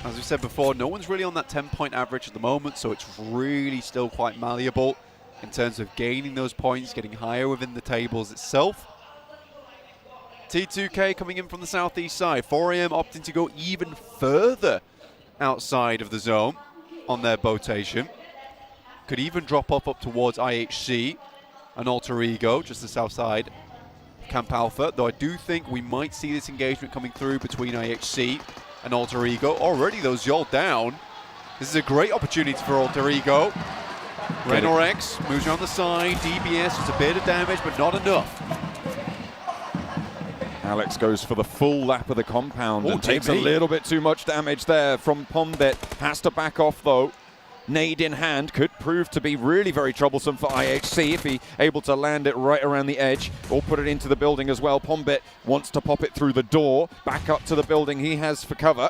as we said before, no one's really on that 10-point average at the moment, so it's really still quite malleable in terms of gaining those points, getting higher within the tables itself. T2K coming in from the southeast side. 4AM opting to go even further outside of the zone on their botation. Could even drop up towards IHC and Alter Ego, just the south side of Camp Alpha, though I do think we might see this engagement coming through between IHC and Alter Ego. Already those Yol down. This is a great opportunity for Alter Ego. Renorex moves around the side. DBS was a bit of damage, but not enough. Alex goes for the full lap of the compound and takes a little bit too much damage there from Pombit. Has to back off though. Nade in hand could prove to be really very troublesome for IHC if he able to land it right around the edge or put it into the building as well. Pombit wants to pop it through the door, back up to the building he has for cover.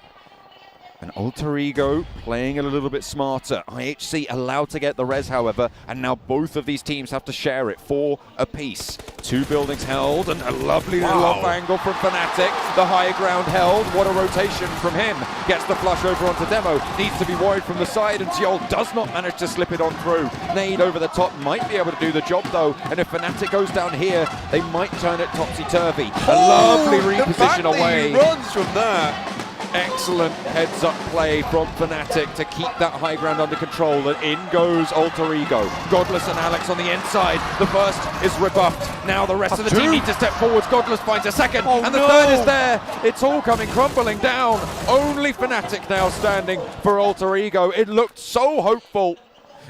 And Alter Ego playing a little bit smarter. IHC allowed to get the res, however, and now both of these teams have to share it, 4 apiece. 2 buildings held, and a lovely little off angle from Fnatic. The high ground held. What a rotation from him. Gets the flush over onto Demo. Needs to be worried from the side, and Ziol does not manage to slip it on through. Nade over the top might be able to do the job, though, and if Fnatic goes down here, they might turn it topsy-turvy. A lovely reposition away. He runs from there. Excellent heads-up play from Fnatic to keep that high ground under control, and in goes Alter Ego. Godless and Alex on the inside. The first is rebuffed. Now the rest of the team need to step forwards. Godless finds a second, and the third is there. It's all coming crumbling down. Only Fnatic now standing for Alter Ego. It looked so hopeful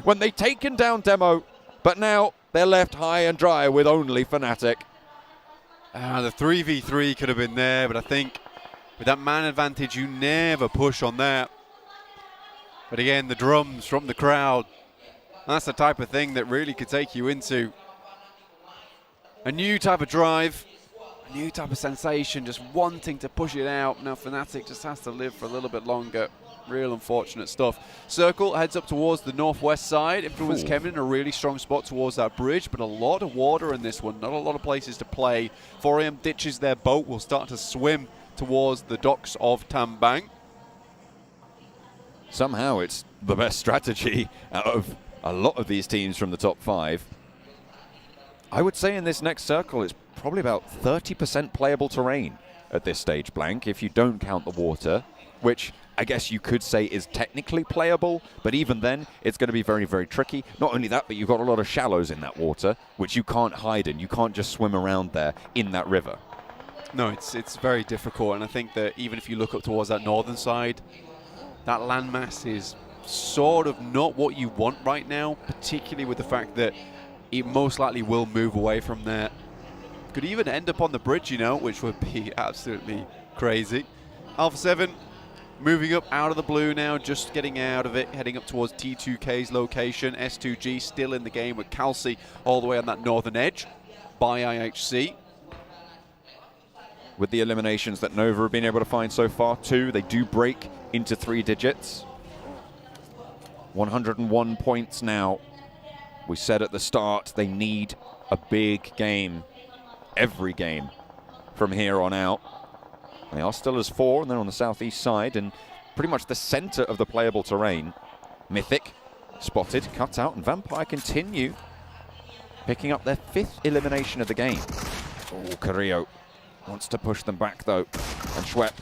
when they'd taken down Demo, but now they're left high and dry with only Fnatic. The 3v3 could have been there, but I think with that man advantage, you never push on that. But again, the drums from the crowd, that's the type of thing that really could take you into a new type of drive, a new type of sensation, just wanting to push it out. Now Fnatic just has to live for a little bit longer. Real unfortunate stuff. Circle heads up towards the northwest side. Influence Kevin in a really strong spot towards that bridge, but a lot of water in this one, not a lot of places to play. 4AM ditches their boat, will start to swim towards the docks of Tambang. Somehow it's the best strategy out of a lot of these teams from the top 5. I would say in this next circle it's probably about 30% playable terrain at this stage, Blank, if you don't count the water, which I guess you could say is technically playable, but even then it's going to be very, very tricky. Not only that, but you've got a lot of shallows in that water, which you can't hide in. You can't just swim around there in that river. No, it's very difficult, and I think that even if you look up towards that northern side, that landmass is sort of not what you want right now, particularly with the fact that it most likely will move away from there. Could even end up on the bridge, you know, which would be absolutely crazy. Alpha 7 moving up out of the blue now, just getting out of it, heading up towards T2K's location. S2G still in the game with Calci all the way on that northern edge by IHC. With the eliminations that Nova have been able to find so far, 2, they do break into 3 digits. 101 points now. We said at the start they need a big game, every game from here on out. They are still as 4, and they're on the southeast side and pretty much the center of the playable terrain. Mythic spotted, cut out, and Vampire continue picking up their 5th elimination of the game. Oh, Carrillo wants to push them back though, and Schwepp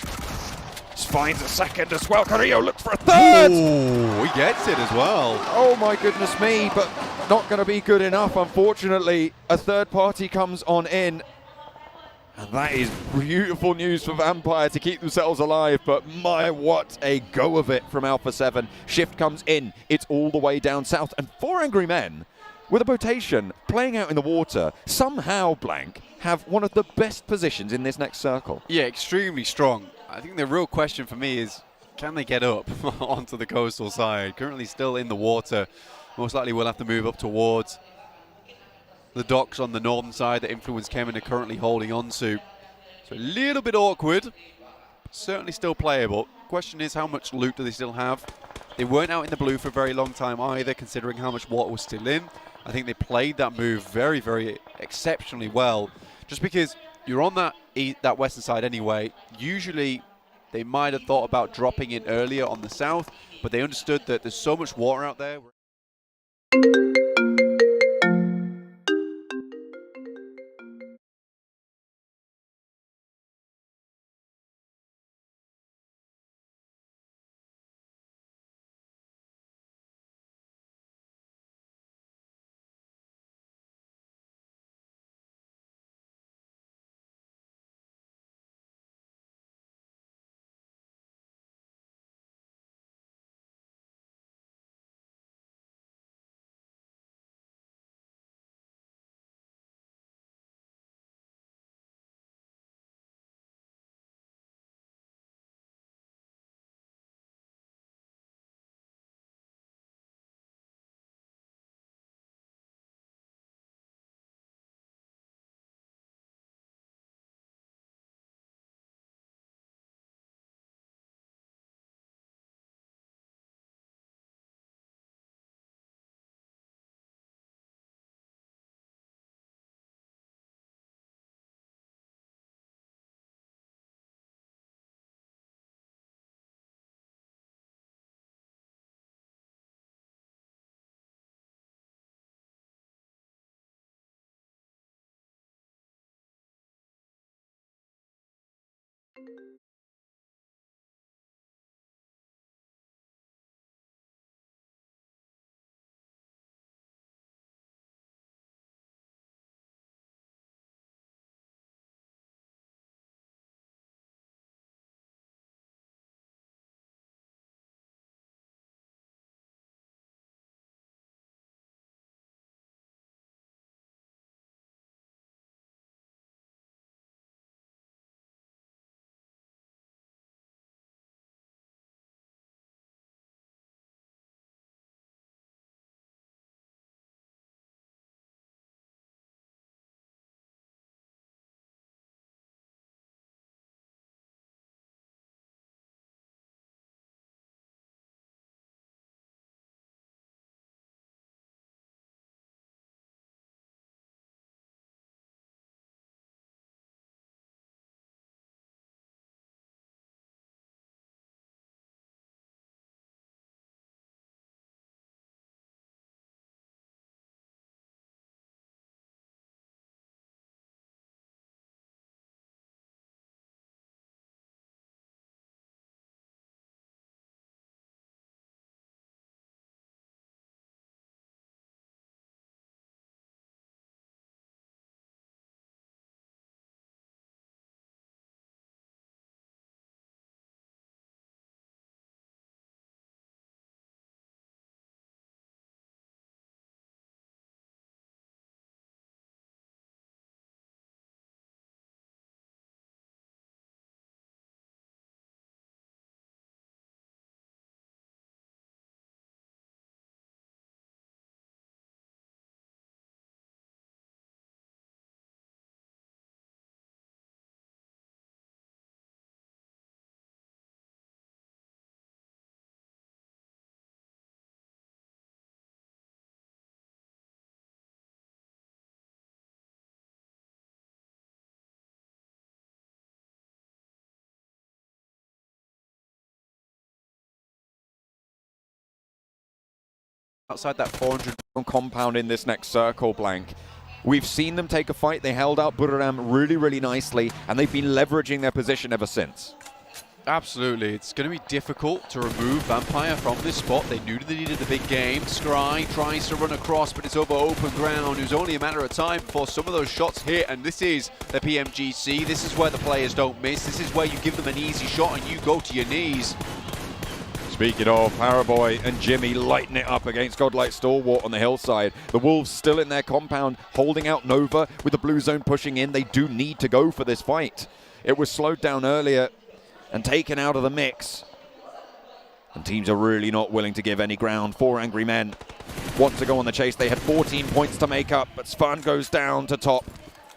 finds a second as well. Carrillo looks for a third. Ooh, he gets it as well. Oh my goodness me, but not going to be good enough, unfortunately. A third party comes on in. And that is beautiful news for Vampire to keep themselves alive, but my, what a go of it from Alpha 7. Shift comes in, it's all the way down south, and 4 Angry Men, with a rotation, playing out in the water, somehow, Blank, have one of the best positions in this next circle. Yeah, extremely strong. I think the real question for me is, can they get up onto the coastal side? Currently still in the water. Most likely we'll have to move up towards the docks on the northern side that Influence Kemen are currently holding on to. So a little bit awkward, but certainly still playable. Question is, how much loot do they still have? They weren't out in the blue for a very long time either, considering how much water was still in. I think they played that move very, very exceptionally well. Just because you're on that western side anyway, usually they might have thought about dropping in earlier on the south, but they understood that there's so much water out there. Outside that 400 compound in this next circle, Blank. We've seen them take a fight. They held out Buriram really, really nicely, and they've been leveraging their position ever since. Absolutely. It's going to be difficult to remove Vampire from this spot. They knew they needed the big game. Scry tries to run across, but it's over open ground. It was only a matter of time before some of those shots hit, and this is the PMGC. This is where the players don't miss. This is where you give them an easy shot and you go to your knees. Speaking of, Paraboy and Jimmy lighting it up against Godlike Stalwart on the hillside. The Wolves still in their compound, holding out Nova with the blue zone pushing in. They do need to go for this fight. It was slowed down earlier and taken out of the mix. And teams are really not willing to give any ground. 4 angry men want to go on the chase. They had 14 points to make up, but Svan goes down to top.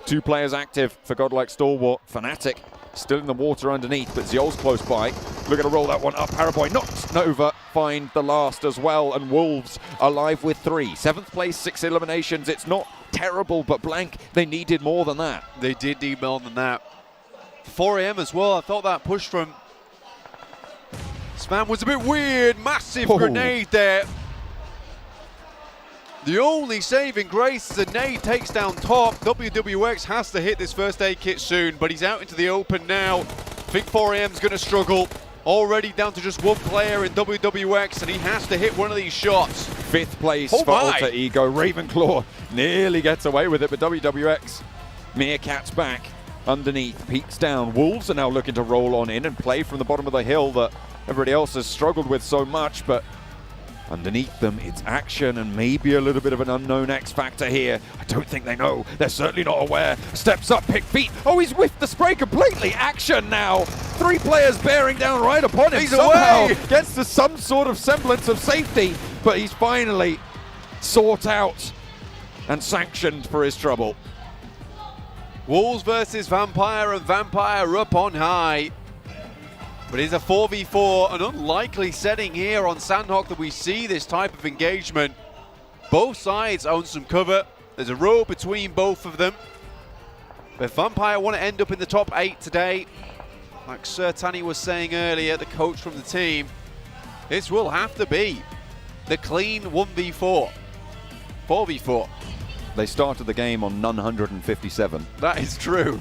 2 players active for Godlike Stalwart. Fnatic still in the water underneath, but Zeol's close by. Looking to roll that one up. Paraboy knocks Nova, find the last as well, and Wolves alive with 3. 7th place, 6 eliminations. It's not terrible, but blank, they needed more than that. They did need more than that. 4 AM as well. I thought that push from Spam was a bit weird. Massive grenade there. The only saving grace is a nade takes down top. WWX has to hit this first aid kit soon, but he's out into the open now. I think 4AM's going to struggle. Already down to just 1 player in WWX, and he has to hit one of these shots. 5th place for Alter Ego. Ravenclaw nearly gets away with it, but WWX Meerkat's back underneath, peeks down. Wolves are now looking to roll on in and play from the bottom of the hill that everybody else has struggled with so much, but underneath them, it's action and maybe a little bit of an unknown X factor here. I don't think they know. They're certainly not aware. Steps up, pick feet. Oh, he's whiffed the spray completely. Action now. 3 players bearing down right upon him. He's somehow away. gets to some sort of semblance of safety, but he's finally sought out and sanctioned for his trouble. Wolves versus Vampire, and Vampire up on high. But it's a 4v4, an unlikely setting here on Sandhawk that we see this type of engagement. Both sides own some cover. There's a row between both of them. But Vampire want to end up in the top 8 today. Like Sir Tani was saying earlier, the coach from the team, this will have to be the clean 1v4. 4v4. They started the game on none 157. That is true.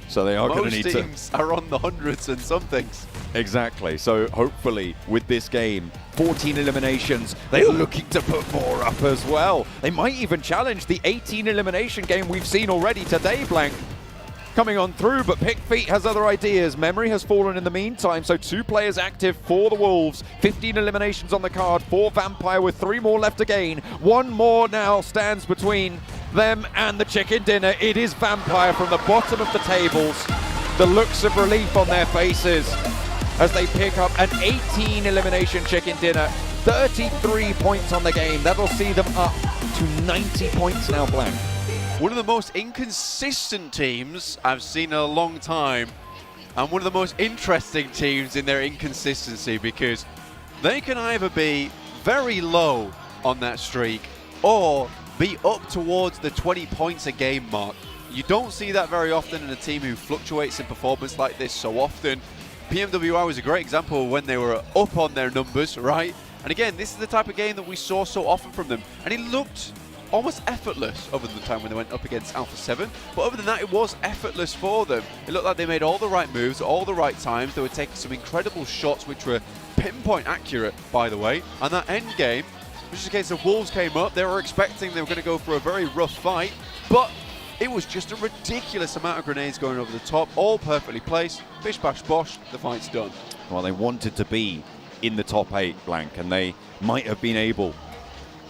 So they are going to need to... Most teams are on the hundreds and somethings. Exactly. So hopefully with this game, 14 eliminations, they're looking to put more up as well. They might even challenge the 18 elimination game we've seen already today, Blank. Coming on through, but Pick Feet has other ideas. Memory has fallen in the meantime, so 2 players active for the Wolves. 15 eliminations on the card for Vampire with 3 more left to gain. 1 more now stands between them and the chicken dinner. It is Vampire from the bottom of the tables. The looks of relief on their faces as they pick up an 18 elimination chicken dinner. 33 points on the game. That'll see them up to 90 points now, Blank. One of the most inconsistent teams I've seen in a long time, and one of the most interesting teams in their inconsistency, because they can either be very low on that streak or be up towards the 20 points a game mark. You don't see that very often in a team who fluctuates in performance like this so often. PMWI was a great example when they were up on their numbers, right? And again, this is the type of game that we saw so often from them, and it looked almost effortless over the time when they went up against Alpha 7. But other than that, it was effortless for them. It looked like they made all the right moves, all the right times. They were taking some incredible shots, which were pinpoint accurate, by the way. And that end game, which is a case of Wolves came up. They were expecting they were going to go for a very rough fight, but it was just a ridiculous amount of grenades going over the top, all perfectly placed. Bish bash bosh, the fight's done. Well, they wanted to be in the top 8, Blank, and they might have been able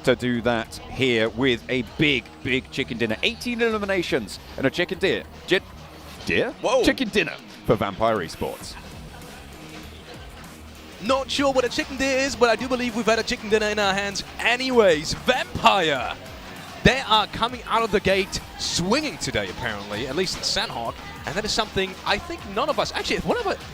to do that here with a big chicken dinner. 18 eliminations and a chicken dinner. Whoa. Chicken dinner for Vampire Esports. Not sure what a chicken dinner is, but I do believe we've had a chicken dinner in our hands anyways. Vampire! They are coming out of the gate swinging today, apparently, at least in Sandhawk. And that is something I think none of us... Actually,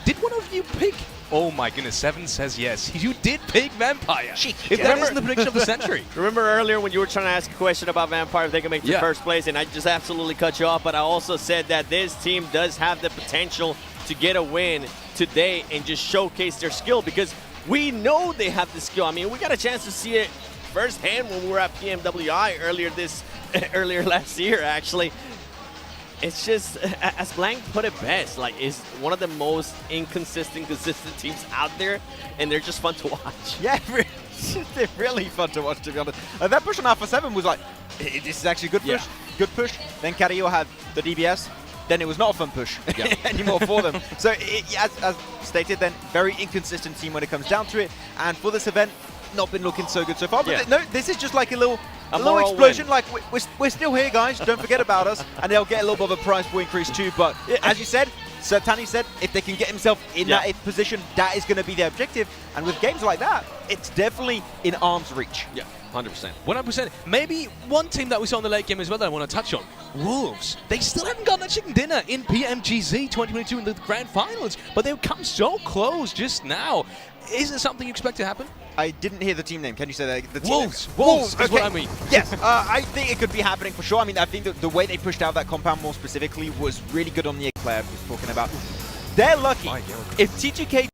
did one of you pick... Oh my goodness, Seven says yes. You did pick Vampire. If that isn't the prediction of the century. Remember earlier when you were trying to ask a question about Vampire, if they can make the first place, and I just absolutely cut you off, but I also said that this team does have the potential to get a win today and just showcase their skill, because we know they have the skill. I mean, we got a chance to see it firsthand when we were at PMWI earlier last year, actually. It's just, as Blank put it best, like, it's one of the most inconsistent, consistent teams out there, and they're just fun to watch. Yeah, they're really fun to watch, to be honest. That push on Alpha 7 was like, this is actually a good push. Yeah. Good push. Then Carrillo had the DBS. Then it was not a fun push anymore for them. So, as stated, then very inconsistent team when it comes down to it. And for this event, not been looking so good so far. But no, this is just like a little explosion. Win. Like, we're still here, guys. Don't forget about us. And they'll get a little bit of a prize pool increase too. But as you said, Sir Tani said, if they can get himself in that position, that is going to be their objective. And with games like that, it's definitely in arm's reach. Yeah, 100%. 100%. Maybe one team that we saw in the late game as well that I want to touch on. Wolves. They still haven't gotten a chicken dinner in PMGC 2022 in the grand finals, but they've come so close just now. Is it something you expect to happen? I didn't hear the team name. Can you say that? The team Wolves. name? Wolves is okay. what I mean. Yes, I think it could be happening for sure. I mean, I think that the way they pushed out that compound more specifically was really good on the Eclair I was talking about. They're lucky. If TGK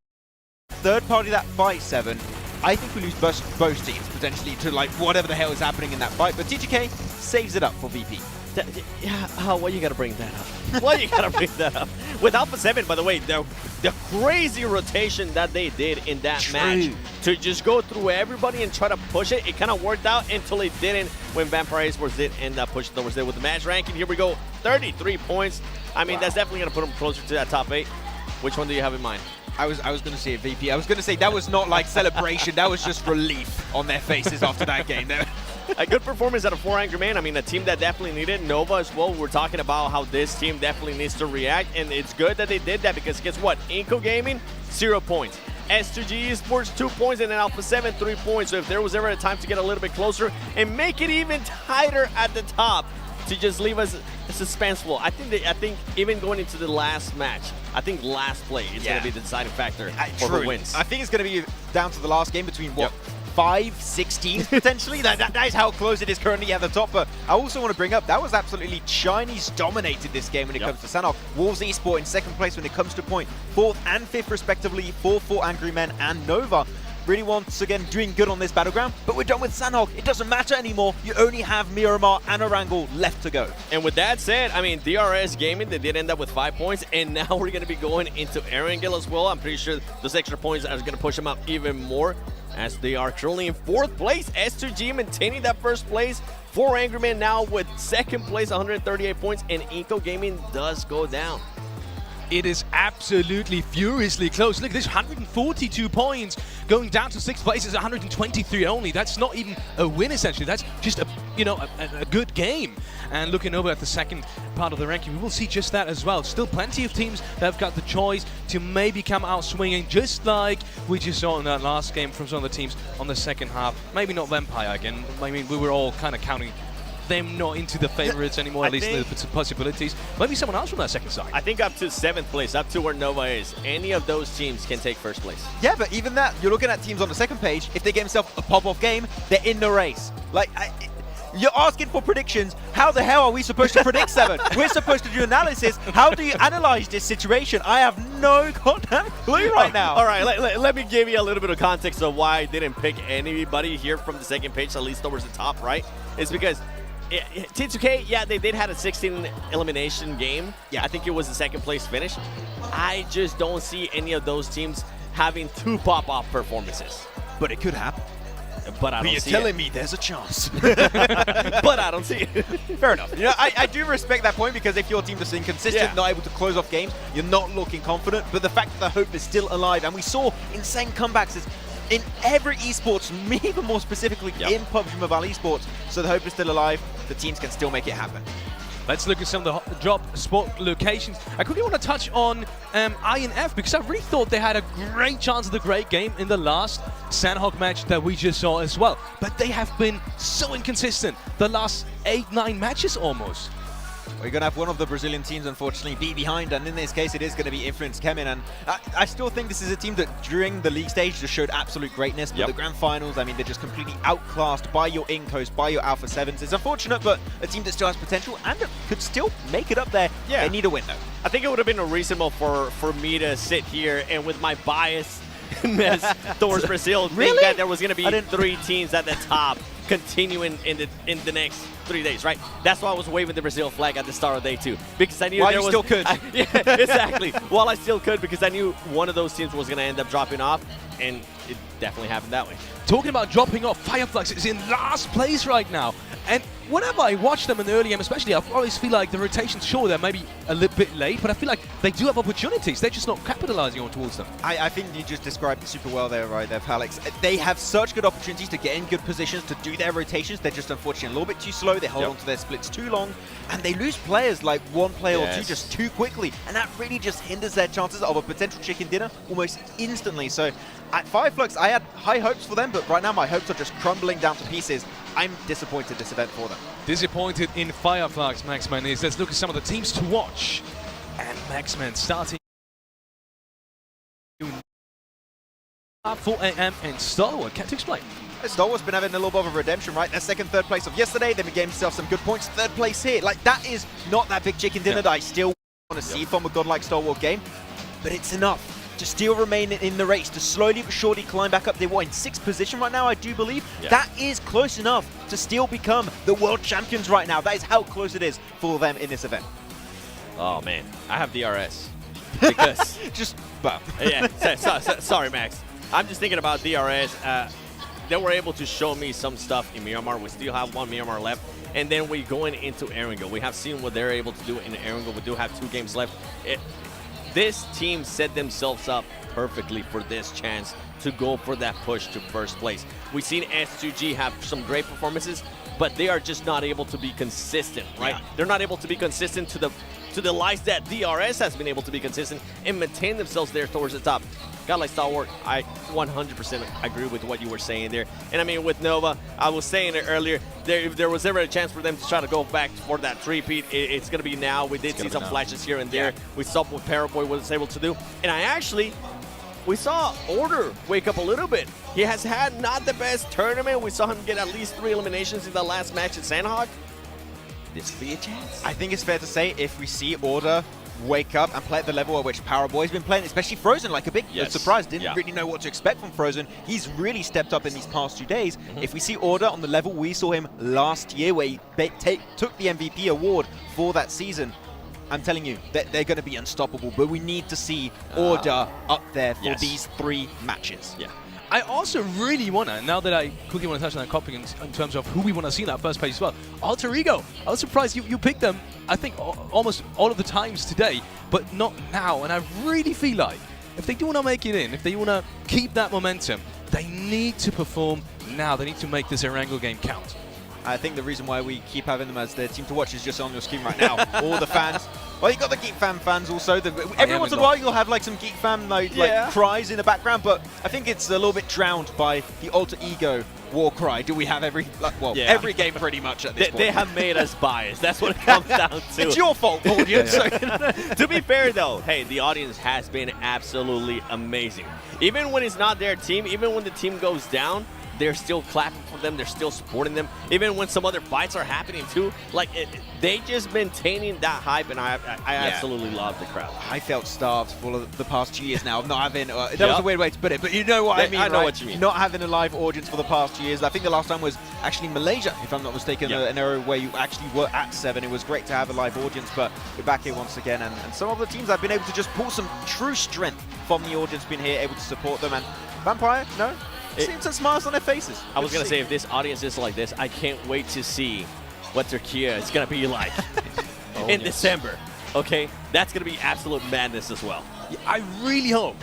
third party that fight 7, I think we lose both teams potentially to like whatever the hell is happening in that fight. But TGK saves it up for VP. Why you gotta bring that up? Why you gotta bring that up? With Alpha 7, by the way, the crazy rotation that they did in that match to just go through everybody and try to push it, it kind of worked out until it didn't when Vampires did end up pushing towards it with the match ranking. Here we go, 33 points. I mean, that's definitely gonna put them closer to that top 8. Which one do you have in mind? I was going to say a VP. I was going to say that was not like celebration. That was just relief on their faces after that game. A good performance out of 4 Angry Men. I mean, a team that definitely needed Nova as well. We're talking about how this team definitely needs to react, and it's good that they did that because guess what? Inco Gaming, 0 points. S2G Esports, 2 points, and then Alpha 7, 3 points. So if there was ever a time to get a little bit closer and make it even tighter at the top, to just leave us suspenseful. I think even going into the last match, I think last play is going to be the deciding factor for who wins. I think it's going to be down to the last game between what? 5, 16 potentially. that is how close it is currently at the top. But I also want to bring up that was absolutely Chinese dominated this game when it comes to Sanhok. Wolves Esport in second place when it comes to point, 4th and 5th respectively for Angry Men and Nova. Really once again doing good on this battleground, but we're done with Sanhok. It doesn't matter anymore. You only have Miramar and Orangel left to go. And with that said, I mean, DRS Gaming, they did end up with 5 points, and now we're going to be going into Erangel as well. I'm pretty sure those extra points are going to push them up even more, as they are currently in 4th place. S2G maintaining that 1st place. 4 Angry Men now with 2nd place, 138 points, and Inco Gaming does go down. It is absolutely furiously close. Look at this, 142 points going down to 6th place is 123 only. That's not even a win essentially. That's just a good game. And looking over at the second part of the ranking, we will see just that as well. Still plenty of teams that have got the choice to maybe come out swinging, just like we just saw in that last game from some of the teams on the second half. Maybe not Vampire again. I mean, we were all kind of counting them not into the favorites anymore, at least the possibilities. Maybe someone else from that second side. I think up to 7th place, up to where Nova is, any of those teams can take 1st place. Yeah, but even that, you're looking at teams on the second page, if they get themselves a pop-off game, they're in the race. Like, you're asking for predictions. How the hell are we supposed to predict 7? We're supposed to do analysis. How do you analyze this situation? I have no goddamn clue right now. All right, let me give you a little bit of context of why I didn't pick anybody here from the second page, at least towards the top, right? It's because T2K, yeah, they did have a 16 elimination game. Yeah, I think it was the 2nd place finish. I just don't see any of those teams having 2 pop-off performances. But it could happen. But I don't see it. You're telling me there's a chance. But I don't see it. Fair enough. You know, I do respect that point, because if your team is inconsistent, not able to close off games, you're not looking confident. But the fact that the hope is still alive, and we saw insane comebacks in every esports, even more specifically in PUBG Mobile esports. So the hope is still alive. The teams can still make it happen. Let's look at some of the drop spot locations. I quickly want to touch on INF, because I really thought they had a great chance of the great game in the last Sanhok match that we just saw as well. But they have been so inconsistent the last 8-9 matches almost. We're going to have one of the Brazilian teams, unfortunately, be behind, and in this case, it is going to be Influence Kemin. And I still think this is a team that, during the league stage, just showed absolute greatness. But the grand finals, I mean, they're just completely outclassed by your Incos, by your Alpha 7s. It's unfortunate, but a team that still has potential and could still make it up there. They need a win, though. I think it would have been reasonable for me to sit here and with my bias towards Brazil, think that there was going to be 3 teams at the top continue in the next 3 days, right? That's why I was waving the Brazil flag at the start of day 2, because I knew While there you was, still could. yeah, exactly. While I still could, because I knew one of those teams was going to end up dropping off, and it definitely happened that way. Talking about dropping off, Fireflux is in last place right now. And whenever I watch them in the early game especially, I always feel like the rotations, sure, they're maybe a little bit late, but I feel like they do have opportunities. They're just not capitalizing on towards them. I think you just described it super well there, right there, Alex. They have such good opportunities to get in good positions, to do their rotations. They're just unfortunately a little bit too slow. They hold on to their splits too long, and they lose players like one player or two just too quickly, and that really just hinders their chances of a potential chicken dinner almost instantly. So at Fireflux, I had high hopes for them, but right now my hopes are just crumbling down to pieces. I'm disappointed this event for them. Disappointed in Fireflux, Maxman is. Let's look at some of the teams to watch. And Maxman starting 4 AM and Starwood. Can't explain. Star Wars been having a little bit of a redemption, right? Their second, third place of yesterday, they gave themselves some good points. Third place here. Like, that is not that big chicken dinner that I still want to see from a godlike Star Wars game, but it's enough to still remain in the race, to slowly but surely climb back up. They're in 6th position right now, I do believe. That is close enough to still become the world champions right now. That is how close it is for them in this event. Oh man, I have DRS because just well, yeah. Sorry, Max. I'm just thinking about DRS. They were able to show me some stuff in Miramar. We still have one Miramar left, and then we're going into Erangel. We have seen what they're able to do in Erangel. We do have 2 games left. This team set themselves up perfectly for this chance to go for that push to first place. We've seen S2G have some great performances, but they are just not able to be consistent, right? They're not able to be consistent to the likes that DRS has been able to be consistent and maintain themselves there towards the top. God, like Star Wars, I 100% agree with what you were saying there. And I mean, with Nova, I was saying it earlier, if there was ever a chance for them to try to go back for that three-peat, it's going to be now. We did see some flashes here and there. We saw what Paraboy was able to do. And we saw Order wake up a little bit. He has had not the best tournament. We saw him get at least 3 eliminations in the last match at Sandhog. This could be a chance. I think it's fair to say if we see Order wake up and play at the level at which Paraboy's been playing, especially Frozen, like a big surprise. Didn't really know what to expect from Frozen. He's really stepped up in these past 2 days. If we see Order on the level we saw him last year, where he took the MVP award for that season, I'm telling you, they're going to be unstoppable. But we need to see Order up there for these 3 matches. Yeah. I also really want to, now that I quickly want to touch on that topic in terms of who we want to see in that first page as well, Alter Ego. I was surprised you picked them, I think, almost all of the times today, but not now. And I really feel like if they do want to make it in, if they want to keep that momentum, they need to perform now. They need to make this Erangel game count. I think the reason why we keep having them as their team to watch is just on your screen right now. All the fans. Well, you got the Geek Fam fans also. Every once in a while you'll have like some Geek Fam like cries in the background, but I think it's a little bit drowned by the Alter Ego war cry. Do we have every every game pretty much at this point? They have made us biased. That's what it comes down to. It's your fault, audience. To be fair though, hey, the audience has been absolutely amazing. Even when it's not their team, even when the team goes down, they're still clapping for them. They're still supporting them. Even when some other fights are happening too, like they just maintaining that hype, and I absolutely love the crowd. I felt starved for the past 2 years now of not having. That was a weird way to put it, but you know what I mean. I know what you mean. Not having a live audience for the past 2 years. I think the last time was actually Malaysia, if I'm not mistaken, an era where you actually were at 7. It was great to have a live audience, but we're back here once again, and some of the teams have been able to just pull some true strength from the audience, being here, able to support them. And Vampire, no. Seems some smiles on their faces. I was going to say, if this audience is like this, I can't wait to see what Turkey is going to be like in December. Okay? That's going to be absolute madness as well. Yeah, I really hope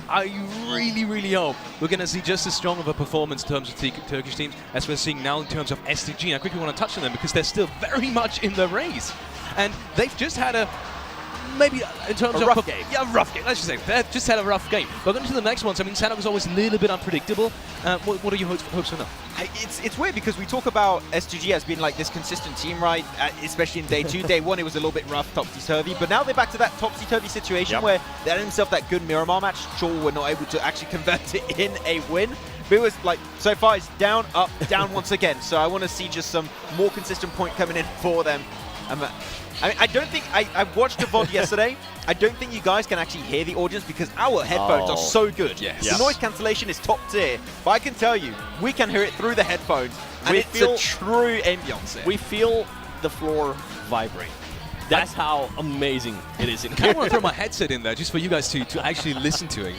we're going to see just as strong of a performance in terms of Turkish teams as we're seeing now in terms of STG. I quickly want to touch on them because they're still very much in the race. And they've just had maybe in terms of rough game. Yeah, rough game. Let's just say they've just had a rough game. But going to the next ones, I mean, Sandhog was always a little bit unpredictable. What are your hopes for them? It's weird because we talk about S2G as being like this consistent team, right? Especially in day 2. Day 1, it was a little bit rough, topsy-turvy. But now they're back to that topsy-turvy situation where they had themselves that good Miramar match. Sure, we're not able to actually convert it in a win. But it was like, so far it's down, up, down once again. So I want to see just some more consistent point coming in for them. I don't think, I watched the VOD yesterday. I don't think you guys can actually hear the audience because our headphones are so good. Yes. The noise cancellation is top tier. But I can tell you, we can hear it through the headphones. And it's a true ambience. We feel the floor vibrate. That's how amazing it is in I here. want to throw my headset in there just for you guys to actually listen to it.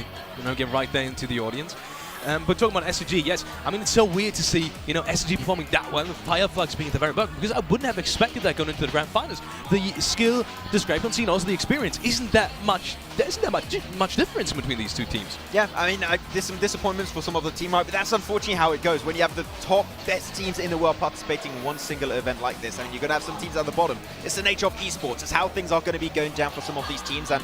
Get right there into the audience. But talking about SoG, yes, I mean, it's so weird to see, SoG performing that well with Fireflux being at the very bottom, because I wouldn't have expected that going into the grand finals. The skill discrepancy and also the experience isn't that much. There isn't that much difference between these two teams. Yeah, I mean, there's some disappointments for some of the team, right? But that's unfortunately how it goes when you have the top best teams in the world participating in one single event like this. I mean, you're going to have some teams at the bottom. It's the nature of esports. It's how things are going to be going down for some of these teams. And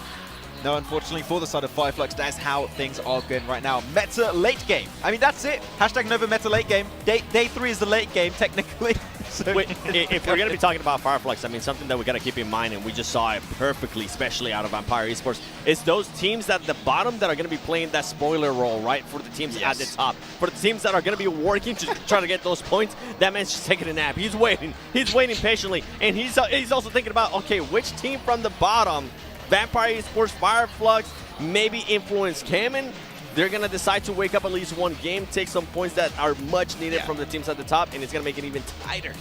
no, unfortunately, for the side of Fireflux, that's how things are going right now. Meta late game. I mean, that's it. Hashtag Nova Meta late game. Day 3 is the late game, technically. So Wait, if we're going to be talking about Fireflux, I mean, something that we got to keep in mind, and we just saw it perfectly, especially out of Vampire Esports, is those teams at the bottom that are going to be playing that spoiler role, right, for the teams at the top. For the teams that are going to be working to try to get those points, that man's just taking a nap. He's waiting. He's waiting patiently. And he's also thinking about, okay, which team from the bottom, Vampire Esports, Fireflux, maybe influence Kamen, they're going to decide to wake up at least one game, take some points that are much needed from the teams at the top, and it's going to make it even tighter.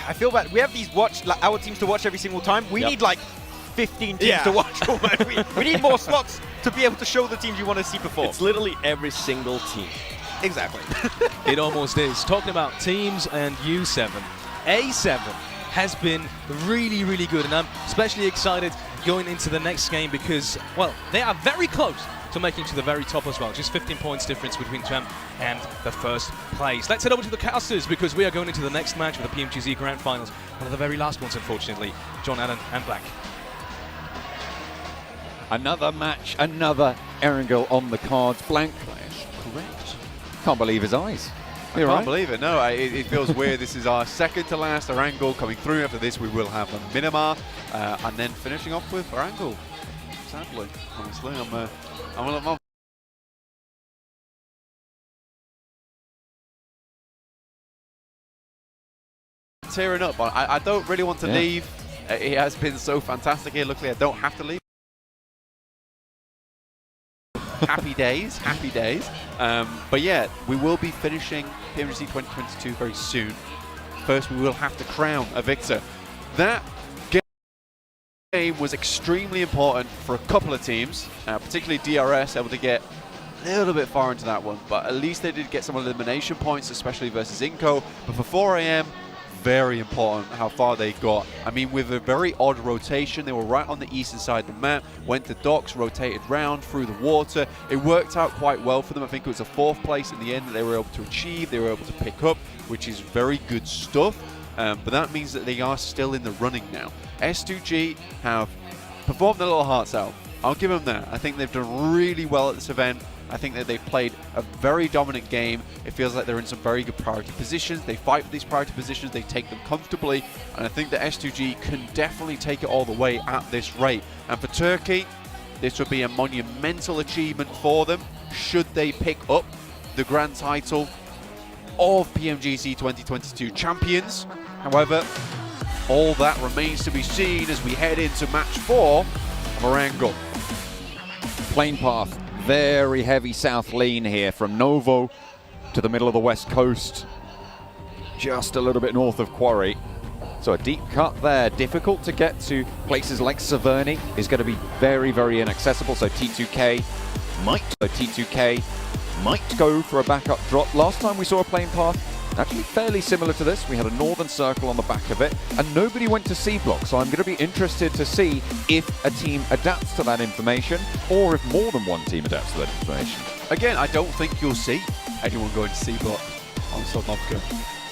I feel bad. We have these our teams to watch every single time. We need like 15 teams to watch. we need more slots to be able to show the teams you want to see perform. It's literally every single team. Exactly. It almost is. Talking about teams and U7, A7 has been really, really good, and I'm especially excited going into the next game because, well, they are very close to making to the very top as well. Just 15 points difference between champ and the first place. Let's head over to the casters because we are going into the next match of the PMGC Grand Finals. One of the very last ones, unfortunately. John Allen and Black. Another match, another Erangel on the cards. Blank, correct. Can't believe his eyes. I can't believe it. No, it feels weird. This is our second to last Erangel coming through. After this, we will have a Minimar, and then finishing off with Erangel. Sadly, honestly, I'm tearing up. I don't really want to leave. He has been so fantastic here. Luckily, I don't have to leave. Happy days, happy days. But yeah, we will be finishing PMGC 2022 very soon. First, we will have to crown a victor. That game was extremely important for a couple of teams, particularly DRS, able to get a little bit far into that one. But at least they did get some elimination points, especially versus Inco. But for 4AM, very important how far they got. I mean, with a very odd rotation, they were right on the eastern side of the map, went to docks, rotated round through the water. It worked out quite well for them. I think it was a 4th place in the end that they were able to achieve, they were able to pick up, which is very good stuff. But that means that they are still in the running now. S2G have performed their little hearts out. I'll give them that. I think they've done really well at this event. I think that they've played a very dominant game. It feels like they're in some very good priority positions. They fight for these priority positions, they take them comfortably, and I think that S2G can definitely take it all the way at this rate. And for Turkey, this would be a monumental achievement for them should they pick up the grand title of PMGC 2022 champions. However, all that remains to be seen as we head into match 4 of Erangel. Plane path. Very heavy south lean here from Novo to the middle of the west coast, just a little bit north of Quarry. So a deep cut there, difficult to get to. Places like Severny is going to be very, very inaccessible. So T2K might go for a backup drop. Last time we saw a plane path, actually fairly similar to this. We had a northern circle on the back of it, and nobody went to C block. So I'm going to be interested to see if a team adapts to that information, or if more than one team adapts to that information. Again, I don't think you'll see anyone going to C block on Sodnovka.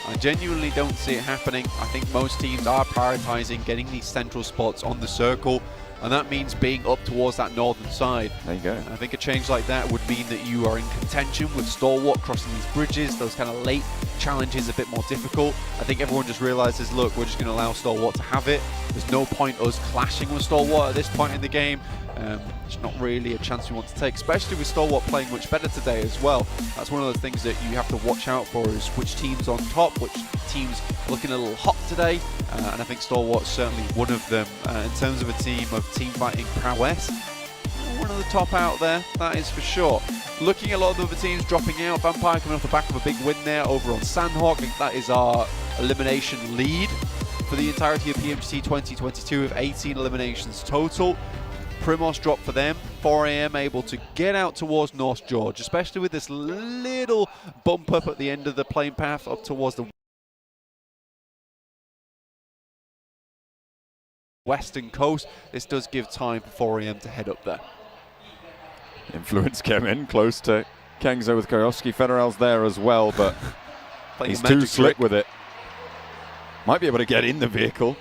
I genuinely don't see it happening. I think most teams are prioritizing getting these central spots on the circle, and that means being up towards that northern side. There you go. I think a change like that would mean that you are in contention with Stalwart crossing these bridges. Those kind of late challenges a bit more difficult. I think everyone just realizes, look, we're just going to allow Stalwart to have it. There's no point us clashing with Stalwart at this point in the game. It's not really a chance we want to take, especially with Stalwart playing much better today as well. That's one of the things that you have to watch out for, is which team's on top, which team's looking a little hot today, and I think Stalwart's certainly one of them. In terms of a team of team fighting prowess, we're different at the top out there, that is for sure. Looking at a lot of the other teams dropping out, Vampire coming off the back of a big win there over on Sandhawk. I think that is our elimination lead for the entirety of PMGC 2022 with 18 eliminations total. Primos drop for them. 4am able to get out towards North George, especially with this little bump up at the end of the plane path up towards the western coast. This does give time for 4am to head up there. Influence came in close to Kengzo with Koyoski. Federer's there as well, but he's too slick with it. Might be able to get in the vehicle.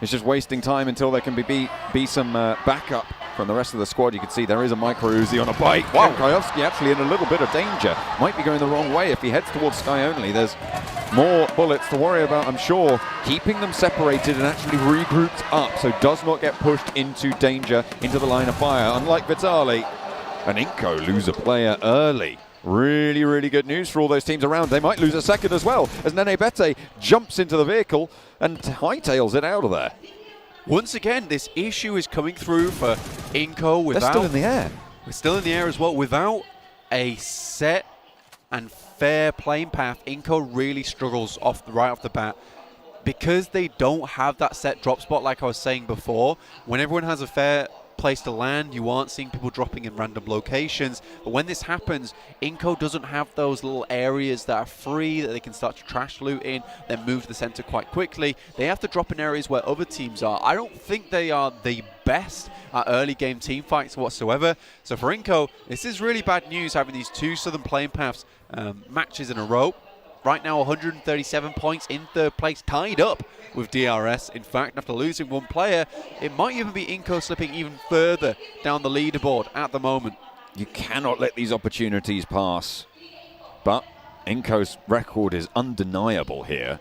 It's just wasting time until there can be some backup from the rest of the squad. You can see there is a micro Uzi on a bike. Wow, Koyoski actually in a little bit of danger. Might be going the wrong way if he heads towards Sky Only. There's more bullets to worry about, I'm sure. Keeping them separated and actually regrouped up, so does not get pushed into danger, into the line of fire, unlike Vitali. And Inco lose a player early. Really, really good news for all those teams around. They might lose a second as well, as Nene Bete jumps into the vehicle and hightails it out of there. Once again, this issue is coming through for Inco without... They're still in the air. We're still in the air as well. Without a set and fair playing path, Inco really struggles right off the bat. Because they don't have that set drop spot, like I was saying before, when everyone has a fair place to land, you aren't seeing people dropping in random locations. But when this happens, Inco doesn't have those little areas that are free that they can start to trash loot in, then move to the center quite quickly. They have to drop in areas where other teams are. I don't think they are the best at early game team fights whatsoever. So for Inco, this is really bad news, having these two Southern Playing Paths matches in a row. Right now 137 points in third place, tied up with DRS. In fact, after losing one player, it might even be Inco slipping even further down the leaderboard at the moment. You cannot let these opportunities pass. But Inco's record is undeniable here.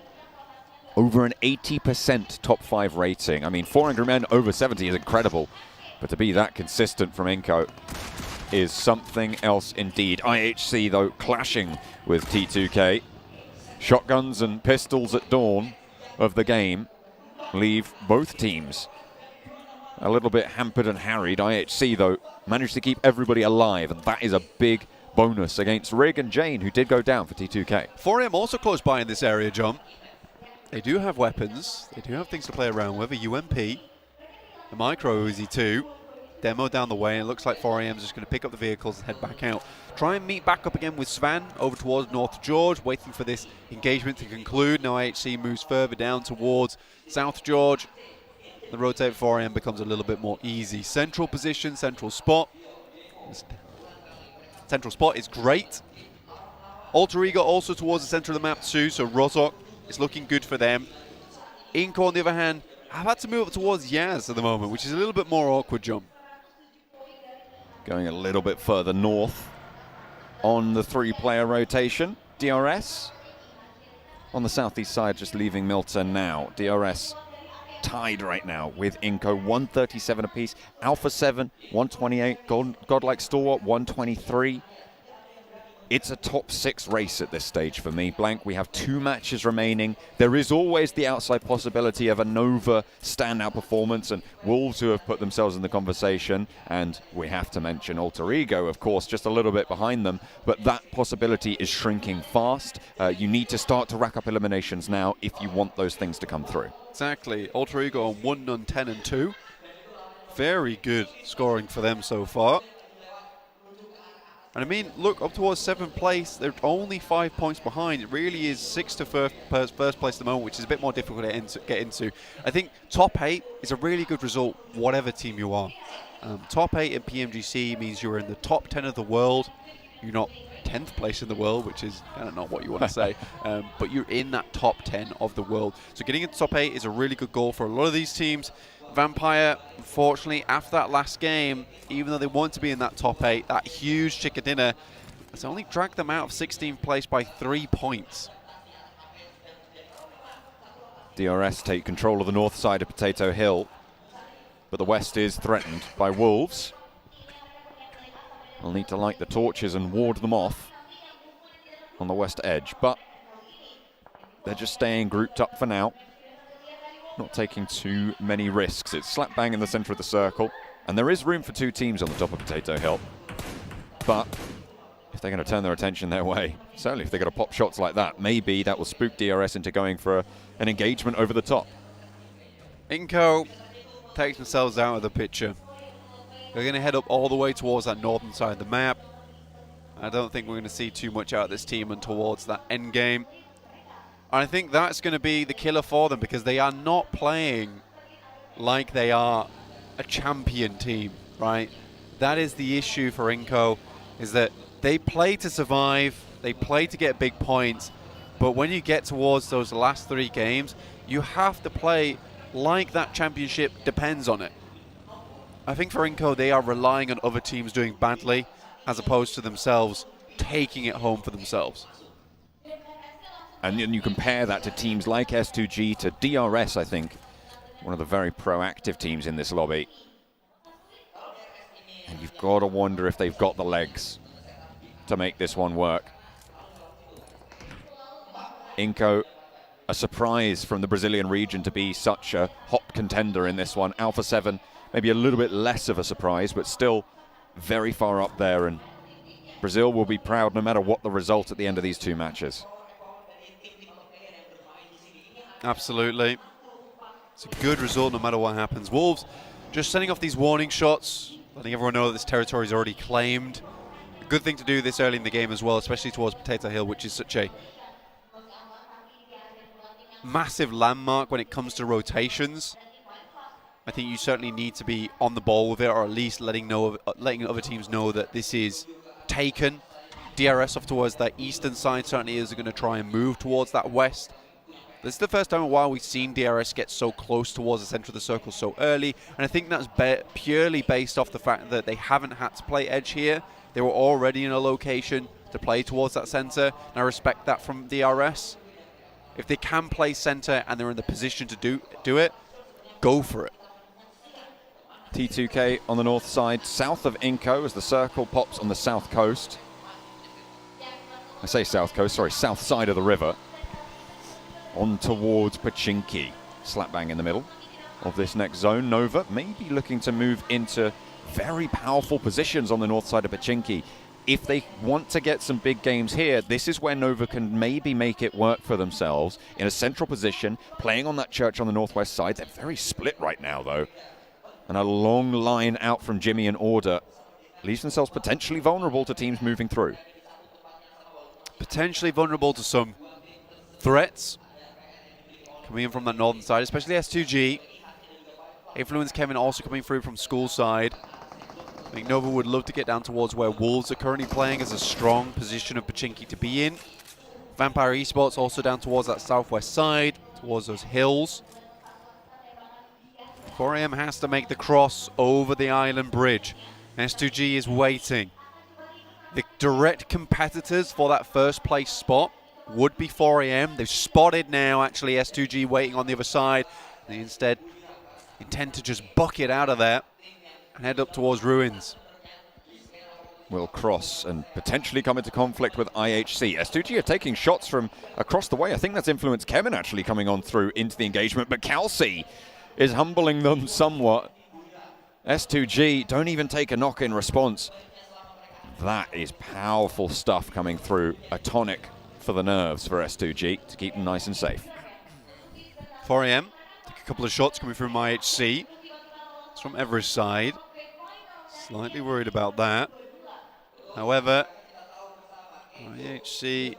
Over an 80% top 5 rating. I mean, 400 men over 70 is incredible. But to be that consistent from Inco is something else indeed. IHC, though, clashing with T2K. Shotguns and pistols at dawn of the game leave both teams a little bit hampered and harried. IHC, though, managed to keep everybody alive, and that is a big bonus against Rig and Jane, who did go down for T2K. 4am also close by in this area, John. They do have weapons. They do have things to play around with. A UMP, a micro Uzi too. Demo down the way, and it looks like 4am is just going to pick up the vehicles and head back out. Try and meet back up again with Svan over towards North George, waiting for this engagement to conclude. Now IHC moves further down towards South George. The rotate 4am becomes a little bit more easy. Central position, central spot. Central spot is great. Alter Ego also towards the center of the map too, so Rozok is looking good for them. Inco, on the other hand, have had to move up towards Yaz at the moment, which is a little bit more awkward, John. Going a little bit further north on the 3-player rotation. DRS on the southeast side, just leaving Milton now. DRS tied right now with Inco, 137 apiece. Alpha 7, 128. Godlike Stalwart, 123. It's a top 6 race at this stage for me. Blank, we have 2 matches remaining. There is always the outside possibility of a Nova standout performance, and Wolves, who have put themselves in the conversation, and we have to mention Alter Ego, of course, just a little bit behind them, but that possibility is shrinking fast. You need to start to rack up eliminations now if you want those things to come through. Exactly. Alter Ego on 1, none, 10 and 2. Very good scoring for them so far. And I mean, look, up towards 7th place, they're only 5 points behind. It really is 6 to first place at the moment, which is a bit more difficult to get into. I think top 8 is a really good result, whatever team you are. Top 8 in PMGC means you're in the top 10 of the world. You're not 10th place in the world, which is kind of not what you want to say, but you're in that top 10 of the world. So getting into top 8 is a really good goal for a lot of these teams. Vampire, unfortunately, after that last game, even though they want to be in that top 8, that huge chicken dinner has only dragged them out of 16th place by 3 points. DRS take control of the north side of Potato Hill, but the west is threatened by Wolves. They'll need to light the torches and ward them off on the west edge, but they're just staying grouped up for now. Not taking too many risks. It's slap bang in the center of the circle. And there is room for 2 teams on the top of Potato Hill. But if they're going to turn their attention their way, certainly if they're going to pop shots like that, maybe that will spook DRS into going for an engagement over the top. Inco takes themselves out of the picture. They're going to head up all the way towards that northern side of the map. I don't think we're going to see too much out of this team and towards that end game. And I think that's going to be the killer for them because they are not playing like they are a champion team, right? That is the issue for Inco, is that they play to survive, they play to get big points, but when you get towards those last 3 games, you have to play like that championship depends on it. I think for Inco, they are relying on other teams doing badly as opposed to themselves taking it home for themselves. And then you compare that to teams like S2G, to DRS, I think, one of the very proactive teams in this lobby. And you've got to wonder if they've got the legs to make this one work. Inco, a surprise from the Brazilian region to be such a hot contender in this one. Alpha 7, maybe a little bit less of a surprise, but still very far up there. And Brazil will be proud no matter what the result at the end of these 2 matches. Absolutely. It's a good result no matter what happens. Wolves just sending off these warning shots, letting everyone know that this territory is already claimed. A good thing to do this early in the game as well, especially towards Potato Hill, which is such a massive landmark when it comes to rotations. I think you certainly need to be on the ball with it, or at least letting other teams know that this is taken. DRS off towards that eastern side certainly is going to try and move towards that west. This is the first time in a while we've seen DRS get so close towards the center of the circle so early, and I think that's purely based off the fact that they haven't had to play edge here. They were already in a location to play towards that center, and I respect that from DRS. If they can play center and they're in the position to do it, go for it. T2K on the north side, south of Inco as the circle pops on the south coast. I say south coast, sorry, south side of the river. On towards Pachinki. Slap bang in the middle of this next zone. Nova may be looking to move into very powerful positions on the north side of Pachinki. If they want to get some big games here, this is where Nova can maybe make it work for themselves in a central position, playing on that church on the northwest side. They're very split right now, though. And a long line out from Jimmy and Order leaves themselves potentially vulnerable to teams moving through. Potentially vulnerable to some threats coming in from that northern side, especially S2G. Influence Kevin also coming through from school side. I think Nova would love to get down towards where Wolves are currently playing as a strong position of Pachinki to be in. Vampire Esports also down towards that southwest side, towards those hills. 4AM has to make the cross over the island bridge. S2G is waiting. The direct competitors for that first place spot would be 4AM. They've spotted now actually S2G waiting on the other side. They instead intend to just bucket out of there and head up towards Ruins. Will cross and potentially come into conflict with IHC. S2G are taking shots from across the way. I think that's Influence Kevin actually coming on through into the engagement, but Calci is humbling them somewhat. S2G don't even take a knock in response. That is powerful stuff coming through. A tonic for the nerves for S2G to keep them nice and safe. 4AM, take a couple of shots coming from IHC. It's from Everest side. Slightly worried about that. However, IHC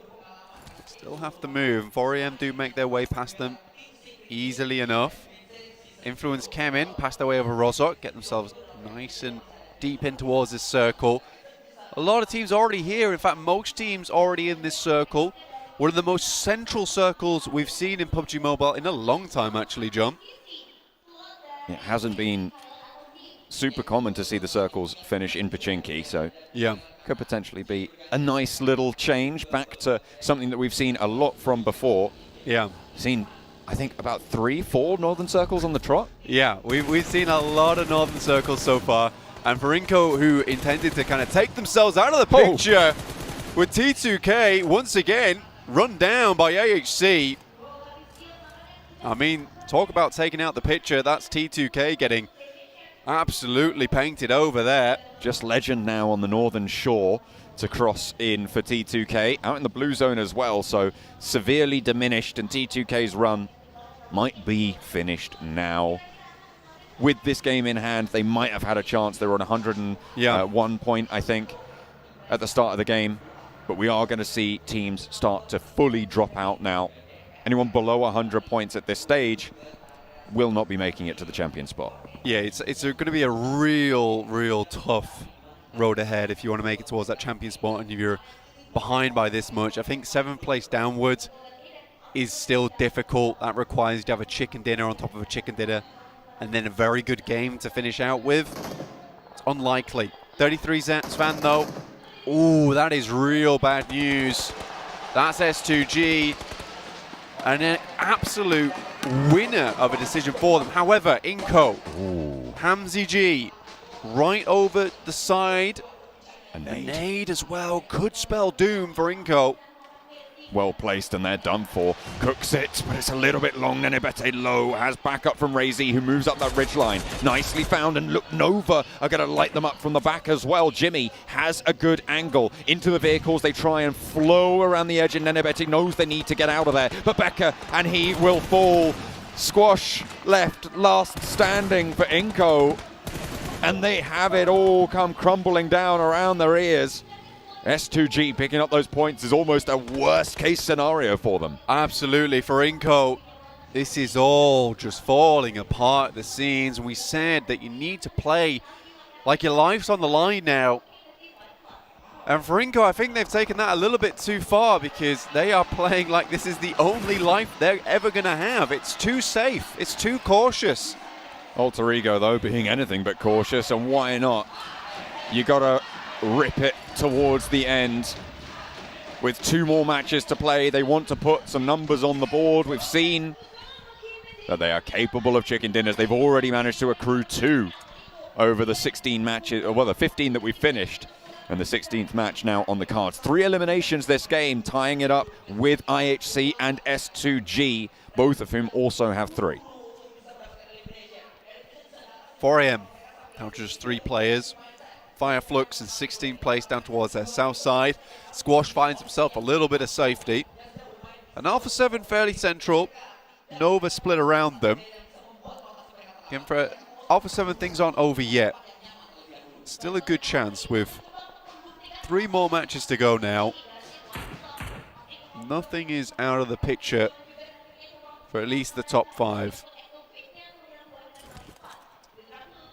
still have to move. 4AM do make their way past them easily enough. Influence came in, passed their way over Rozok, get themselves nice and deep in towards this circle. A lot of teams already here. In fact, most teams already in this circle. One of the most central circles we've seen in PUBG Mobile in a long time, actually, John. It hasn't been super common to see the circles finish in Pachinki, so yeah, could potentially be a nice little change back to something that we've seen a lot from before. Yeah. Seen, I think, about 3-4 northern circles on the trot. Yeah, we've seen a lot of northern circles so far. And for Inco, who intended to kind of take themselves out of the picture with T2K, once again, run down by AHC. I mean, talk about taking out the picture. That's T2K getting Absolutely painted over there. Just Legend now on the northern shore to cross in for T2K. Out in the blue zone as well, so severely diminished, and T2K's run might be finished now. With this game in hand, they might have had a chance. They were on 101 point, I think, at the start of the game. But we are going to see teams start to fully drop out now. Anyone below 100 points at this stage will not be making it to the champion spot. Yeah, it's going to be a real tough road ahead if you want to make it towards that champion spot, and if you're behind by this much. I think 7th place downwards is still difficult. That requires you to have a chicken dinner on top of a chicken dinner, and then a very good game to finish out with. It's unlikely. 33 Svan though. Ooh, that is real bad news. That's S2G. And an absolute winner of a decision for them. However, Inko, Hamzy G, right over the side. A nade as well. Could spell doom for Inko. Well placed, and they're done for. Cooks it, but it's a little bit long. Nenebete low has backup from Razy, who moves up that ridge line. Nicely found, and look, Nova are going to light them up from the back as well. Jimmy has a good angle into the vehicles. They try and flow around the edge, and Nenebete knows they need to get out of there. But Becca, and he will fall. Squash left last standing for Inko, and they have it all come crumbling down around their ears. S2G picking up those points is almost a worst case scenario for them. Absolutely. For Inko, this is all just falling apart at the seams. And we said that you need to play like your life's on the line now. And for Inko, I think they've taken that a little bit too far, because they are playing like this is the only life they're ever going to have. It's too safe. It's too cautious. Alter Ego, though, being anything but cautious, and why not? You got to rip it towards the end. With 2 more matches to play, they want to put some numbers on the board. We've seen that they are capable of chicken dinners. They've already managed to accrue 2 over the 16 matches, well, the 15 that we finished, and the 16th match now on the cards. 3 eliminations this game, tying it up with IHC and S2G, both of whom also have 3. 4 AM, now just 3 players. Fireflux in 16th place down towards their south side. Squash finds himself a little bit of safety. And Alpha 7 fairly central. Nova split around them. Again, for Alpha 7, things aren't over yet. Still a good chance with 3 more matches to go now. Nothing is out of the picture for at least the top 5.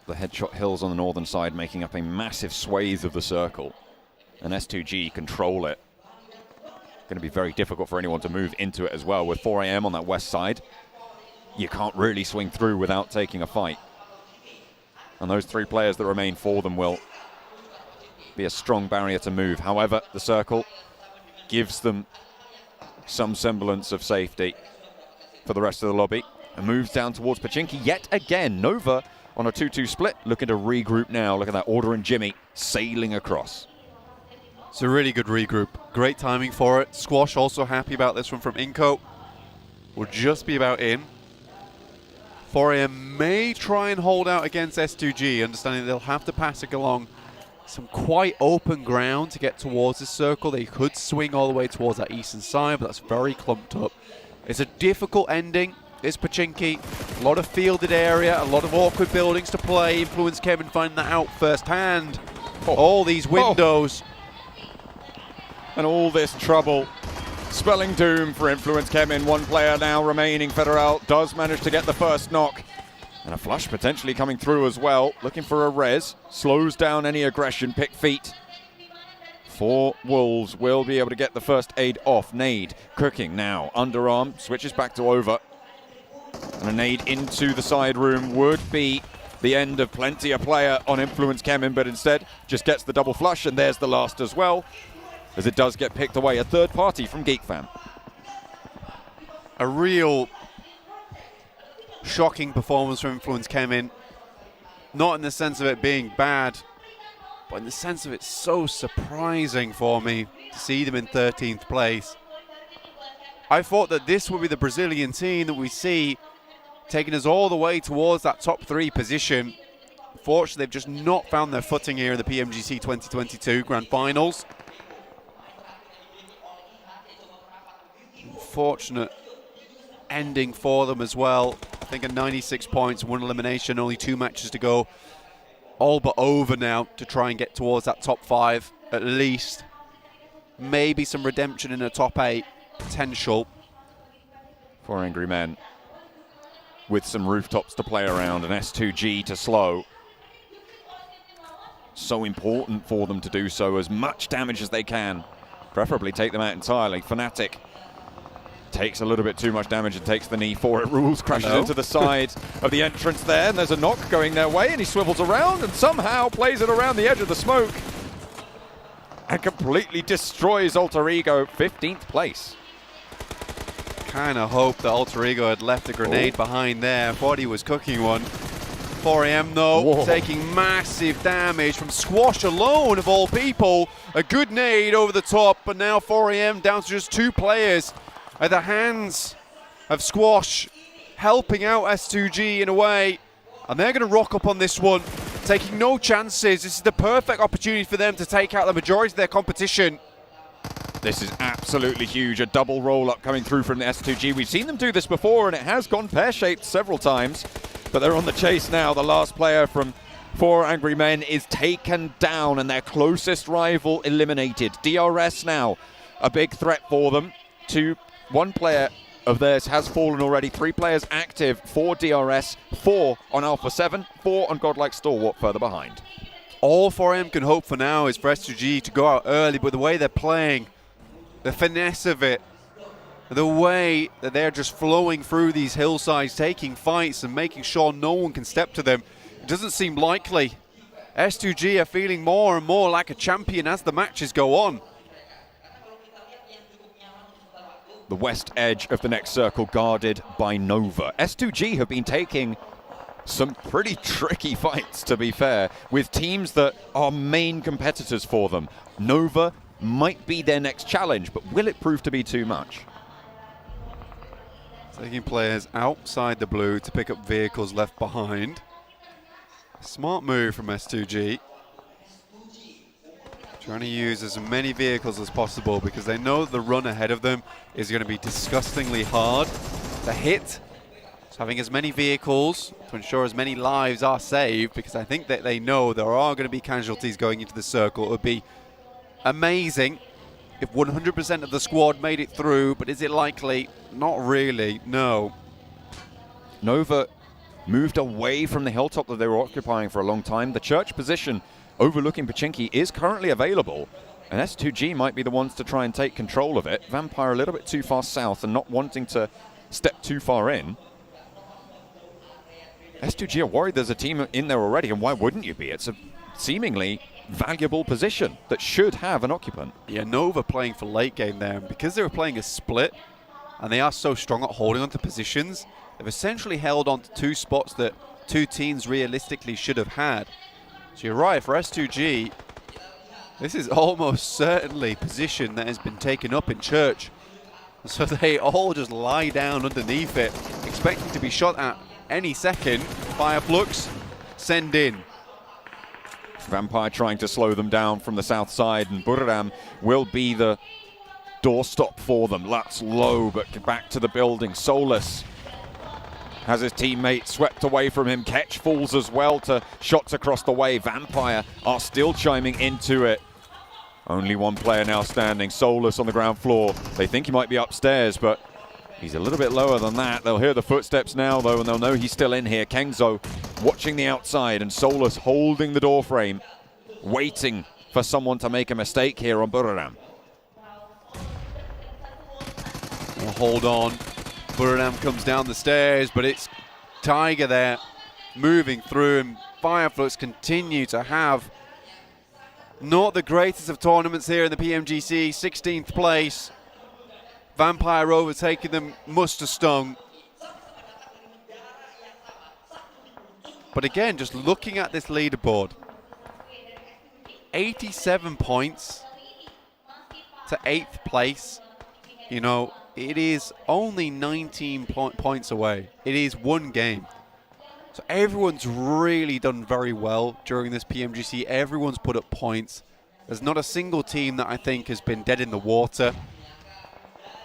The headshot hills on the northern side making up a massive swathe of the circle, and S2G control it. Going to be very difficult for anyone to move into it as well. With 4 AM on that west side, you can't really swing through without taking a fight. And those 3 players that remain for them will be a strong barrier to move. However, the circle gives them some semblance of safety for the rest of the lobby, and moves down towards Pachinki yet again. Nova on a 2-2 split, looking to regroup now. Look at that, Order and Jimmy sailing across. It's a really good regroup. Great timing for it. Squash also happy about this one from Inko. Will just be about in. 4 AM may try and hold out against S2G, understanding they'll have to pass it along some quite open ground to get towards this circle. They could swing all the way towards that eastern side, but that's very clumped up. It's a difficult ending. It's Pachinki. A lot of fielded area, a lot of awkward buildings to play. Influence Kevin finding that out firsthand. All these windows. And all this trouble, spelling doom for Influence Kevin. 1 player now remaining. Federal does manage to get the first knock. And a flush potentially coming through as well. Looking for a res. Slows down any aggression. Pick feet. 4 Wolves will be able to get the first aid off. Nade cooking now. Underarm switches back to over. And a nade into the side room would be the end of plenty a player on Influence Kemin, but instead just gets the double flush, and there's the last as well, as it does get picked away. A 3rd party from GeekFam. A real shocking performance from Influence Kemin. Not in the sense of it being bad, but in the sense of it's so surprising for me to see them in 13th place. I thought that this would be the Brazilian team that we see taking us all the way towards that top 3 position. Unfortunately, they've just not found their footing here in the PMGC 2022 Grand Finals. Unfortunate ending for them as well. I think at 96 points, 1 elimination, only 2 matches to go. All but over now to try and get towards that top 5 at least. Maybe some redemption in the top 8 potential. 4 Angry Men with some rooftops to play around and S2G to slow. So important for them to do so, as much damage as they can. Preferably take them out entirely. Fnatic takes a little bit too much damage and takes the knee for it. Rules crashes into the side of the entrance there, and there's a knock going their way, and he swivels around and somehow plays it around the edge of the smoke and completely destroys Alter Ego, 15th place. Kind of hope that Alter Ego had left a grenade behind there. Thought he was cooking one. 4AM though, taking massive damage from Squash alone, of all people. A good nade over the top, but now 4AM down to just 2 players at the hands of Squash, helping out S2G in a way. And they're going to rock up on this one, taking no chances. This is the perfect opportunity for them to take out the majority of their competition. This is absolutely huge, a double roll-up coming through from the S2G. We've seen them do this before, and it has gone pear-shaped several times, but they're on the chase now. The last player from 4 Angry Men is taken down, and their closest rival eliminated. DRS now, a big threat for them. 1 player of theirs has fallen already. 3 players active for DRS, 4 on Alpha 7, 4 on Godlike Stalwart further behind. All 4M can hope for now is for S2G to go out early, but the way they're playing, the finesse of it, the way that they're just flowing through these hillsides, taking fights and making sure no one can step to them, it doesn't seem likely. S2G are feeling more and more like a champion as the matches go on. The west edge of the next circle guarded by Nova. S2G have been taking some pretty tricky fights, to be fair, with teams that are main competitors for them. Nova might be their next challenge, but will it prove to be too much? Taking players outside the blue to pick up vehicles left behind. Smart move from S2G. Trying to use as many vehicles as possible because they know that the run ahead of them is going to be disgustingly hard to hit. So having as many vehicles to ensure as many lives are saved, because I think that they know there are going to be casualties going into the circle. It would be amazing if 100% of the squad made it through, but is it likely? Not really, no. Nova moved away from the hilltop that they were occupying for a long time. The church position overlooking Pachinki is currently available, and S2G might be the ones to try and take control of it. Vampire a little bit too far south and not wanting to step too far in. S2G are worried there's a team in there already, and why wouldn't you be? It's a seemingly valuable position that should have an occupant. Yeah, Nova playing for late game there, and because they were playing a split and they are so strong at holding onto positions, they've essentially held on to 2 spots that 2 teams realistically should have had. So you're right, for S2G, this is almost certainly position that has been taken up in church. So they all just lie down underneath it, expecting to be shot at any second. Fireflux, send in. Vampire trying to slow them down from the south side, and Buriram will be the doorstop for them. That's low, but back to the building. Solus has his teammate swept away from him. Ketch falls as well to shots across the way. Vampire are still chiming into it. Only 1 player now standing. Solus on the ground floor. They think he might be upstairs, but he's a little bit lower than that. They'll hear the footsteps now, though, and they'll know he's still in here. Kengzo watching the outside, and Solus holding the door frame, waiting for someone to make a mistake here on Buriram. We'll hold on. Buriram comes down the stairs, but it's Tiger there moving through, and Fireflux continue to have not the greatest of tournaments here in the PMGC. 16th place. Vampire overtaking them must have stung. But again, just looking at this leaderboard, 87 points to 8th place. You know, it is only 19 points away. It is 1 game. So everyone's really done very well during this PMGC. Everyone's put up points. There's not a single team that I think has been dead in the water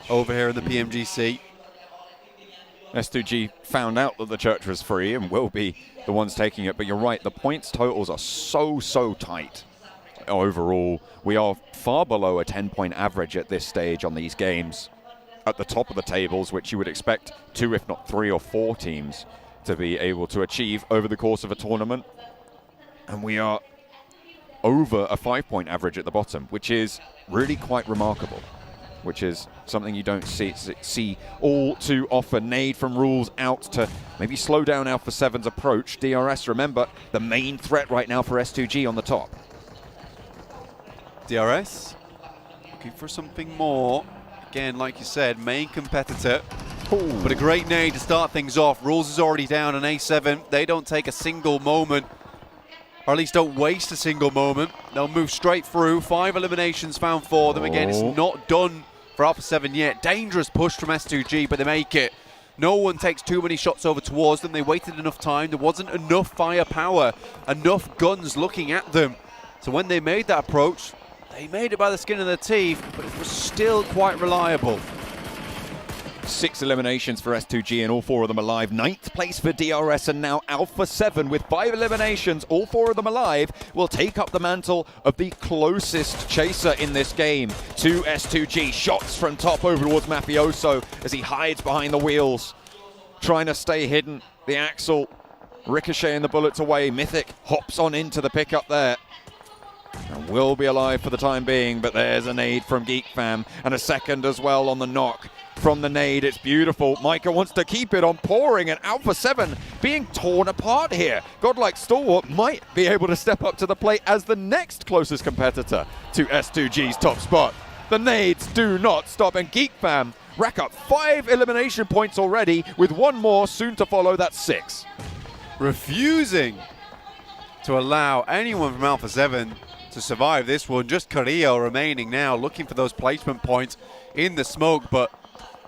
over here in the PMGC. S2G found out that the church was free and will be the ones taking it, but you're right, the points totals are so tight. Overall, we are far below a 10-point average at this stage on these games. At the top of the tables, which you would expect 2, if not 3 or 4 teams to be able to achieve over the course of a tournament. And we are over a 5-point average at the bottom, which is really quite remarkable, which is something you don't see all too often. Nade from Rules out to maybe slow down Alpha 7's approach. DRS, remember, the main threat right now for S2G on the top. DRS looking for something more. Again, like you said, main competitor. Ooh. But a great nade to start things off. Rules is already down on A7. They don't take a single moment, or at least don't waste a single moment. They'll move straight through. 5 eliminations found for them. Again, it's not done for Alpha 7 yet. Dangerous push from S2G, but they make it. No one takes too many shots over towards them. They waited enough time. There wasn't enough firepower, enough guns looking at them. So when they made that approach, they made it by the skin of their teeth, but it was still quite reliable. 6 eliminations for S2G and all 4 of them alive. 9th place for DRS, and now Alpha 7 with 5 eliminations, all 4 of them alive, will take up the mantle of the closest chaser in this game to S2G. Shots from top over towards Mafioso as he hides behind the wheels, trying to stay hidden. The Axel ricocheting the bullets away. Mythic hops on into the pickup there. And will be alive for the time being, but there's a nade from GeekFam and a second as well on the knock from the nade. It's beautiful. Micah wants to keep it on pouring, and Alpha 7 being torn apart here. Godlike Stalwart might be able to step up to the plate as the next closest competitor to S2G's top spot. The nades do not stop, and GeekFam rack up 5 elimination points already, with 1 more soon to follow. That's 6. Refusing to allow anyone from Alpha 7 to survive this one. Just Carrillo remaining now, looking for those placement points in the smoke, but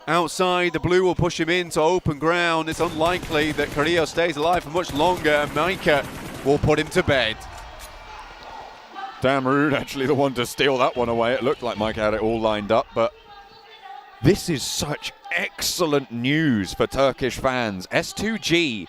outside the blue will push him into open ground. It's unlikely that Carrillo stays alive for much longer, and Micah will put him to bed. Damn rude, actually, the one to steal that one away. It looked like Mike had it all lined up, but this is such excellent news for Turkish fans. S2G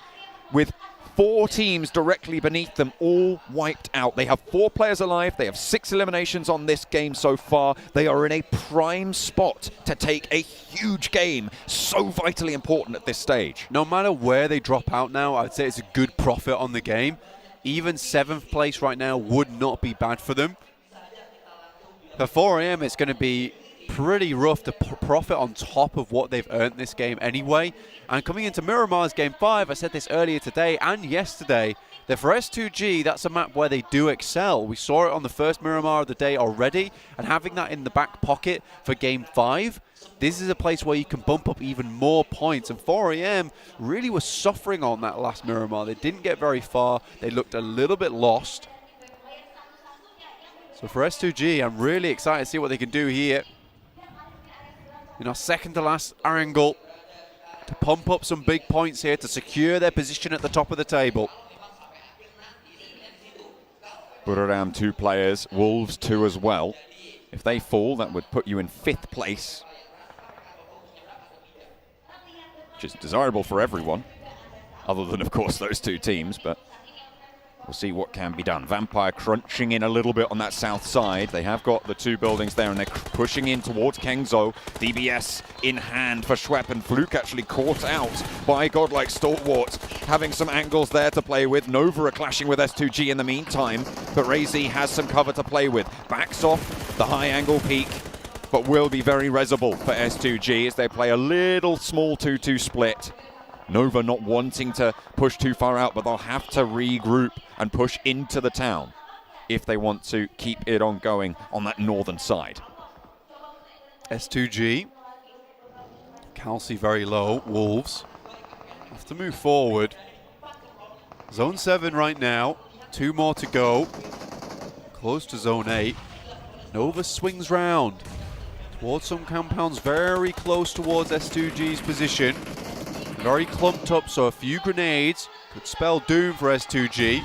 with 4 teams directly beneath them, all wiped out. They have 4 players alive. They have 6 eliminations on this game so far. They are in a prime spot to take a huge game, so vitally important at this stage. No matter where they drop out now, I'd say it's a good profit on the game. Even 7th place right now would not be bad for them. For 4 AM, it's going to be pretty rough to profit on top of what they've earned this game anyway. And coming into Miramar's Game 5, I said this earlier today and yesterday, that for S2G, that's a map where they do excel. We saw it on the first Miramar of the day already, and having that in the back pocket for Game 5, this is a place where you can bump up even more points. And 4AM really was suffering on that last Miramar. They didn't get very far. They looked a little bit lost. So for S2G, I'm really excited to see what they can do here. In our second to last angle, to pump up some big points here to secure their position at the top of the table. Buriram 2 players, Wolves 2 as well. If they fall, that would put you in 5th place, which is desirable for everyone, other than, of course, those 2 teams, but we'll see what can be done. Vampire crunching in a little bit on that south side. They have got the 2 buildings there, and they're pushing in towards Kengzo. DBS in hand for Schwepp, and Fluke actually caught out by Godlike Stalwart. Having some angles there to play with. Nova are clashing with S2G in the meantime, but Razy has some cover to play with. Backs off the high angle peak, but will be very resible for S2G as they play a little small 2-2 split. Nova not wanting to push too far out, but they'll have to regroup and push into the town if they want to keep it on going on that northern side. S2G, Kelsey very low, Wolves have to move forward. Zone 7 right now, 2 more to go, close to Zone 8. Nova swings round towards some compounds very close towards S2G's position. very clumped up, so a few grenades could spell doom for S2G.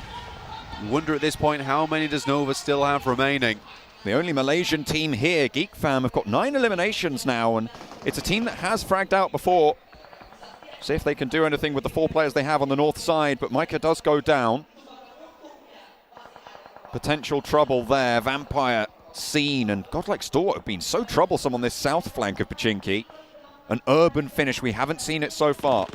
You wonder at this point, how many does Nova still have remaining? The only Malaysian team here, Geek Fam, have got 9 eliminations now, and it's a team that has fragged out before. See if they can do anything with the 4 players they have on the north side, but Micah does go down. Potential trouble there. Vampire seen, and Godlike Stalwart have been so troublesome on this south flank of Pachinki. An urban finish, we haven't seen it so far.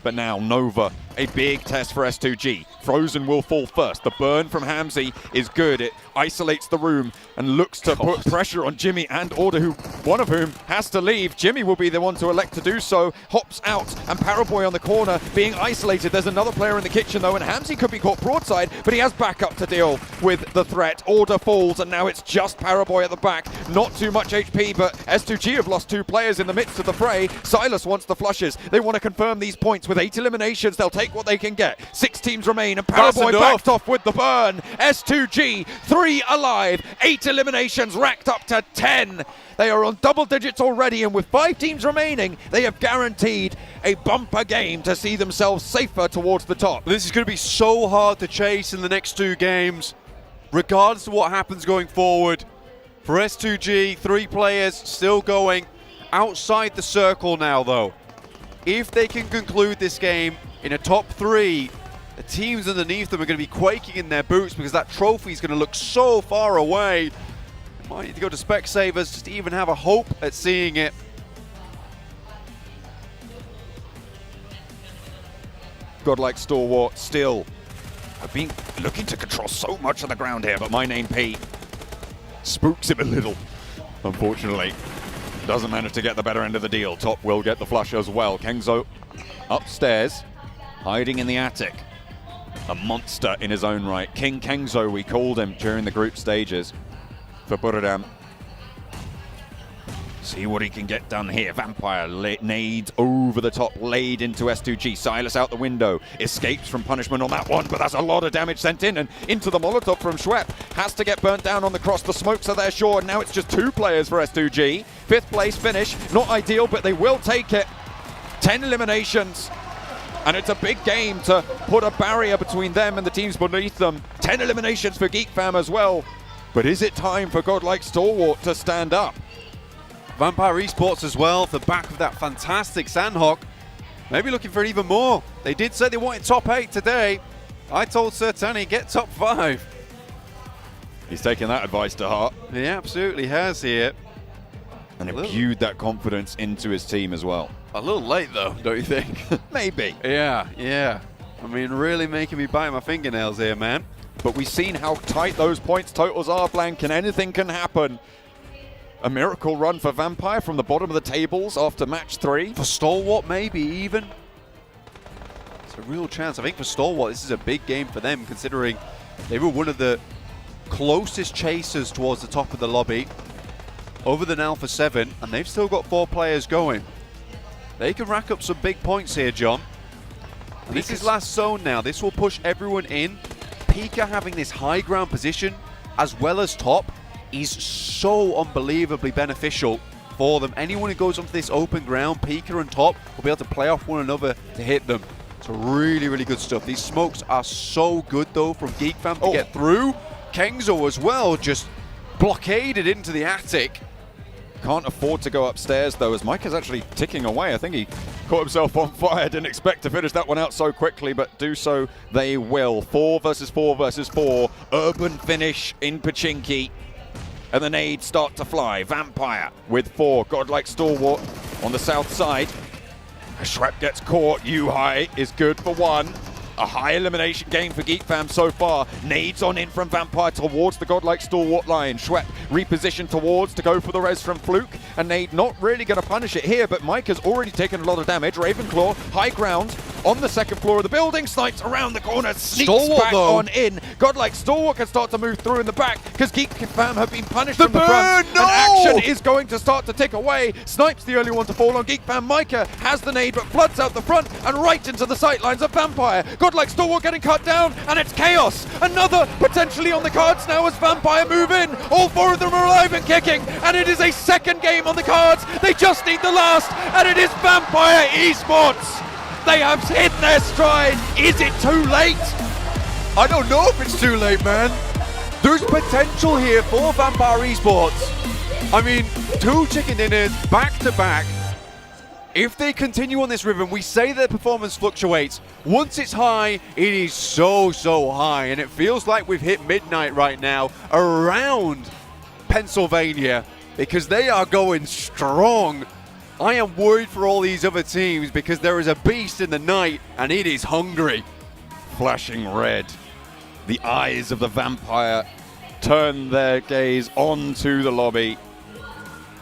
But now Nova, a big test for S2G. Frozen will fall first. The burn from Hamzy is good. It isolates the room and looks to put pressure on Jimmy and Order, one of whom has to leave. Jimmy will be the one to elect to do so. Hops out, and Paraboy on the corner being isolated. There's another player in the kitchen though, and Hamzy could be caught broadside, but he has backup to deal with the threat. Order falls, and now it's just Paraboy at the back. Not too much HP, but S2G have lost 2 players in the midst of the fray. Silas wants the flushes. They want to confirm these points. With 8 eliminations, they'll take what they can get. 6 teams remain, and Paraboy backed off with the burn. S2G, 3 alive, 8 eliminations racked up to 10. They are on double digits already, and with 5 teams remaining, they have guaranteed a bumper game to see themselves safer towards the top. This is going to be so hard to chase in the next 2 games, regardless of what happens going forward. For S2G, 3 players still going outside the circle now, though. If they can conclude this game in a top 3, the teams underneath them are going to be quaking in their boots because that trophy is going to look so far away. They might need to go to Specsavers just to even have a hope at seeing it. Godlike Stalwart still have been looking to control so much of the ground here, but My Name P spooks him a little, unfortunately. Doesn't manage to get the better end of the deal. Top will get the flush as well. Kengzo upstairs, hiding in the attic. A monster in his own right. King Kengzo, we called him during the group stages for Buradam. See what he can get done here. Vampire nades over the top, laid into S2G. Silas out the window, escapes from punishment on that one, but that's a lot of damage sent in, and into the Molotov from Schwepp. Has to get burnt down on the cross. The smokes are there, sure, and now it's just 2 players for S2G. 5th place finish, not ideal, but they will take it. 10 eliminations, and it's a big game to put a barrier between them and the teams beneath them. 10 eliminations for Geek Fam as well. But is it time for Godlike Stalwart to stand up? Vampire Esports as well, off the back of that fantastic Sandhawk. Maybe looking for even more. They did say they wanted top 8 today. I told Sir Tani, get top 5. He's taken that advice to heart. He absolutely has here. And imbued that confidence into his team as well. A little late though, don't you think? Maybe. Yeah. I mean, really making me bite my fingernails here, man. But we've seen how tight those points totals are, Blank, and anything can happen. A miracle run for Vampire from the bottom of the tables after match 3. For Stalwart, maybe even. It's a real chance. I think for Stalwart, this is a big game for them, considering they were one of the closest chasers towards the top of the lobby over than Alpha 7, and they've still got 4 players going. They can rack up some big points here, John. This is last zone now. This will push everyone in. Pika having this high ground position as well as top is so unbelievably beneficial for them. Anyone who goes onto this open ground, Pika and top, will be able to play off one another to hit them. So really, really good stuff. These smokes are so good though from Geek Fam to get through. Kengzo as well, just blockaded into the attic. Can't afford to go upstairs though, as Mike is actually ticking away. I think he caught himself on fire. Didn't expect to finish that one out so quickly, but do so they will. 4 versus 4 versus 4. Urban finish in Pachinki. And the nades start to fly. Vampire with 4. Godlike Stalwart on the south side. Schwepp gets caught. U-High is good for 1. A high elimination game for Geek Fam so far. Nades on in from Vampire towards the Godlike Stalwart line. Schwepp repositioned towards to go for the res from Fluke. And Nade not really going to punish it here, but Mike has already taken a lot of damage. Ravenclaw, high ground on the second floor of the building. Snipes around the corner, sneaks Stalwart, back though. on in. Godlike Stalwart can start to move through in the back because Geek Fam have been punished from the front. No! And action is going to start to tick away. Snipes the early one to fall on Geek Fam. Micah has the nade but floods out the front and right into the sightlines of Vampire. Godlike Stalwart getting cut down, and it's chaos. Another potentially on the cards now as Vampire move in. All 4 of them are alive and kicking, and it is a second game on the cards. They just need the last, and it is Vampire Esports. They have hit their stride. Is it too late? I don't know if it's too late, man. There's potential here for Vampire Esports. I mean, 2 chicken dinners back to back. If they continue on this rhythm, we say their performance fluctuates. Once it's high, it is so high, and it feels like we've hit midnight right now around Pennsylvania because they are going strong. I am worried for all these other teams because there is a beast in the night, and it is hungry. Flashing red. The eyes of the vampire turn their gaze onto the lobby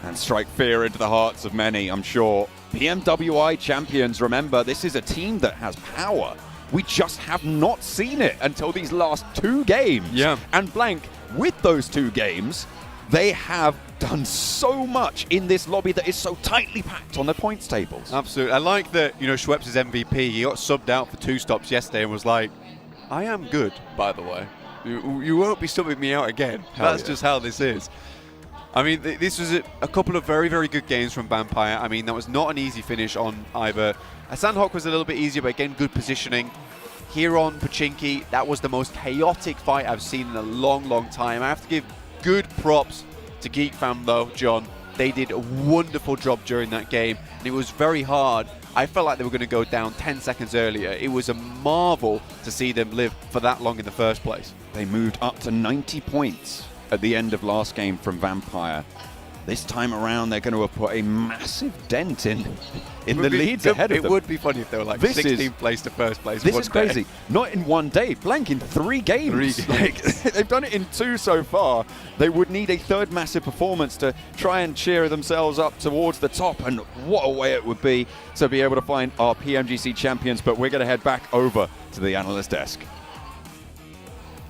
and strike fear into the hearts of many, I'm sure. PMWI champions, remember, this is a team that has power. We just have not seen it until these last 2 games. Yeah. And Blank, with those 2 games, they have done so much in this lobby that is so tightly packed on the points tables. Absolutely. I like that, you know, Schweppes is MVP. He got subbed out for 2 stops yesterday and was like, I am good, by the way. You won't be subbing me out again. That's just how this is. I mean, this was a couple of very good games from Vampire. I mean, that was not an easy finish on either. Sandhawk was a little bit easier, but again, good positioning. Here on Pachinki, that was the most chaotic fight I've seen in a long time. I have to give good props to Geek Fam, though, John. They did a wonderful job during that game, and it was very hard. I felt like they were going to go down 10 seconds earlier. It was a marvel to see them live for that long in the first place. They moved up to 90 points at the end of last game from Vampire. This time around, they're going to have put a massive dent in the leads ahead of them. It would be funny if they were like 16th place to first place. This is crazy. Not in one day. Blank in 3 games. Like, they've done it in 2 so far. They would need a 3rd massive performance to try and cheer themselves up towards the top. And what a way it would be to be able to find our PMGC champions. But we're going to head back over to the analyst desk.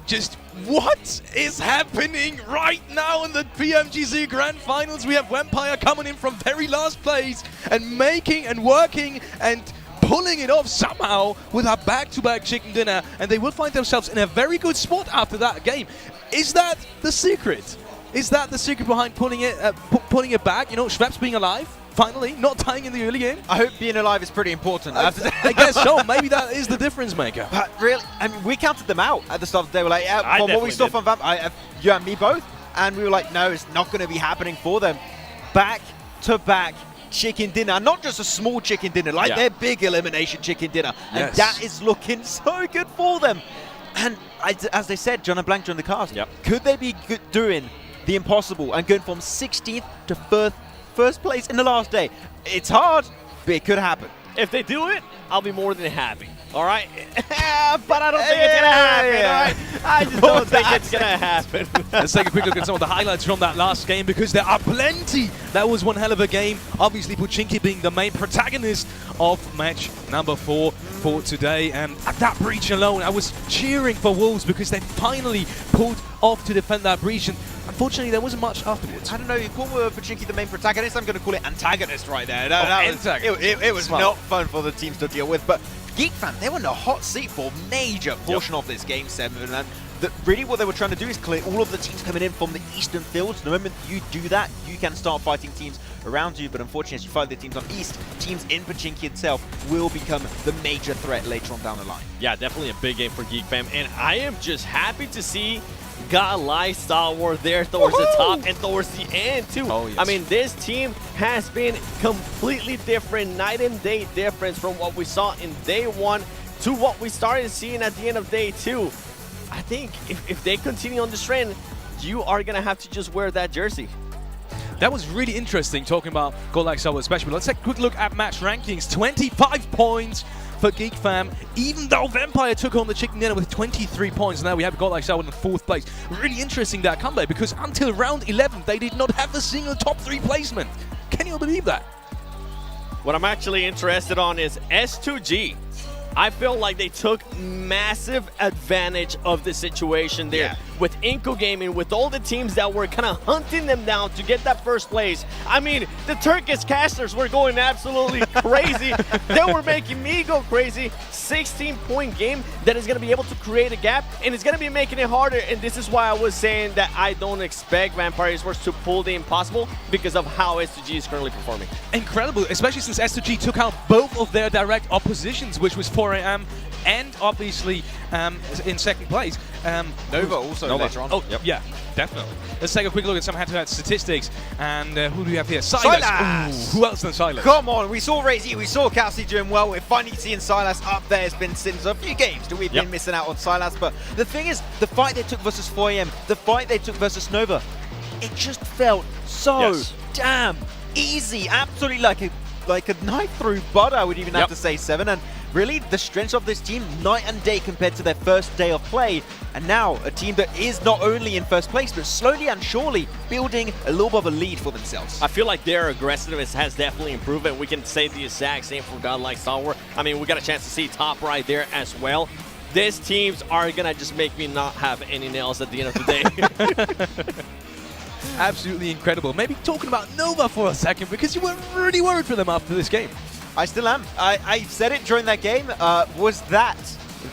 Just what is happening right now in the PMGC Grand Finals? We have Vampire coming in from very last place and making and working and pulling it off somehow with a back-to-back chicken dinner, and they will find themselves in a very good spot after that game. Is that the secret? Is that the secret behind pulling it back? You know, Schweppes being alive? Finally, not dying in the early game. I hope being alive is pretty important. I guess so. Maybe that is the difference maker. But really, I mean, we counted them out at the start of the day. We're like, yeah, from what we saw from Vamp, you and me both, and we were like, no, it's not going to be happening for them. Back-to-back chicken dinner, not just a small chicken dinner, like their big elimination chicken dinner, and that is looking so good for them. And as they said, John and Blank during the cast, could they be doing the impossible and going from 16th to first place in the last day? It's hard, but it could happen. If they do it, I'll be more than happy. All right? But I don't think it's going to happen, all right? I just don't think it's going to happen. Let's take a quick look at some of the highlights from that last game, because there are plenty. That was one hell of a game. Obviously, Pachinki being the main protagonist of match number 4 for today. And at that breach alone, I was cheering for Wolves because they finally pulled off to defend that breach. And unfortunately, there wasn't much afterwards. I don't know, you call Pachinki the main protagonist, I'm going to call it antagonist right there. Antagonist. It was not fun for the teams to deal with, but Geek Fam, they were in a hot seat for a major portion of this Game 7, and really what they were trying to do is clear all of the teams coming in from the eastern fields. The moment you do that, you can start fighting teams around you, but unfortunately, as you fight the teams on east, teams in Pachinki itself will become the major threat later on down the line. Yeah, definitely a big game for Geek Fam, and I am just happy to see God Star Wars there towards the top and towards the end too. Oh, yes. I mean, this team has been completely different, night and day difference from what we saw in day 1 to what we started seeing at the end of day 2. I think if they continue on this trend, you are going to have to just wear that jersey. That was really interesting, talking about God Star Wars especially. Let's take a quick look at match rankings. 25 points for Geek Fam, even though Vampire took on the chicken dinner with 23 points. Now we have God Star Wars in 4th place. Really interesting, that comeback, because until round 11, they did not have a single top 3 placement. Can you believe that? What I'm actually interested on is S2G. I feel like they took massive advantage of the situation there. with Inco Gaming, with all the teams that were kind of hunting them down to get that first place. I mean, the Turkish casters were going absolutely crazy. They were making me go crazy. 16-point game that is going to be able to create a gap, and it's going to be making it harder. And this is why I was saying that I don't expect Vampire Esports to pull the impossible because of how SoG is currently performing. Incredible, especially since SoG took out both of their direct oppositions, which was 4AM and obviously in second place. Nova also later on. Oh, yeah, definitely. Let's take a quick look at some head-to-head statistics. And who do we have here? Silas. Ooh, who else than Silas? Come on, we saw Razy, we saw Kelsey doing well. We're finally seeing Silas up there. It's been since a few games that we've been missing out on Silas. But the thing is, the fight they took versus 4AM, the fight they took versus Nova, it just felt so damn easy. Absolutely like a knife through butter, I would even have to say, Seven. And really, the strength of this team, night and day compared to their first day of play. And now, a team that is not only in first place, but slowly and surely building a little bit of a lead for themselves. I feel like their aggressiveness has definitely improved, and we can say the exact same for Godlike Stalwart. I mean, we got a chance to see top right there as well. These teams are going to just make me not have any nails at the end of the day. Absolutely incredible. Maybe talking about Nova for a second, because you were really worried for them after this game. I still am. I said it during that game. Was that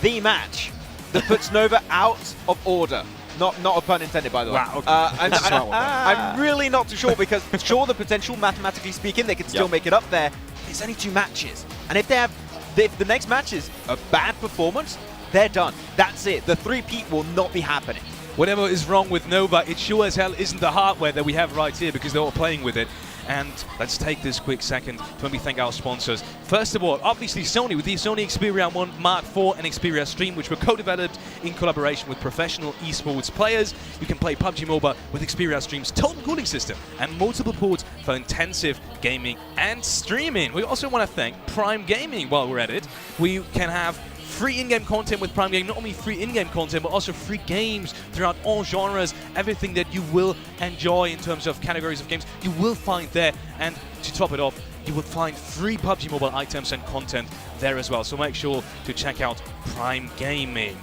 the match that puts Nova out of order? Not a pun intended, by the way. Wow. Okay. I'm really not too sure, because sure, the potential, mathematically speaking, they could still make it up there. It's only 2 matches. And if the next match is a bad performance, they're done. That's it. The three-peat will not be happening. Whatever is wrong with Nova, it sure as hell isn't the hardware that we have right here, because they're all playing with it. And let's take this quick second to maybe thank our sponsors. First of all, obviously Sony, with the Sony Xperia 1 Mark IV and Xperia Stream, which were co-developed in collaboration with professional esports players. You can play PUBG Mobile with Xperia Stream's total cooling system and multiple ports for intensive gaming and streaming. We also want to thank Prime Gaming while we're at it. We can have free in-game content with Prime Gaming, not only free in-game content, but also free games throughout all genres. Everything that you will enjoy in terms of categories of games, you will find there. And to top it off, you will find free PUBG Mobile items and content there as well. So make sure to check out Prime Gaming.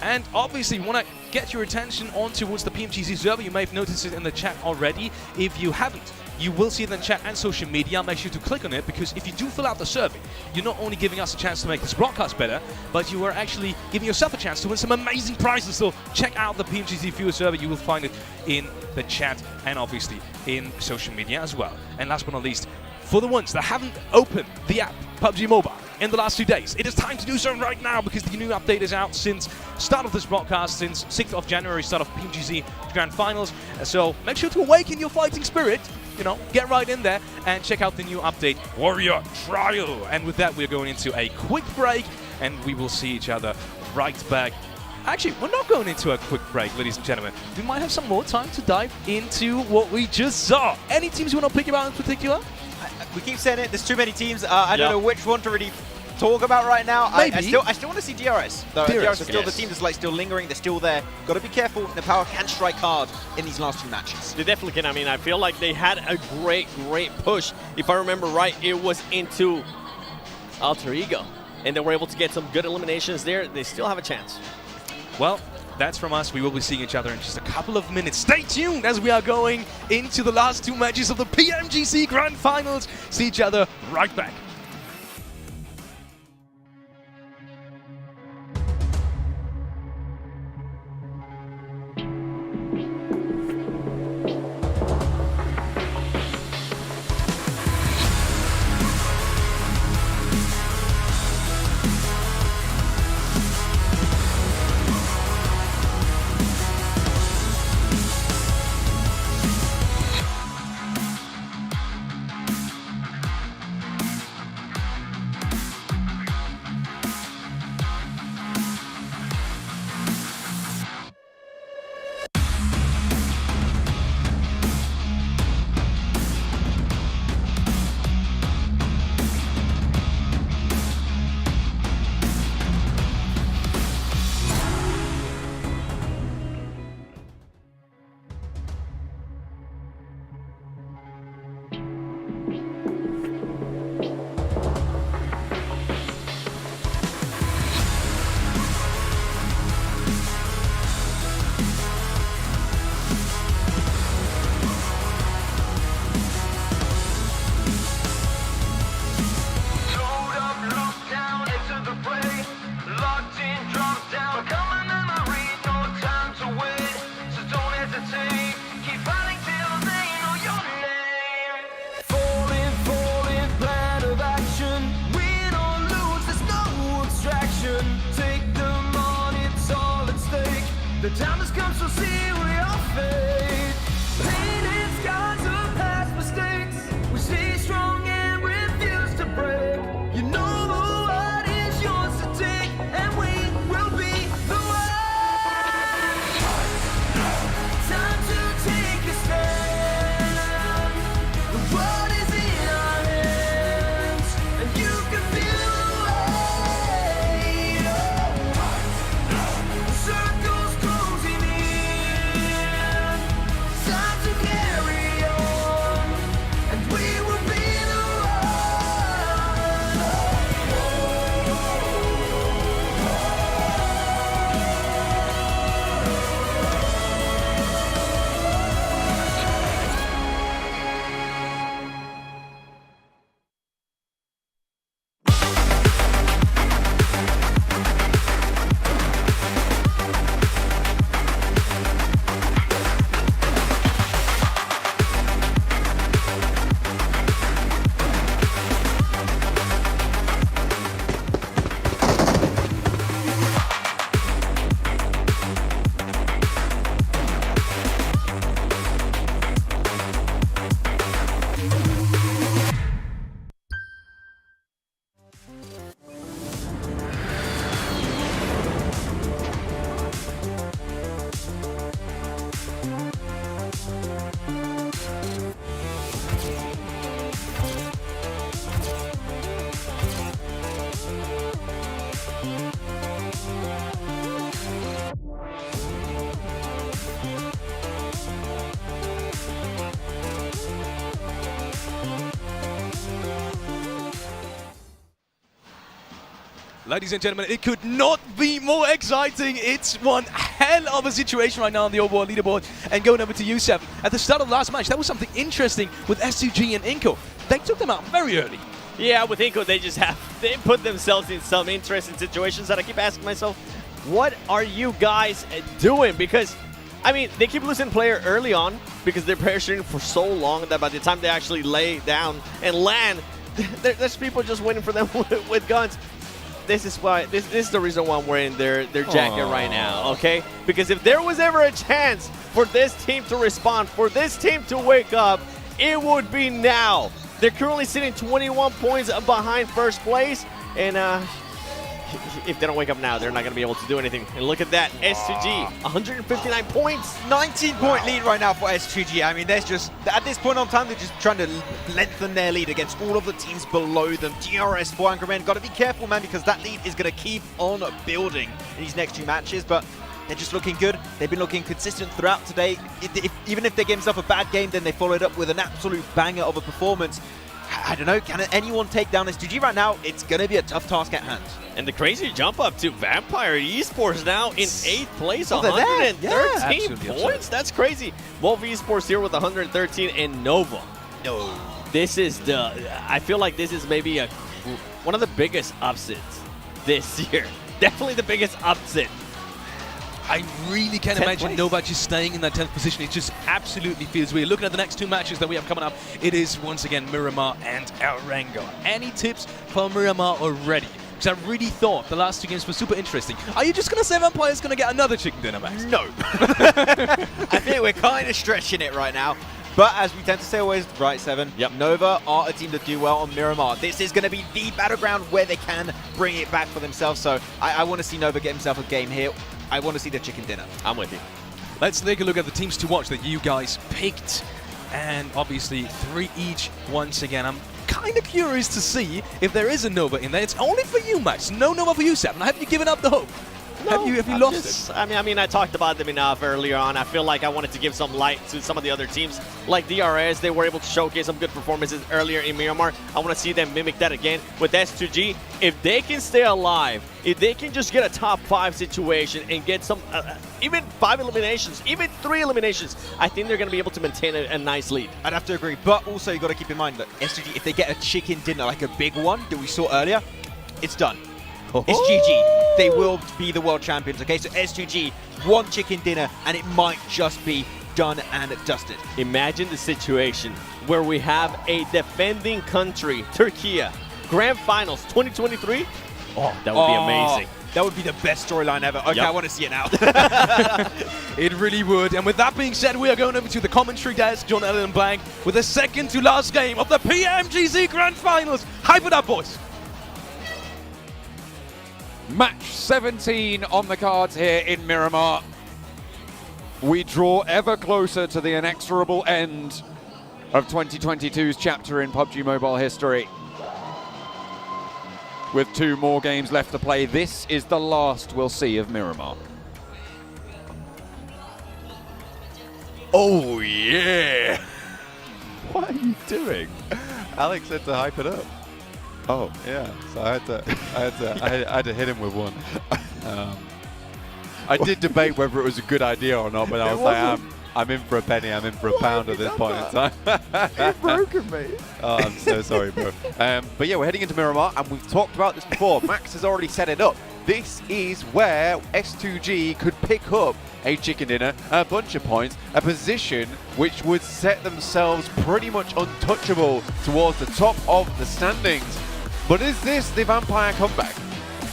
And obviously, we want to get your attention on towards the PMGC server. You may have noticed it in the chat already. If you haven't, you will see it in the chat and social media. Make sure to click on it, because if you do fill out the survey, you're not only giving us a chance to make this broadcast better, but you are actually giving yourself a chance to win some amazing prizes. So check out the PMGC viewer survey. You will find it in the chat and obviously in social media as well. And last but not least, for the ones that haven't opened the app PUBG Mobile in the last 2 days, it is time to do so right now, because the new update is out since start of this broadcast, since 6th of January, start of PMGC Grand Finals. So make sure to awaken your fighting spirit. You know, get right in there and check out the new update, Warrior Trial. And with that, we're going into a quick break, and we will see each other right back. Actually, we're not going into a quick break, ladies and gentlemen. We might have some more time to dive into what we just saw. Any teams you want to pick about in particular? We keep saying it, there's too many teams. I don't know which one to really talk about right now. I still want to see DRS. DRS is still the team that's like still lingering. They're still there. Got to be careful. The power can strike hard in these last 2 matches. They definitely can. I mean, I feel like they had a great push. If I remember right, it was into Alter Ego, and they were able to get some good eliminations there. They still have a chance. Well, that's from us. We will be seeing each other in just a couple of minutes. Stay tuned as we are going into the last 2 matches of the PMGC Grand Finals. See each other right back. The time has come, so see we all fade. Painted scars of past mistakes. We stay strong and refuse to break. You know the world is yours to take, and we will be the one. Time to take a stand. The world is in our hands, and you can feel the weight. Circles closing in. Time to carry on, and we will be the Ladies and gentlemen, it could not be more exciting. It's one hell of a situation right now on the overall leaderboard. And going over to U7, at the start of the last match, that was something interesting with S2G and Inko. They took them out very early. Yeah, with Inko, they put themselves in some interesting situations that I keep asking myself, what are you guys doing? Because, I mean, they keep losing player early on because they're pressuring for so long that by the time they actually lay down and land, there's people just waiting for them with guns. This is why this is the reason why I'm wearing their jacket right now, okay? Because if there was ever a chance for this team to respond, for this team to wake up, it would be now. They're currently sitting 21 points behind first place, and if they don't wake up now, they're not going to be able to do anything. And look at that, S2G, 159 points. 19-point lead right now for S2G. I mean, there's just, at this point on time, they're just trying to lengthen their lead against all of the teams below them. DRS, 400 men, got to be careful, man, because that lead is going to keep on building in these next two matches, but they're just looking good. They've been looking consistent throughout today. Even if they gave themselves a bad game, then they followed up with an absolute banger of a performance. I don't know, can anyone take down S2G right now? It's going to be a tough task at hand. And the crazy jump up to Vampire Esports now in 8th place, Oh, they're there. 113 Yeah. points. That's crazy. Wolf Esports here with 113 and Nova. No. This is I feel like this is maybe one of the biggest upsets this year. Definitely the biggest upset. I really can't imagine Nova just staying in that 10th position. It just absolutely feels weird. Looking at the next two matches that we have coming up, it is once again Miramar and Arango. Any tips for Miramar already? Because I really thought the last two games were super interesting. Are you just going to say Vampire's going to get another chicken dinner, Max? No. I think we're kind of stretching it right now. But as we tend to say always, right, Seven, Yep. Nova are a team that do well on Miramar. This is going to be the battleground where they can bring it back for themselves. So I want to see Nova get himself a game here. I want to see the chicken dinner. I'm with you. Let's take a look at the teams to watch that you guys picked. And obviously 3 each once again. I'm kind of curious to see if there is a Nova in there. It's only for you, Max. No Nova for you, Seven. Have you given up the hope? No, have you lost it? I mean, I talked about them enough earlier on. I feel like I wanted to give some light to some of the other teams. Like DRS, they were able to showcase some good performances earlier in Miramar. I want to see them mimic that again with S2G. If they can stay alive, if they can just get a top 5 situation and get some, even 5 eliminations, even 3 eliminations, I think they're going to be able to maintain a nice lead. I'd have to agree. But also, you got to keep in mind that S2G, if they get a chicken dinner, like a big one that we saw earlier, it's done. It's GG. They will be the world champions. Okay, so S2G, one chicken dinner, and it might just be done and dusted. Imagine the situation where we have a defending country, Turkey, Grand Finals 2023. Oh, that would be amazing. That would be the best storyline ever. Okay, I want to see it now. It really would. And with that being said, we are going over to the commentary desk, John Ellen Blank, with the second to last game of the PMGC Grand Finals. Hype it up, boys. Match 17 on the cards here in Miramar. We draw ever closer to the inexorable end of 2022's chapter in PUBG Mobile history. With 2 more games left to play, this is the last we'll see of Miramar. Oh, yeah. What are you doing? Alex said to hype it up. Oh, Yeah, so I had to hit him with one. I did debate whether it was a good idea or not, but I was like, I'm in for a penny, I'm in for a pound at this point in time. you've broken me. Oh, I'm so sorry, bro. But yeah, we're heading into Miramar, and we've talked about this before. Max has already set it up. This is where S2G could pick up a chicken dinner, a bunch of points, a position which would set themselves pretty much untouchable towards the top of the standings. But is this the Vampire comeback?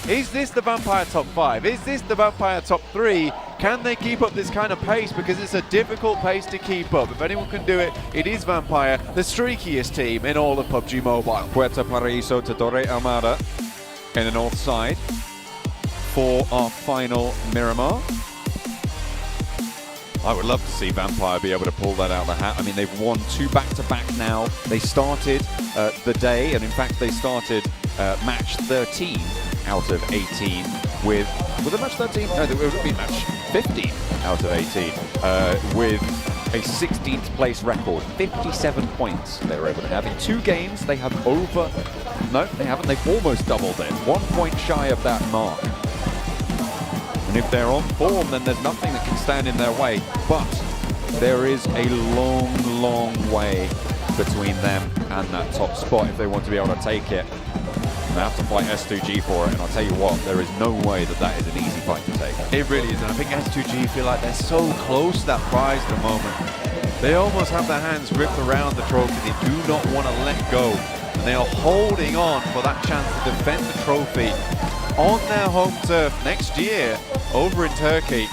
Is this the Vampire top 5? Is this the Vampire top 3? Can they keep up this kind of pace? Because it's a difficult pace to keep up. If anyone can do it, it is Vampire, the streakiest team in all of PUBG Mobile. Puerto Paraíso to Torre Almada in the north side for our final Miramar. I would love to see Vampire be able to pull that out of the hat. I mean, they've won 2 back-to-back now. They started the day, and in fact, they started match 13 out of 18 with a match 13? No, it would be match 15 out of 18 with a 16th place record, 57 points they were able to have. In 2 games, they have no, they haven't. They've almost doubled it. 1 point shy of that mark. And if they're on form, then there's nothing that can stand in their way. But there is a long, long way between them and that top spot if they want to be able to take it. And they have to fight S2G for it. And I'll tell you what, there is no way that that is an easy fight to take. It really is, and I think S2G feel like they're so close to that prize at the moment. They almost have their hands ripped around the trophy. They do not want to let go. And they are holding on for that chance to defend the trophy on their home turf next year over in Turkey.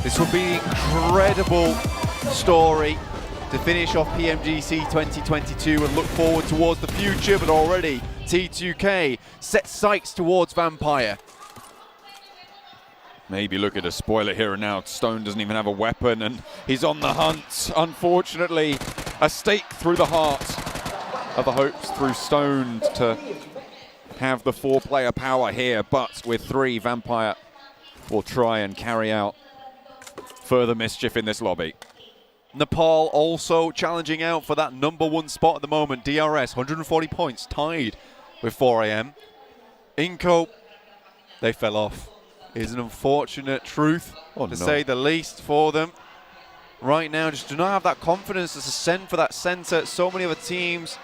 This will be an incredible story to finish off PMGC 2022 and look forward towards the future, but already T2K set sights towards Vampire. Maybe look at a spoiler here and now. Stone doesn't even have a weapon and he's on the hunt. Unfortunately, a stake through the heart of the hopes through Stone to have the 4-player power here, but with 3, Vampire will try and carry out further mischief in this lobby. Nepal also challenging out for that #1 spot at the moment. DRS, 140 points, tied with 4AM. Inco, they fell off. Is an unfortunate truth, to say the least, for them. Right now, just do not have that confidence to ascend for that center. So many other teams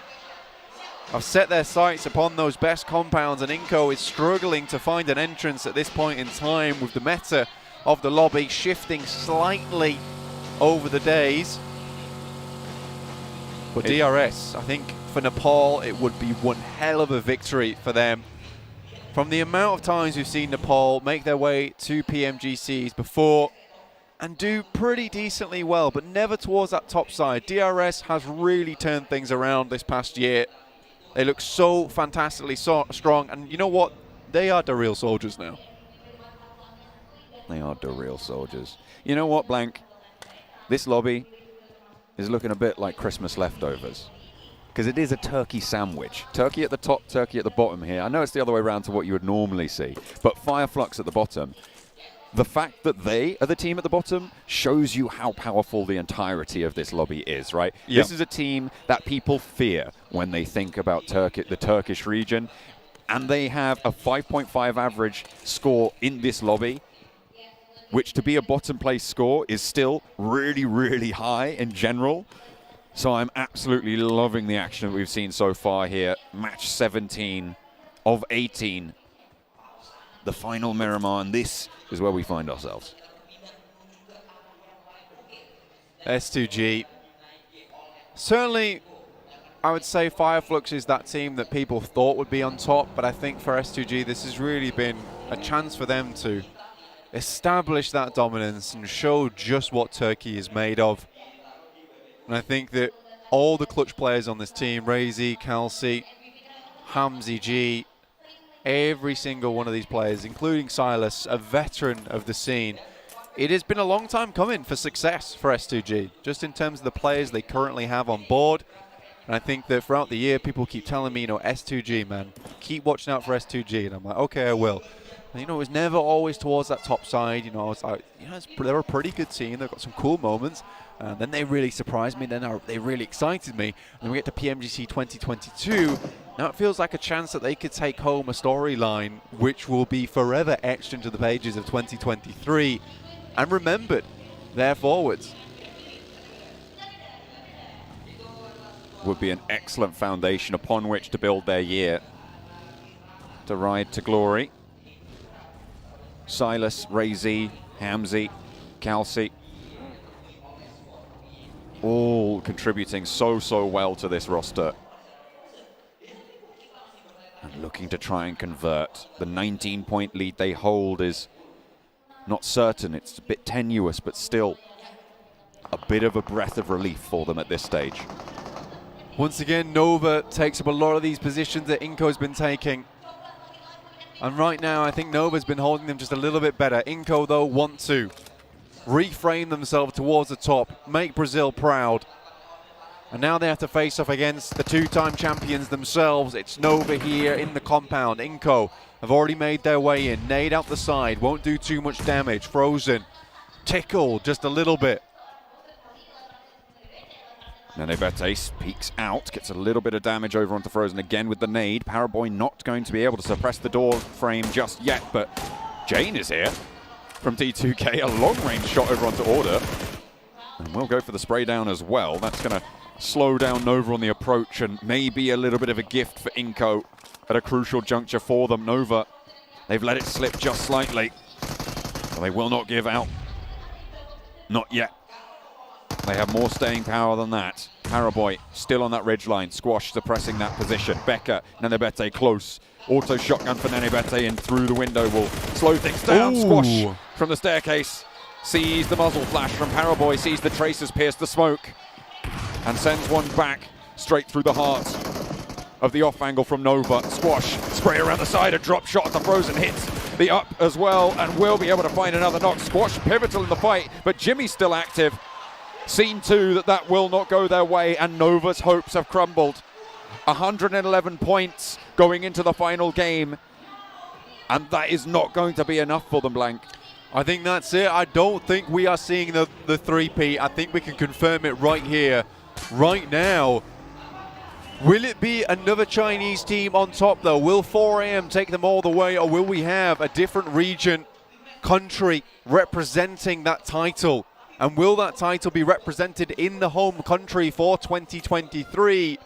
have set their sights upon those best compounds, and Inco is struggling to find an entrance at this point in time, with the meta of the lobby shifting slightly over the days. But DRS, I think for Nepal, it would be one hell of a victory for them. From the amount of times we've seen Nepal make their way to PMGCs before and do pretty decently well, but never towards that top side. DRS has really turned things around this past year. They look so fantastically strong, and you know what? They are the real soldiers now. They are the real soldiers. You know what, Blank? This lobby is looking a bit like Christmas leftovers, because it is a turkey sandwich. Turkey at the top, turkey at the bottom here. I know it's the other way around to what you would normally see, but Fireflux at the bottom. The fact that they are the team at the bottom shows you how powerful the entirety of this lobby is, right? Yep. This is a team that people fear when they think about the Turkish region, and they have a 5.5 average score in this lobby, which to be a bottom place score is still really, really high in general. So I'm absolutely loving the action that we've seen so far here. Match 17 of 18. The final Miramar, and this is where we find ourselves. S2G. Certainly, I would say Fireflux is that team that people thought would be on top, but I think for S2G, this has really been a chance for them to establish that dominance and show just what Turkey is made of. And I think that all the clutch players on this team, Razy, Kelsey, Hamzy G, every single one of these players, including Silas, a veteran of the scene, it has been a long time coming for success for S2G, just in terms of the players they currently have on board. And I think that throughout the year, people keep telling me, S2G, man, keep watching out for S2G. And I'm like, okay, I will. And, it was never always towards that top side. I was like, they're a pretty good team. They've got some cool moments. And then they really surprised me. Then they really excited me. And then we get to PMGC 2022. Now it feels like a chance that they could take home a storyline which will be forever etched into the pages of 2023 and remembered their forwards. Would be an excellent foundation upon which to build their year to ride to glory. Silas, Razy, Hamzy, Kelsey, all contributing so well to this roster. And looking to try and convert. The 19-point lead they hold is not certain. It's a bit tenuous, but still a bit of a breath of relief for them at this stage. Once again, Nova takes up a lot of these positions that Inco's been taking. And right now, I think Nova's been holding them just a little bit better. Inco, though, want to reframe themselves towards the top, make Brazil proud. And now they have to face off against the two-time champions themselves. It's Nova here in the compound. Inco have already made their way in. Nade out the side, won't do too much damage. Frozen, tickled just a little bit. Nenebete peeks out, gets a little bit of damage over onto Frozen again with the nade. Paraboy not going to be able to suppress the door frame just yet, but Jane is here from T2K. A long-range shot over onto Order. And we'll go for the spray down as well. That's going to slow down Nova on the approach and maybe a little bit of a gift for Inco at a crucial juncture for them. Nova, they've let it slip just slightly, but they will not give out. Not yet. They have more staying power than that. Paraboy still on that ridgeline. Squash suppressing that position. Becker, Nenebete close. Auto shotgun for Nenebete and through the window will slow things down. Ooh. Squash from the staircase. Sees the muzzle flash from Paraboy. Sees the tracers pierce the smoke. And sends one back straight through the heart of the off angle from Nova. Squash, spray around the side. A drop shot at the Frozen hits the up as well and will be able to find another knock. Squash pivotal in the fight, but Jimmy's still active. Seen too that will not go their way, and Nova's hopes have crumbled. 111 points going into the final game, and that is not going to be enough for them, Blank. I think that's it. I don't think we are seeing the three-peat. I think we can confirm it right here, right now. Will it be another Chinese team on top, though? Will 4AM take them all the way, or will we have a different region, country representing that title? And will that title be represented in the home country for 2023?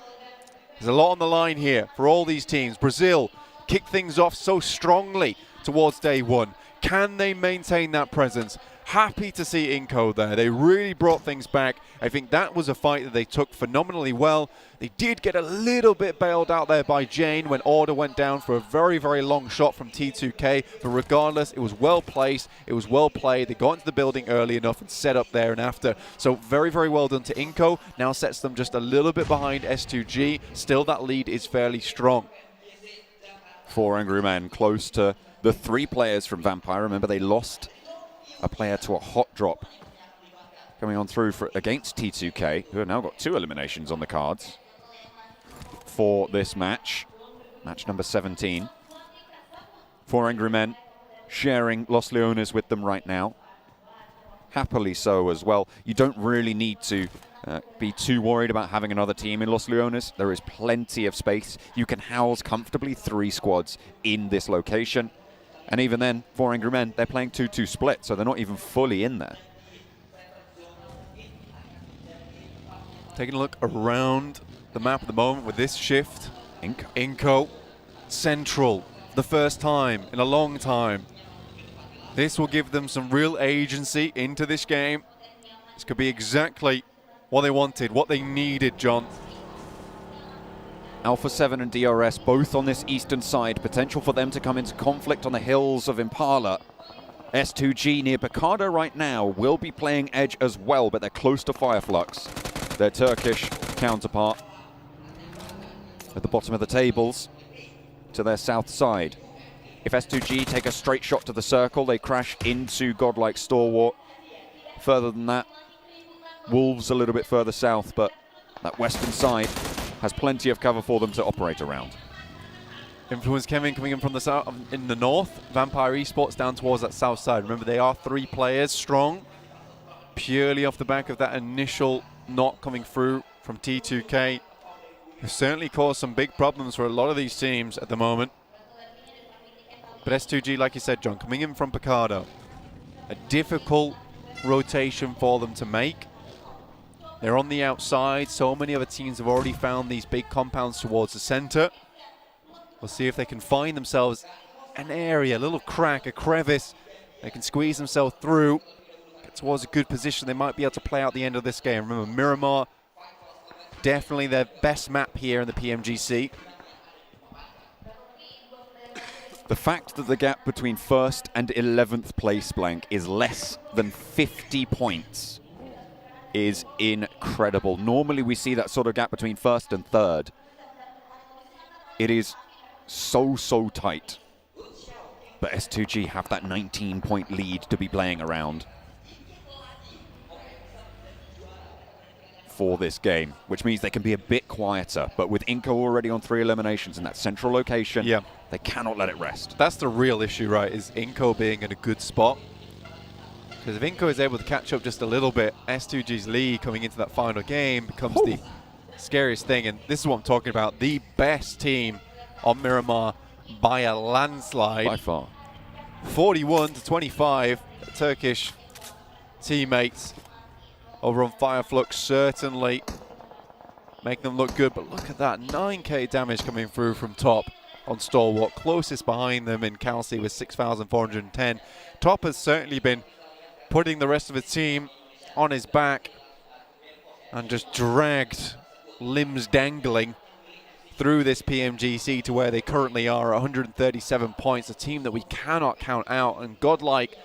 There's a lot on the line here for all these teams. Brazil kicked things off so strongly towards day one. Can they maintain that presence? Happy to see Inco there. They really brought things back. I think that was a fight that they took phenomenally well. They did get a little bit bailed out there by Jane when Order went down for a very, very long shot from T2K. But regardless, it was well placed. It was well played. They got into the building early enough and set up there and after. So very, very well done to Inco. Now sets them just a little bit behind S2G. Still, that lead is fairly strong. 4 Angry Men close to the 3 players from Vampire. Remember, they lost a player to a hot drop coming on through against T2K, who have now got 2 eliminations on the cards for this match. Match number 17. 4 Angry Men sharing Los Leones with them right now. Happily so as well. You don't really need to be too worried about having another team in Los Leones. There is plenty of space. You can house comfortably 3 squads in this location. And even then, 4 Angry Men, they're playing 2-2 split, so they're not even fully in there. Taking a look around the map at the moment with this shift. Inco, central, the first time in a long time. This will give them some real agency into this game. This could be exactly what they wanted, what they needed, John. Alpha 7 and DRS both on this eastern side. Potential for them to come into conflict on the hills of Impala. S2G near Picardo right now will be playing edge as well, but they're close to Fireflux, their Turkish counterpart, at the bottom of the tables to their south side. If S2G take a straight shot to the circle, they crash into Godlike Stalwart. Further than that, Wolves a little bit further south, but that western side has plenty of cover for them to operate around. Influence Kevin coming in from the south, in the north. Vampire Esports down towards that south side. Remember, they are 3 players strong, purely off the back of that initial knock coming through from T2K. It's certainly caused some big problems for a lot of these teams at the moment. But S2G, like you said, John, coming in from Picardo, a difficult rotation for them to make. They're on the outside. So many other teams have already found these big compounds towards the center. We'll see if they can find themselves an area, a little crack, a crevice. They can squeeze themselves through, get towards a good position. They might be able to play out the end of this game. Remember, Miramar, definitely their best map here in the PMGC. The fact that the gap between 1st and 11th place blank is less than 50 points is incredible. Normally we see that sort of gap between 1st and 3rd. It is so tight. But S2G have that 19-point lead to be playing around for this game, which means they can be a bit quieter. But with Inco already on 3 eliminations in that central location, they cannot let it rest. That's the real issue, right, is Inco being in a good spot. Because if Inco is able to catch up just a little bit, S2G's lead coming into that final game becomes the scariest thing. And this is what I'm talking about. The best team on Miramar by a landslide. By far. 41-25. Turkish teammates over on Fireflux certainly making them look good. But look at that, 9k damage coming through from top on Stalwart. Closest behind them in Kelsey with 6,410. Top has certainly been putting the rest of his team on his back and just dragged, limbs dangling, through this PMGC to where they currently are, 137 points, a team that we cannot count out. And Godlike,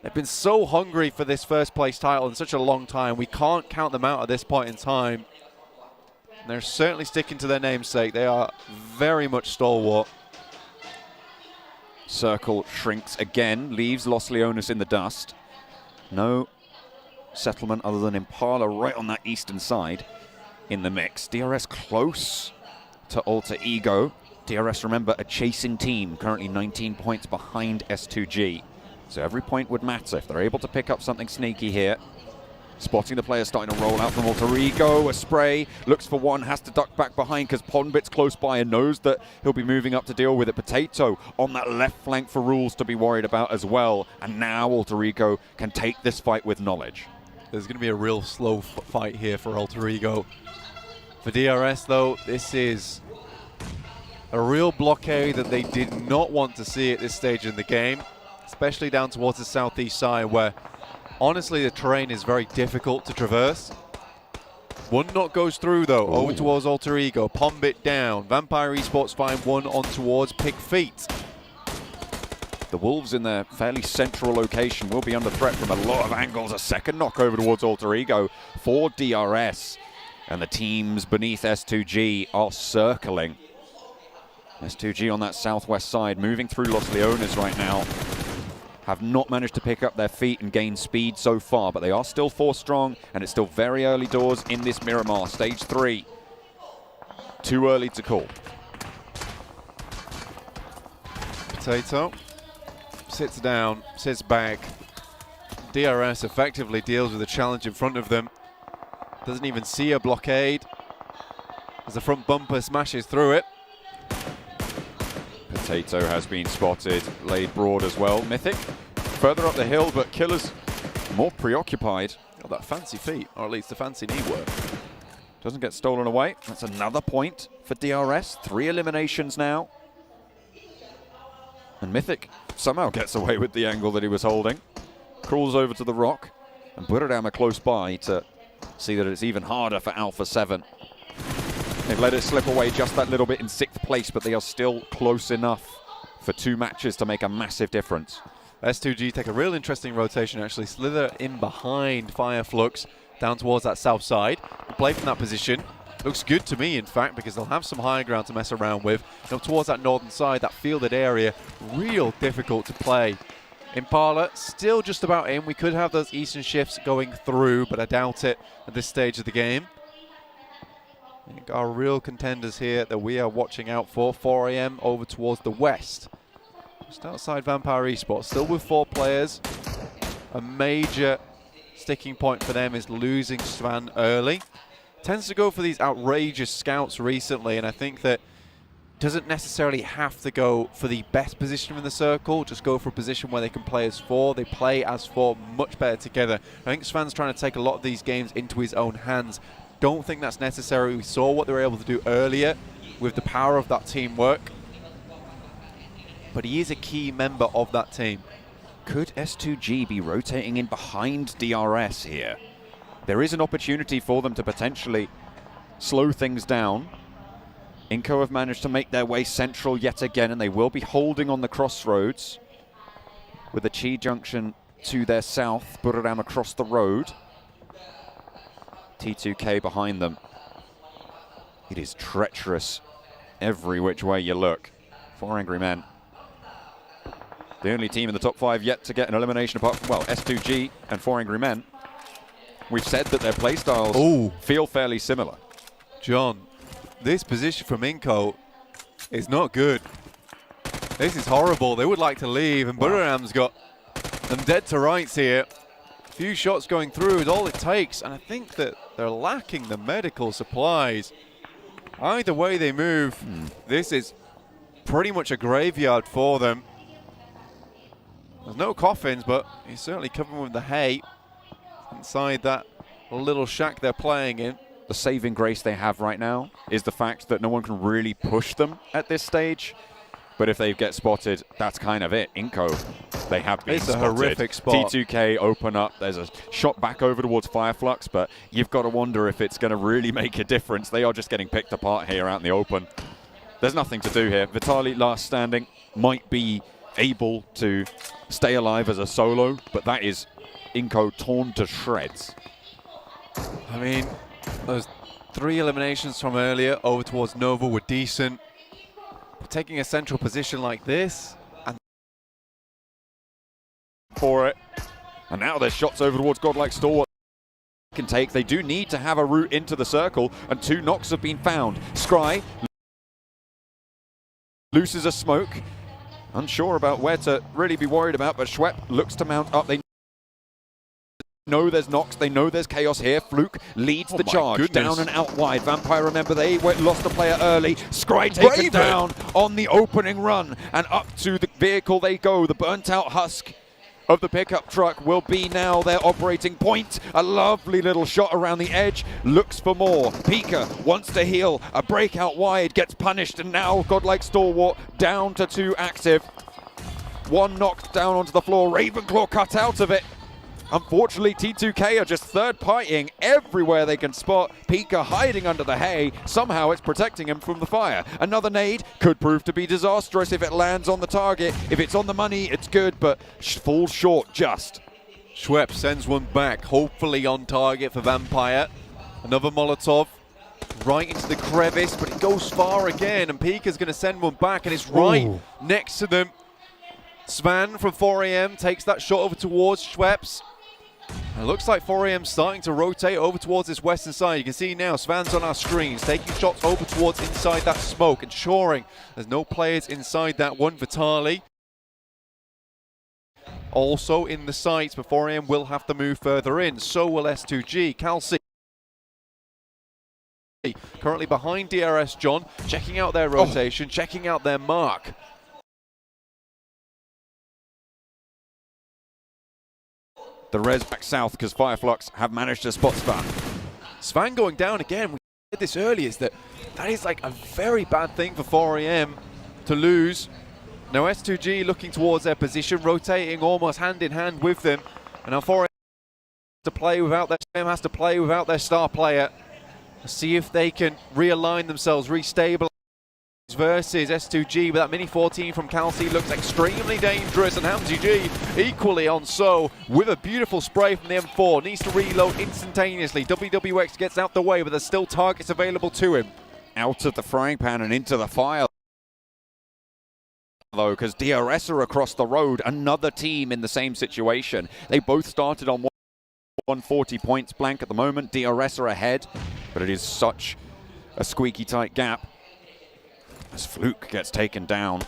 they've been so hungry for this first place title in such a long time. We can't count them out at this point in time. And they're certainly sticking to their namesake. They are very much stalwart. Circle shrinks again, leaves Los Leones in the dust. No settlement other than Impala right on that eastern side in the mix. DRS close to Alter Ego. DRS, remember, a chasing team, currently 19 points behind S2G. So every point would matter if they're able to pick up something sneaky here. Spotting the player starting to roll out from Alter Ego. A spray, looks for one, has to duck back behind because Pondbit's close by and knows that he'll be moving up to deal with it. Potato on that left flank for Rules to be worried about as well. And now Alter Ego can take this fight with knowledge. There's going to be a real slow fight here for Alter Ego. For DRS, though, this is a real blockade that they did not want to see at this stage in the game, especially down towards the southeast side where honestly the terrain is very difficult to traverse. One knock goes through though, over towards Alter Ego, Pombit down, Vampire Esports find one on towards Pig Feet. The Wolves in their fairly central location will be under threat from a lot of angles. A second knock over towards Alter Ego for DRS. And the teams beneath S2G are circling. S2G on that southwest side, moving through Los Leones right now. Have not managed to pick up their feet and gain speed so far, but they are still 4 strong, and it's still very early doors in this Miramar. Stage 3. Too early to call. Potato sits down, sits back. DRS effectively deals with the challenge in front of them. Doesn't even see a blockade as the front bumper smashes through it. Potato has been spotted, laid broad as well. Mythic further up the hill, but Killer's more preoccupied. Got that fancy feet, or at least the fancy knee work. Doesn't get stolen away. That's another point for DRS. 3 eliminations now. And Mythic somehow gets away with the angle that he was holding. Crawls over to the rock, and Buradama close by to see that it's even harder for Alpha 7. They've let it slip away just that little bit in 6th place, but they are still close enough for 2 matches to make a massive difference. S2G take a real interesting rotation, actually slither in behind Fireflux down towards that south side. Play from that position. Looks good to me, in fact, because they'll have some higher ground to mess around with. And up towards that northern side, that fielded area, real difficult to play. Impala still just about in. We could have those eastern shifts going through, but I doubt it at this stage of the game. I think our real contenders here that we are watching out for, 4 AM over towards the west. Just outside Vampire Esports, still with 4 players. A major sticking point for them is losing Svan early. Tends to go for these outrageous scouts recently, and I think that doesn't necessarily have to go for the best position in the circle, just go for a position where they can play as 4. They play as 4 much better together. I think Svan's trying to take a lot of these games into his own hands. Don't think that's necessary. We saw what they were able to do earlier with the power of that teamwork. But he is a key member of that team. Could S2G be rotating in behind DRS here? There is an opportunity for them to potentially slow things down. Inco have managed to make their way central yet again, and they will be holding on the crossroads with the Chi Junction to their south, Buriram across the road. T2K behind them. It is treacherous every which way you look. 4 Angry Men. The only team in the top 5 yet to get an elimination apart from, well, S2G and 4 Angry Men. We've said that their playstyles feel fairly similar. John, this position from Inco is not good. This is horrible. They would like to leave, and Buriram's got them dead to rights here. A few shots going through is all it takes, and I think that they're lacking the medical supplies. Either way they move, this is pretty much a graveyard for them. There's no coffins, but he's certainly covered with the hay inside that little shack they're playing in. The saving grace they have right now is the fact that no one can really push them at this stage. But if they get spotted, that's kind of it. Inco, they have been spotted. It's a horrific spot. T2K open up. There's a shot back over towards Fireflux, but you've got to wonder if it's going to really make a difference. They are just getting picked apart here out in the open. There's nothing to do here. Vitali, last standing, might be able to stay alive as a solo, but that is Inco torn to shreds. I mean, those 3 eliminations from earlier over towards Nova were decent. But taking a central position like this and for it. And now there's shots over towards Godlike Stalwart. Can take. They do need to have a route into the circle, and 2 knocks have been found. Scry looses a smoke. Unsure about where to really be worried about, but Schwepp looks to mount up. They know there's knocks, they know there's chaos here. Fluke leads the charge, down and out wide. Vampire, remember, they lost a player early. Scry taken down on the opening run, and up to the vehicle they go. The burnt out husk of the pickup truck will be now their operating point. A lovely little shot around the edge, looks for more. Pika wants to heal, a breakout wide, gets punished, and now Godlike Stalwart down to 2 active. 1 knocked down onto the floor, Ravenclaw cut out of it. Unfortunately, T2K are just third partying everywhere they can spot. Pika hiding under the hay. Somehow it's protecting him from the fire. Another nade could prove to be disastrous if it lands on the target. If it's on the money, it's good, but falls short just. Schwepp sends one back, hopefully on target for Vampire. Another Molotov right into the crevice, but it goes far again, and Pika's going to send one back, and it's right next to them. Svan from 4 AM takes that shot over towards Schweppes. And it looks like 4 AM starting to rotate over towards this western side. You can see now Svan's on our screens, taking shots over towards inside that smoke, ensuring there's no players inside that one. Vitali also in the sights, but 4 AM will have to move further in. So will S2G. Calci currently behind DRS John, checking out their rotation, checking out their mark. The res back south because Fireflux have managed to spot Svan. Svan going down again. We said this earlier, is that is like a very bad thing for 4 AM to lose. Now S2G looking towards their position, rotating almost hand in hand with them. And now 4 AM has to play without their star player. See if they can realign themselves, restabilize versus S2G, but that Mini 14 from Calci looks extremely dangerous, and HamZG equally on so with a beautiful spray from the M4. Needs to reload instantaneously. WWX gets out the way, but there's still targets available to him. Out of the frying pan and into the fire, though, because DRS are across the road, another team in the same situation. They both started on 140 points blank at the moment. DRS are ahead, but it is such a squeaky tight gap as Fluke gets taken down.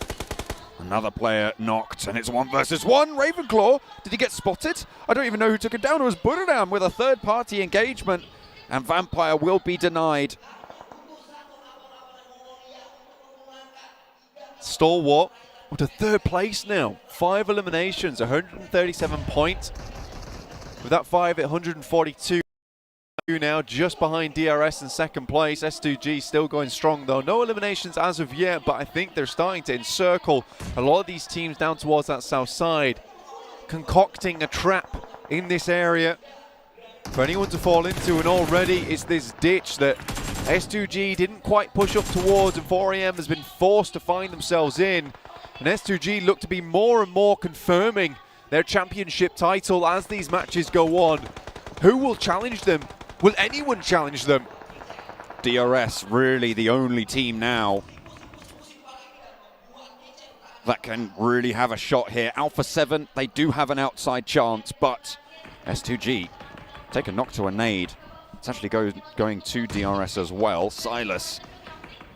Another player knocked, and it's 1 versus 1. Ravenclaw, did he get spotted? I don't even know who took it down. It was Buradam with a third-party engagement, and Vampire will be denied. Stalwart up to 3rd place now. 5 eliminations, 137 points. With that 5 at 142 now, just behind DRS in 2nd place. S2G still going strong though. No eliminations as of yet, but I think they're starting to encircle a lot of these teams down towards that south side, concocting a trap in this area for anyone to fall into, and already it's this ditch that S2G didn't quite push up towards, and 4AM has been forced to find themselves in. And S2G look to be more and more confirming their championship title as these matches go on. Who will challenge them? Will anyone challenge them? DRS really the only team now that can really have a shot here. Alpha 7, they do have an outside chance, but S2G take a knock to a nade. It's actually going to DRS as well. Silas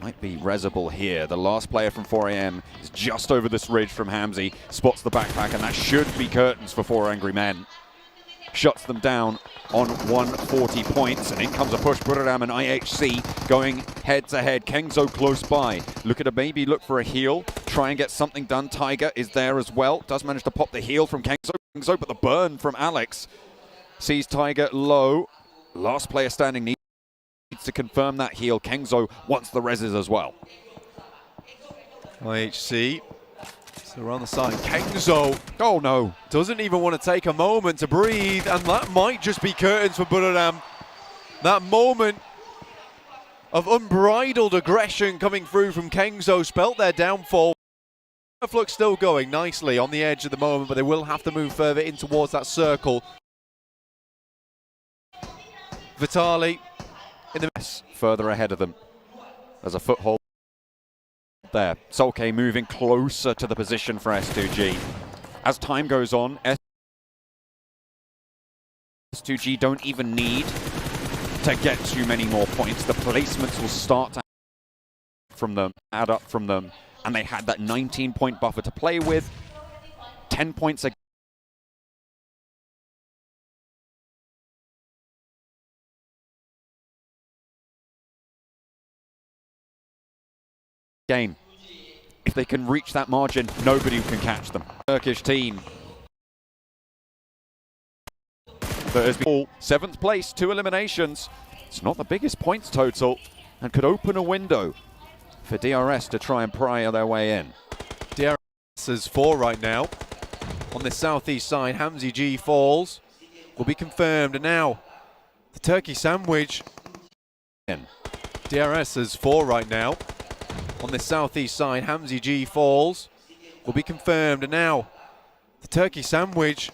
might be Rezable here. The last player from 4AM is just over this ridge from Hamzy. Spots the backpack, and that should be curtains for 4 Angry Men. Shuts them down on 140 points, and in comes a push. Buradam and IHC going head-to-head. Kengzo close by. Look at a maybe look for a heal. Try and get something done. Tiger is there as well. Does manage to pop the heal from Kengzo, but the burn from Alex sees Tiger low. Last player standing needs to confirm that heal. Kengzo wants the reses as well. IHC. So around the side, Kengzo, oh no, doesn't even want to take a moment to breathe, and that might just be curtains for Buradam. That moment of unbridled aggression coming through from Kengzo spelt their downfall. Flux still going nicely on the edge at the moment, but they will have to move further in towards that circle. Vitali in the mess, further ahead of them. There's a foothold there. Solke moving closer to the position for S2G. As time goes on, S2G don't even need to get too many more points. The placements will start to add up from them, and they had that 19-point buffer to play with. 10 points a game. If they can reach that margin, nobody can catch them. Turkish team that has been 7th place, 2 eliminations. It's not the biggest points total, and could open a window for DRS to try and pry their way in. DRS is 4 right now. On the southeast side, HamZG falls. Will be confirmed, and now the turkey sandwich. DRS is 4 right now. On the southeast side, HamZG falls. Will be confirmed, and now the turkey sandwich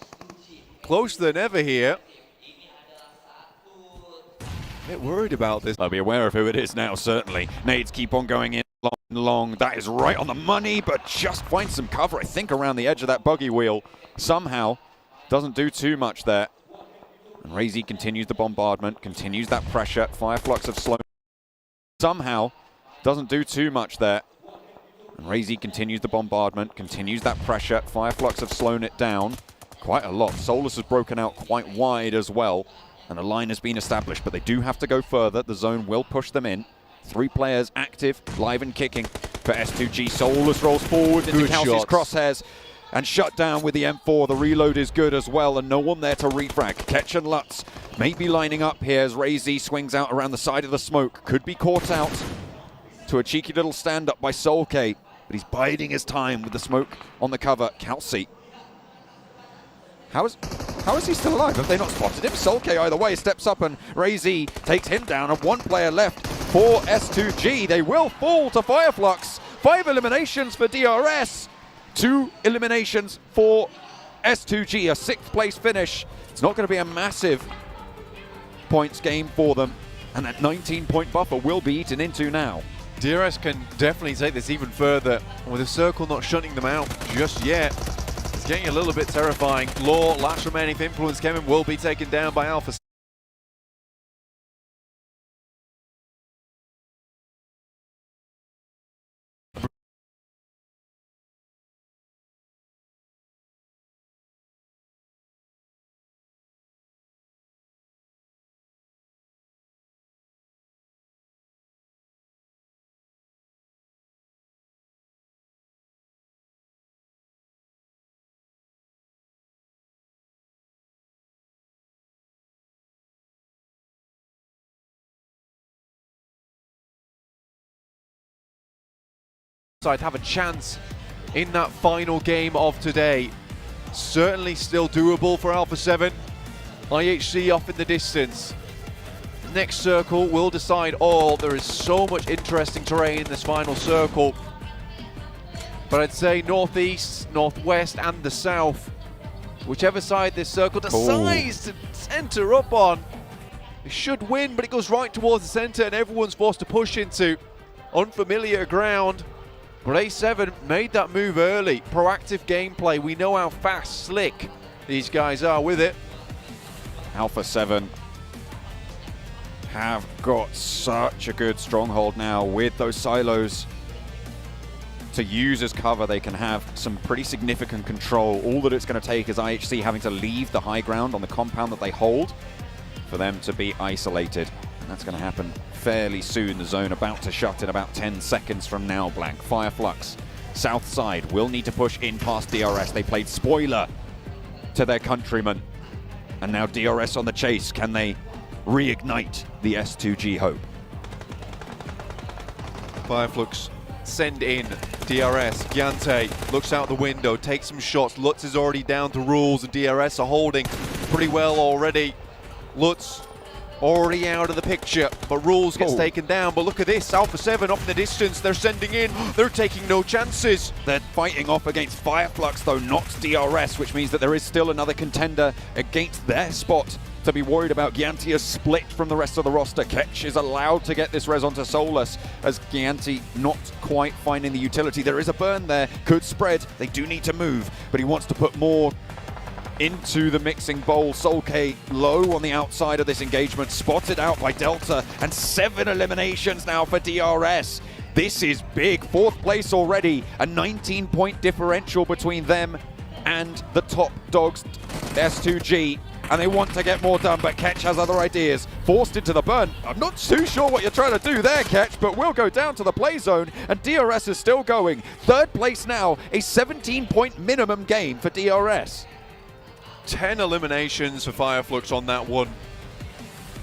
closer than ever here. A bit worried about this. I'll be aware of who it is now, certainly. Nades keep on going in long. That is right on the money, but just finds some cover, I think, around the edge of that buggy wheel. Somehow, doesn't do too much there. And Razy continues the bombardment, continues that pressure. Fireflux have slowed. Somehow, doesn't do too much there. And Razy continues the bombardment, continues that pressure. Fireflux have slowed it down quite a lot. Solus has broken out quite wide as well, and a line has been established, but they do have to go further. The zone will push them in. 3 players active, live and kicking for S2G. Solus rolls forward into Kelsey's crosshairs and shut down with the M4. The reload is good as well, and no one there to refrag. Ketch and Lutz may be lining up here as Razy swings out around the side of the smoke. Could be caught out to a cheeky little stand-up by Solke, but he's biding his time with the smoke on the cover. Kelsey. How is How is he still alive? Have they not spotted him? Solke either way steps up and Ray-Z takes him down, and one player left for S2G. They will fall to Fireflux. 5 eliminations for DRS, 2 eliminations for S2G, a 6th place finish. It's not going to be a massive points game for them, and that 19-point buffer will be eaten into now. DRS can definitely take this even further, with the circle not shutting them out just yet. It's getting a little bit terrifying. Law, last remaining influence, Kevin will be taken down by Alpha. Side have a chance in that final game of today. Certainly still doable for Alpha 7. IHC off in the distance. Next circle will decide all. There is so much interesting terrain in this final circle. But I'd say northeast, northwest and the south. Whichever side this circle decides to center up on, it should win, but it goes right towards the center and everyone's forced to push into unfamiliar ground. But A7 made that move early. Proactive gameplay. We know how fast, slick these guys are with it. Alpha 7 have got such a good stronghold now with those silos to use as cover. They can have some pretty significant control. All that it's going to take is IHC having to leave the high ground on the compound that they hold for them to be isolated. And that's going to happen fairly soon. The zone about to shut in about 10 seconds from now, Blank. Fireflux, south side, will need to push in past DRS. They played spoiler to their countrymen. And now DRS on the chase. Can they reignite the S2G hope? Fireflux send in DRS. Giante looks out the window, takes some shots. Lutz is already down to rules and DRS are holding pretty well already. Lutz already out of the picture, but rules gets taken down. But look at this, Alpha 7 up in the distance. They're sending in, they're taking no chances. They're fighting off against Fireflux, though not DRS, which means that there is still another contender against their spot to be worried about. Gianti is split from the rest of the roster. Ketch is allowed to get this res onto Solus, as Gianti not quite finding the utility. There is a burn there, could spread. They do need to move, but he wants to put more into the mixing bowl. Solke low on the outside of this engagement, spotted out by Delta, and 7 eliminations now for DRS. This is big, 4th place already, a 19-point differential between them and the top dogs, S2G, and they want to get more done, but Ketch has other ideas. Forced into the burn. I'm not too sure what you're trying to do there, Ketch, but we'll go down to the play zone, and DRS is still going. 3rd place now, a 17-point minimum gain for DRS. 10 eliminations for Fireflux on that one.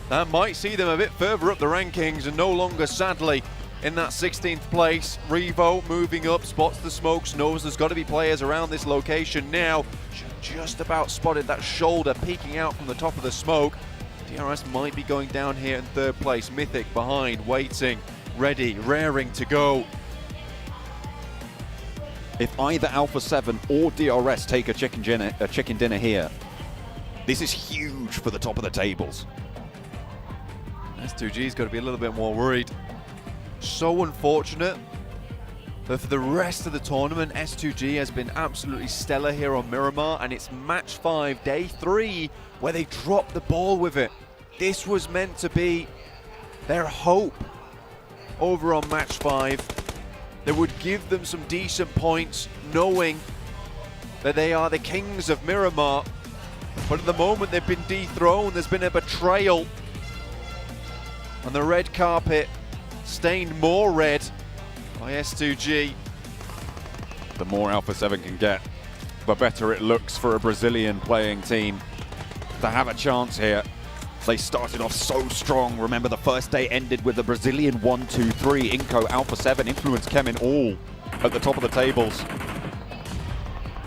That might see them a bit further up the rankings and no longer, sadly, in that 16th place. Revo moving up, spots the smokes, knows there's got to be players around this location now. Just about spotted that shoulder peeking out from the top of the smoke. DRS might be going down here in 3rd place. Mythic behind, waiting, ready, raring to go. If either Alpha 7 or DRS take a chicken dinner here, this is huge for the top of the tables. S2G's got to be a little bit more worried. So unfortunate that for the rest of the tournament, S2G has been absolutely stellar here on Miramar, and it's match 5, day 3, where they dropped the ball with it. This was meant to be their hope over on match 5. That would give them some decent points, knowing that they are the kings of Miramar. But at the moment they've been dethroned, there's been a betrayal. And the red carpet stained more red by S2G. The more Alpha 7 can get, the better it looks for a Brazilian playing team to have a chance here. They started off so strong. Remember, the first day ended with the Brazilian 1-2-3. Inco, Alpha 7, Influence, Kemin all at the top of the tables.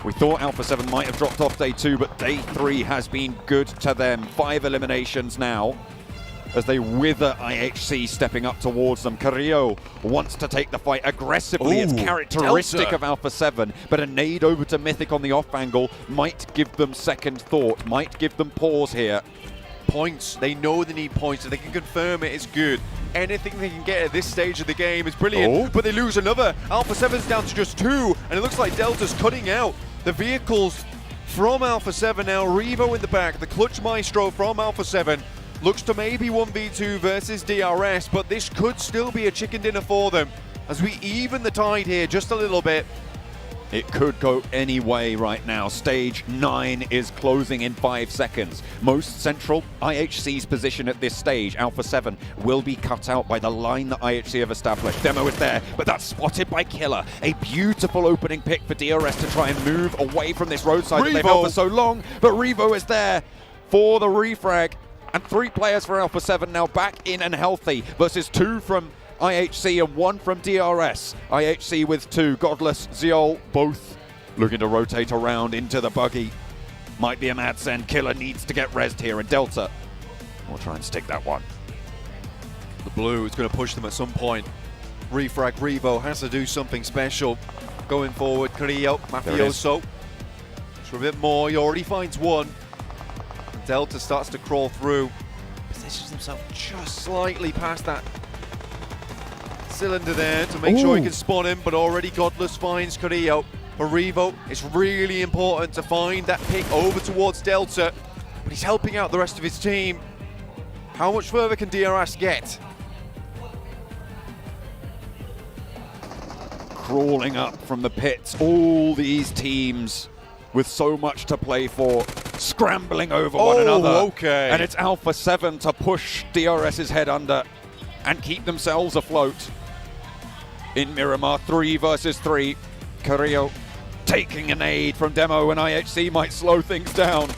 We thought Alpha 7 might have dropped off day 2, but day 3 has been good to them. 5 eliminations now as they wither IHC stepping up towards them. Carrillo wants to take the fight aggressively. It's characteristic Delta. of Alpha 7, but a nade over to Mythic on the off angle might give them second thought, might give them pause here. Points. They know they need points. If they can confirm it, it's good. Anything they can get at this stage of the game is brilliant. But they lose another. Alpha 7's down to just 2, and it looks like Delta's cutting out the vehicles from Alpha 7 now. Revo in the back, the clutch maestro from Alpha 7. Looks to maybe 1v2 versus DRS, but this could still be a chicken dinner for them as we even the tide here just a little bit. It could go any way right now. Stage 9 is closing in 5 seconds. Most central, IHC's position at this stage, Alpha 7, will be cut out by the line that IHC have established. Demo is there, but that's spotted by Killer. A beautiful opening pick for DRS to try and move away from this roadside that they've held for so long, but Revo is there for the refrag. And 3 players for Alpha 7 now back in and healthy versus 2 from IHC and 1 from DRS. IHC with 2, Godless, Zeol, both looking to rotate around into the buggy. Might be a mad send. Killer needs to get rezzed here, and Delta will try and stick that one. The blue is going to push them at some point. Refrag Revo has to do something special. Going forward, Carrillo, Mafioso. For a bit more, he already finds 1. Delta starts to crawl through, positions himself just slightly past that cylinder there to make sure he can spawn him, but already Godless finds Carrillo. For Revo, it's really important to find that pick over towards Delta, but he's helping out the rest of his team. How much further can DRS get? Crawling up from the pits, all these teams with so much to play for, scrambling over one another. Okay. And it's Alpha 7 to push DRS's head under and keep themselves afloat. In Miramar, 3 versus 3. Carrillo taking an aid from Demo, and IHC might slow things down.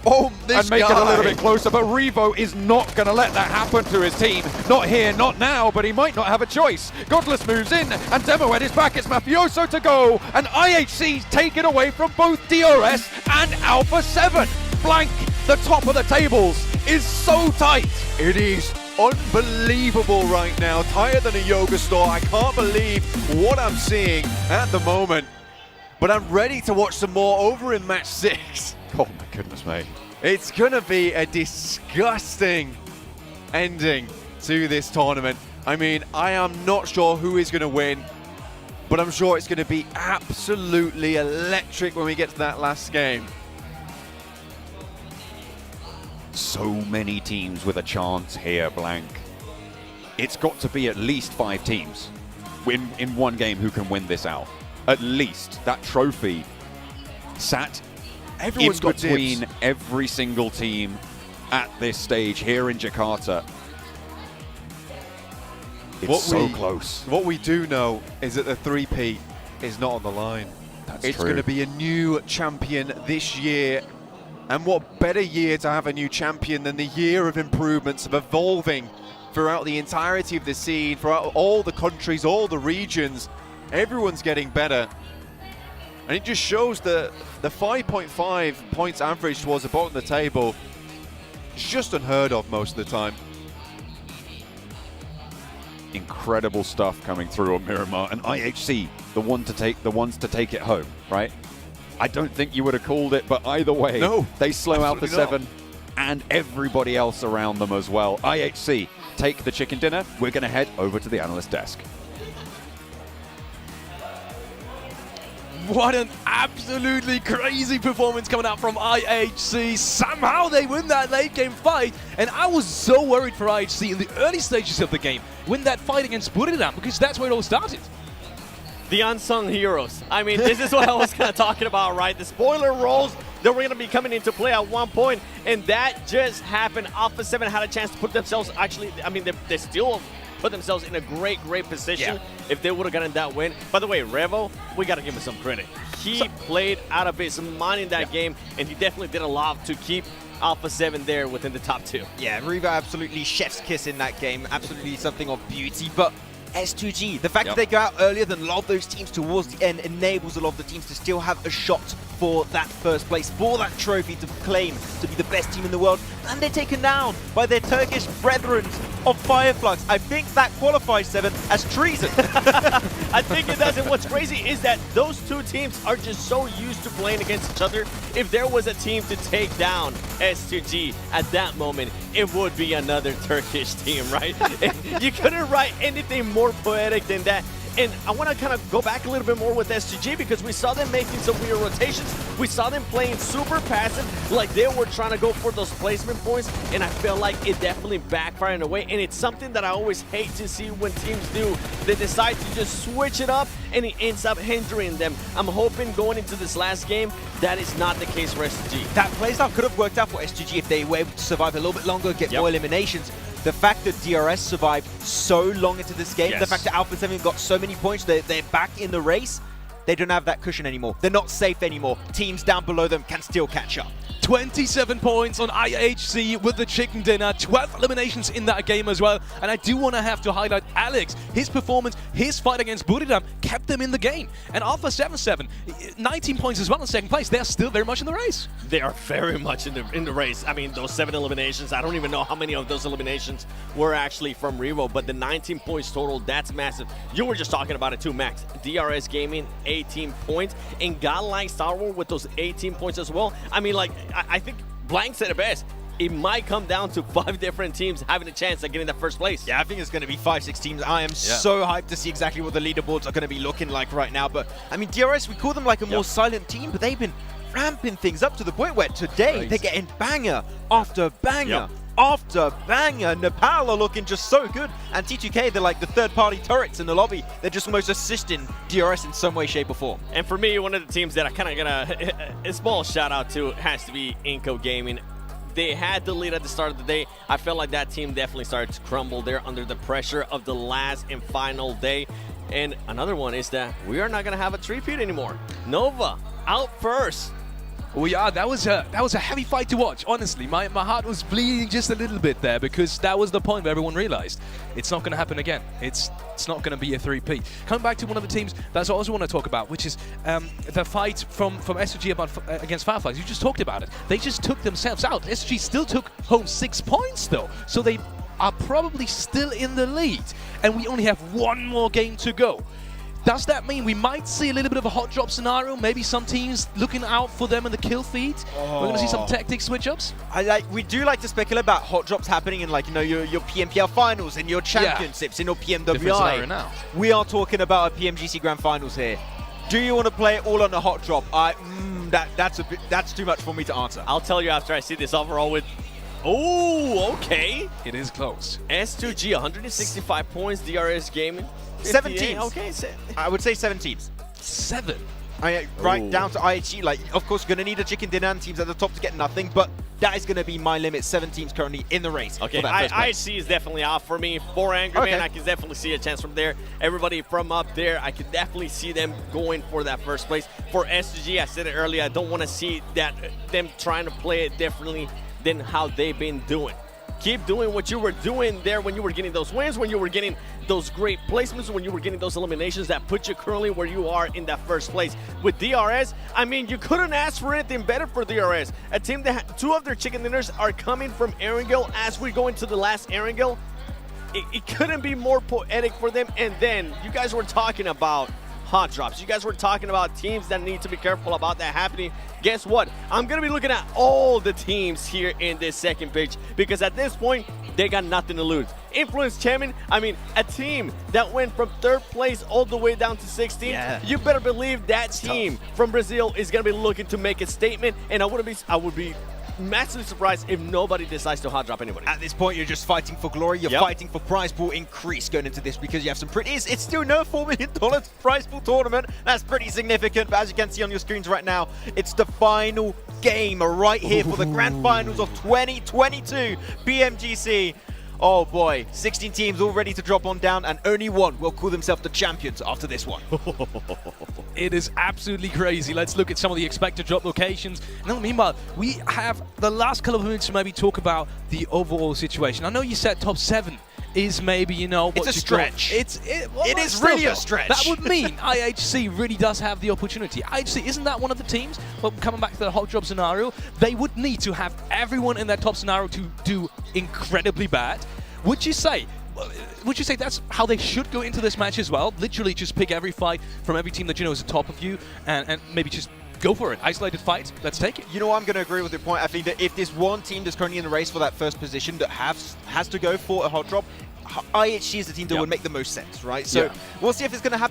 And make it a little bit closer, but Revo is not going to let that happen to his team. Not here, not now, but he might not have a choice. Godless moves in, and Demoed is back. It's Mafioso to go, and IHC's taken away from both DRS and Alpha 7. Blank, the top of the tables, is so tight. It is unbelievable right now. Tighter than a yoga store. I can't believe what I'm seeing at the moment. But I'm ready to watch some more over in match 6. Oh my goodness me. It's going to be a disgusting ending to this tournament. I mean, I am not sure who is going to win, but I'm sure it's going to be absolutely electric when we get to that last game. So many teams with a chance here, Blank. It's got to be at least 5 teams in one game who can win this out. At least that trophy sat Everyone's in got between tips. every single team at this stage here in Jakarta. It's so close. What we do know is that the 3P is not on the line. It's true. going to be a new champion this year. And what better year to have a new champion than the year of improvements, of evolving throughout the entirety of the scene, throughout all the countries, all the regions. Everyone's getting better. And it just shows that the 5.5 points average towards the bottom of the table is just unheard of most of the time. Incredible stuff coming through on Miramar, and IHC, the ones to take it home, right? I don't think you would have called it, but either way, No, they slow out the absolutely 7 and everybody else around them as well. IHC take the chicken dinner. We're going to head over to the analyst desk. What an absolutely crazy performance coming out from IHC. Somehow they win that late game fight. And I was so worried for IHC in the early stages of the game. Win that fight against Buriram, because that's where it all started. The unsung heroes. I mean, this is what I was kind of talking about, right? The spoiler roles that were going to be coming into play at one point, and that just happened. Alpha 7 had a chance to put themselves, actually, I mean, they still put themselves in a great position if they would have gotten that win. By the way, Revo, we got to give him some credit. He played out of his mind in that game, and he definitely did a lot to keep Alpha 7 there within the top 2. Yeah, Revo absolutely chef's kiss in that game. Absolutely something of beauty. But S2G. The fact that they go out earlier than a lot of those teams towards the end enables a lot of the teams to still have a shot for that first place, for that trophy to claim to be the best team in the world. And they're taken down by their Turkish brethren of Fireflux. I think that qualifies, Seven, as treason. I think it does. And what's crazy is that those two teams are just so used to playing against each other. If there was a team to take down S2G at that moment, it would be another Turkish team, right? You couldn't write anything more poetic than that. And I want to kind of go back a little bit more with S2G because we saw them making some weird rotations. We saw them playing super passive, like they were trying to go for those placement points, and I feel like it definitely backfired in a way. And it's something that I always hate to see when teams do. They decide to just switch it up, and it ends up hindering them. I'm hoping going into this last game, that is not the case for S2G. That playstyle could have worked out for S2G if they were able to survive a little bit longer, get more eliminations. The fact that DRS survived so long into this game, the fact that Alpha 7 got so many points, they're back in the race, they don't have that cushion anymore. They're not safe anymore. Teams down below them can still catch up. 27 points on IHC with the chicken dinner, 12 eliminations in that game as well. And I do want to have to highlight Alex. His performance, his fight against Buridam kept them in the game. And Alpha 77, 19 points as well in second place. They're still very much in the race. They are very much in the race. I mean, those 7 eliminations, I don't even know how many of those eliminations were actually from Revo, but the 19 points total, that's massive. You were just talking about it too, Max. DRS Gaming, 18 points, and Godlike Star Wars with those 18 points as well. I mean, like, I think Blank said it best. It might come down to 5 different teams having a chance at getting that first place. Yeah, I think it's going to be 5-6 teams. I am so hyped to see exactly what the leaderboards are going to be looking like right now. But, I mean, DRS, we call them like a more silent team, but they've been ramping things up to the point where today they're getting banger after banger after banger. Nepal are looking just so good. And T2K, they're like the third-party turrets in the lobby. They're just almost assisting DRS in some way, shape, or form. And for me, one of the teams that I kind of gonna a small shout out to has to be Inco Gaming. They had the lead at the start of the day. I felt like that team definitely started to crumble there under the pressure of the last and final day. And another one is that we are not gonna have a three-peat anymore. Nova out first. Well, yeah, that was a heavy fight to watch, honestly. My heart was bleeding just a little bit there because that was the point where everyone realized it's not going to happen again. It's not going to be a 3-peat. Coming back to one of the teams that I also want to talk about, which is the fight from SoD against Fireflies. You just talked about it. They just took themselves out. SoD still took home 6 points, though. So they are probably still in the lead. And we only have one more game to go. Does that mean we might see a little bit of a hot drop scenario? Maybe some teams looking out for them in the kill feed? We're going to see some tactic switch-ups? We do like to speculate about hot drops happening in, like, you know, your PMPL finals and your championships in your PMWI. Now. We are talking about a PMGC Grand Finals here. Do you want to play it all on a hot drop? That's too much for me to answer. I'll tell you after I see this overall with... Oh, okay. It is close. S2G, 165 points, DRS Gaming. 7 teams. Okay, I would say 7 teams. 7? Right down to IHG. Like, of course, going to need a chicken dinner and teams at the top to get nothing, but that is going to be my limit. 7 teams currently in the race. Okay, IHG is definitely off for me. For Angry Man, I can definitely see a chance from there. Everybody from up there, I can definitely see them going for that first place. For S2G, I said it earlier, I don't want to see that them trying to play it differently than how they've been doing. Keep doing what you were doing there when you were getting those wins, when you were getting those great placements, when you were getting those eliminations that put you currently where you are in that first place. With DRS, I mean, you couldn't ask for anything better for DRS. A team that 2 of their chicken dinners are coming from Erangel as we go into the last Erangel. It couldn't be more poetic for them. And then you guys were talking about hot drops. You guys were talking about teams that need to be careful about that happening. Guess what? I'm going to be looking at all the teams here in this second page because at this point, they got nothing to lose. Influence Chairman, I mean, a team that went from 3rd place all the way down to 16th, you better believe that team from Brazil is going to be looking to make a statement, and I would be massively surprised if nobody decides to hot drop anybody. At this point, you're just fighting for glory. You're fighting for prize pool increase going into this because you have some pretty... It's still no $4 million prize pool tournament. That's pretty significant. But as you can see on your screens right now, it's the final game right here for the Grand Finals of 2022 PMGC. Oh boy, 16 teams all ready to drop on down, and only one will call themselves the champions after this one. It is absolutely crazy. Let's look at some of the expected drop locations. And meanwhile, we have the last couple of minutes to maybe talk about the overall situation. I know you said top 7 is maybe, you know, It's what a you call- stretch. It is still really a though, stretch. That would mean IHC really does have the opportunity. IHC, isn't that one of the teams? Well, coming back to the hot job scenario, they would need to have everyone in that top scenario to do incredibly bad. Would you say that's how they should go into this match as well? Literally just pick every fight from every team that you know is the top of you and maybe just go for it. Isolated fight, let's take it. You know, I'm going to agree with your point. I think that if there's one team that's currently in the race for that first position that has to go for a hot drop, IHC is the team that would make the most sense, right? So Yeah. we'll see if it's going to happen.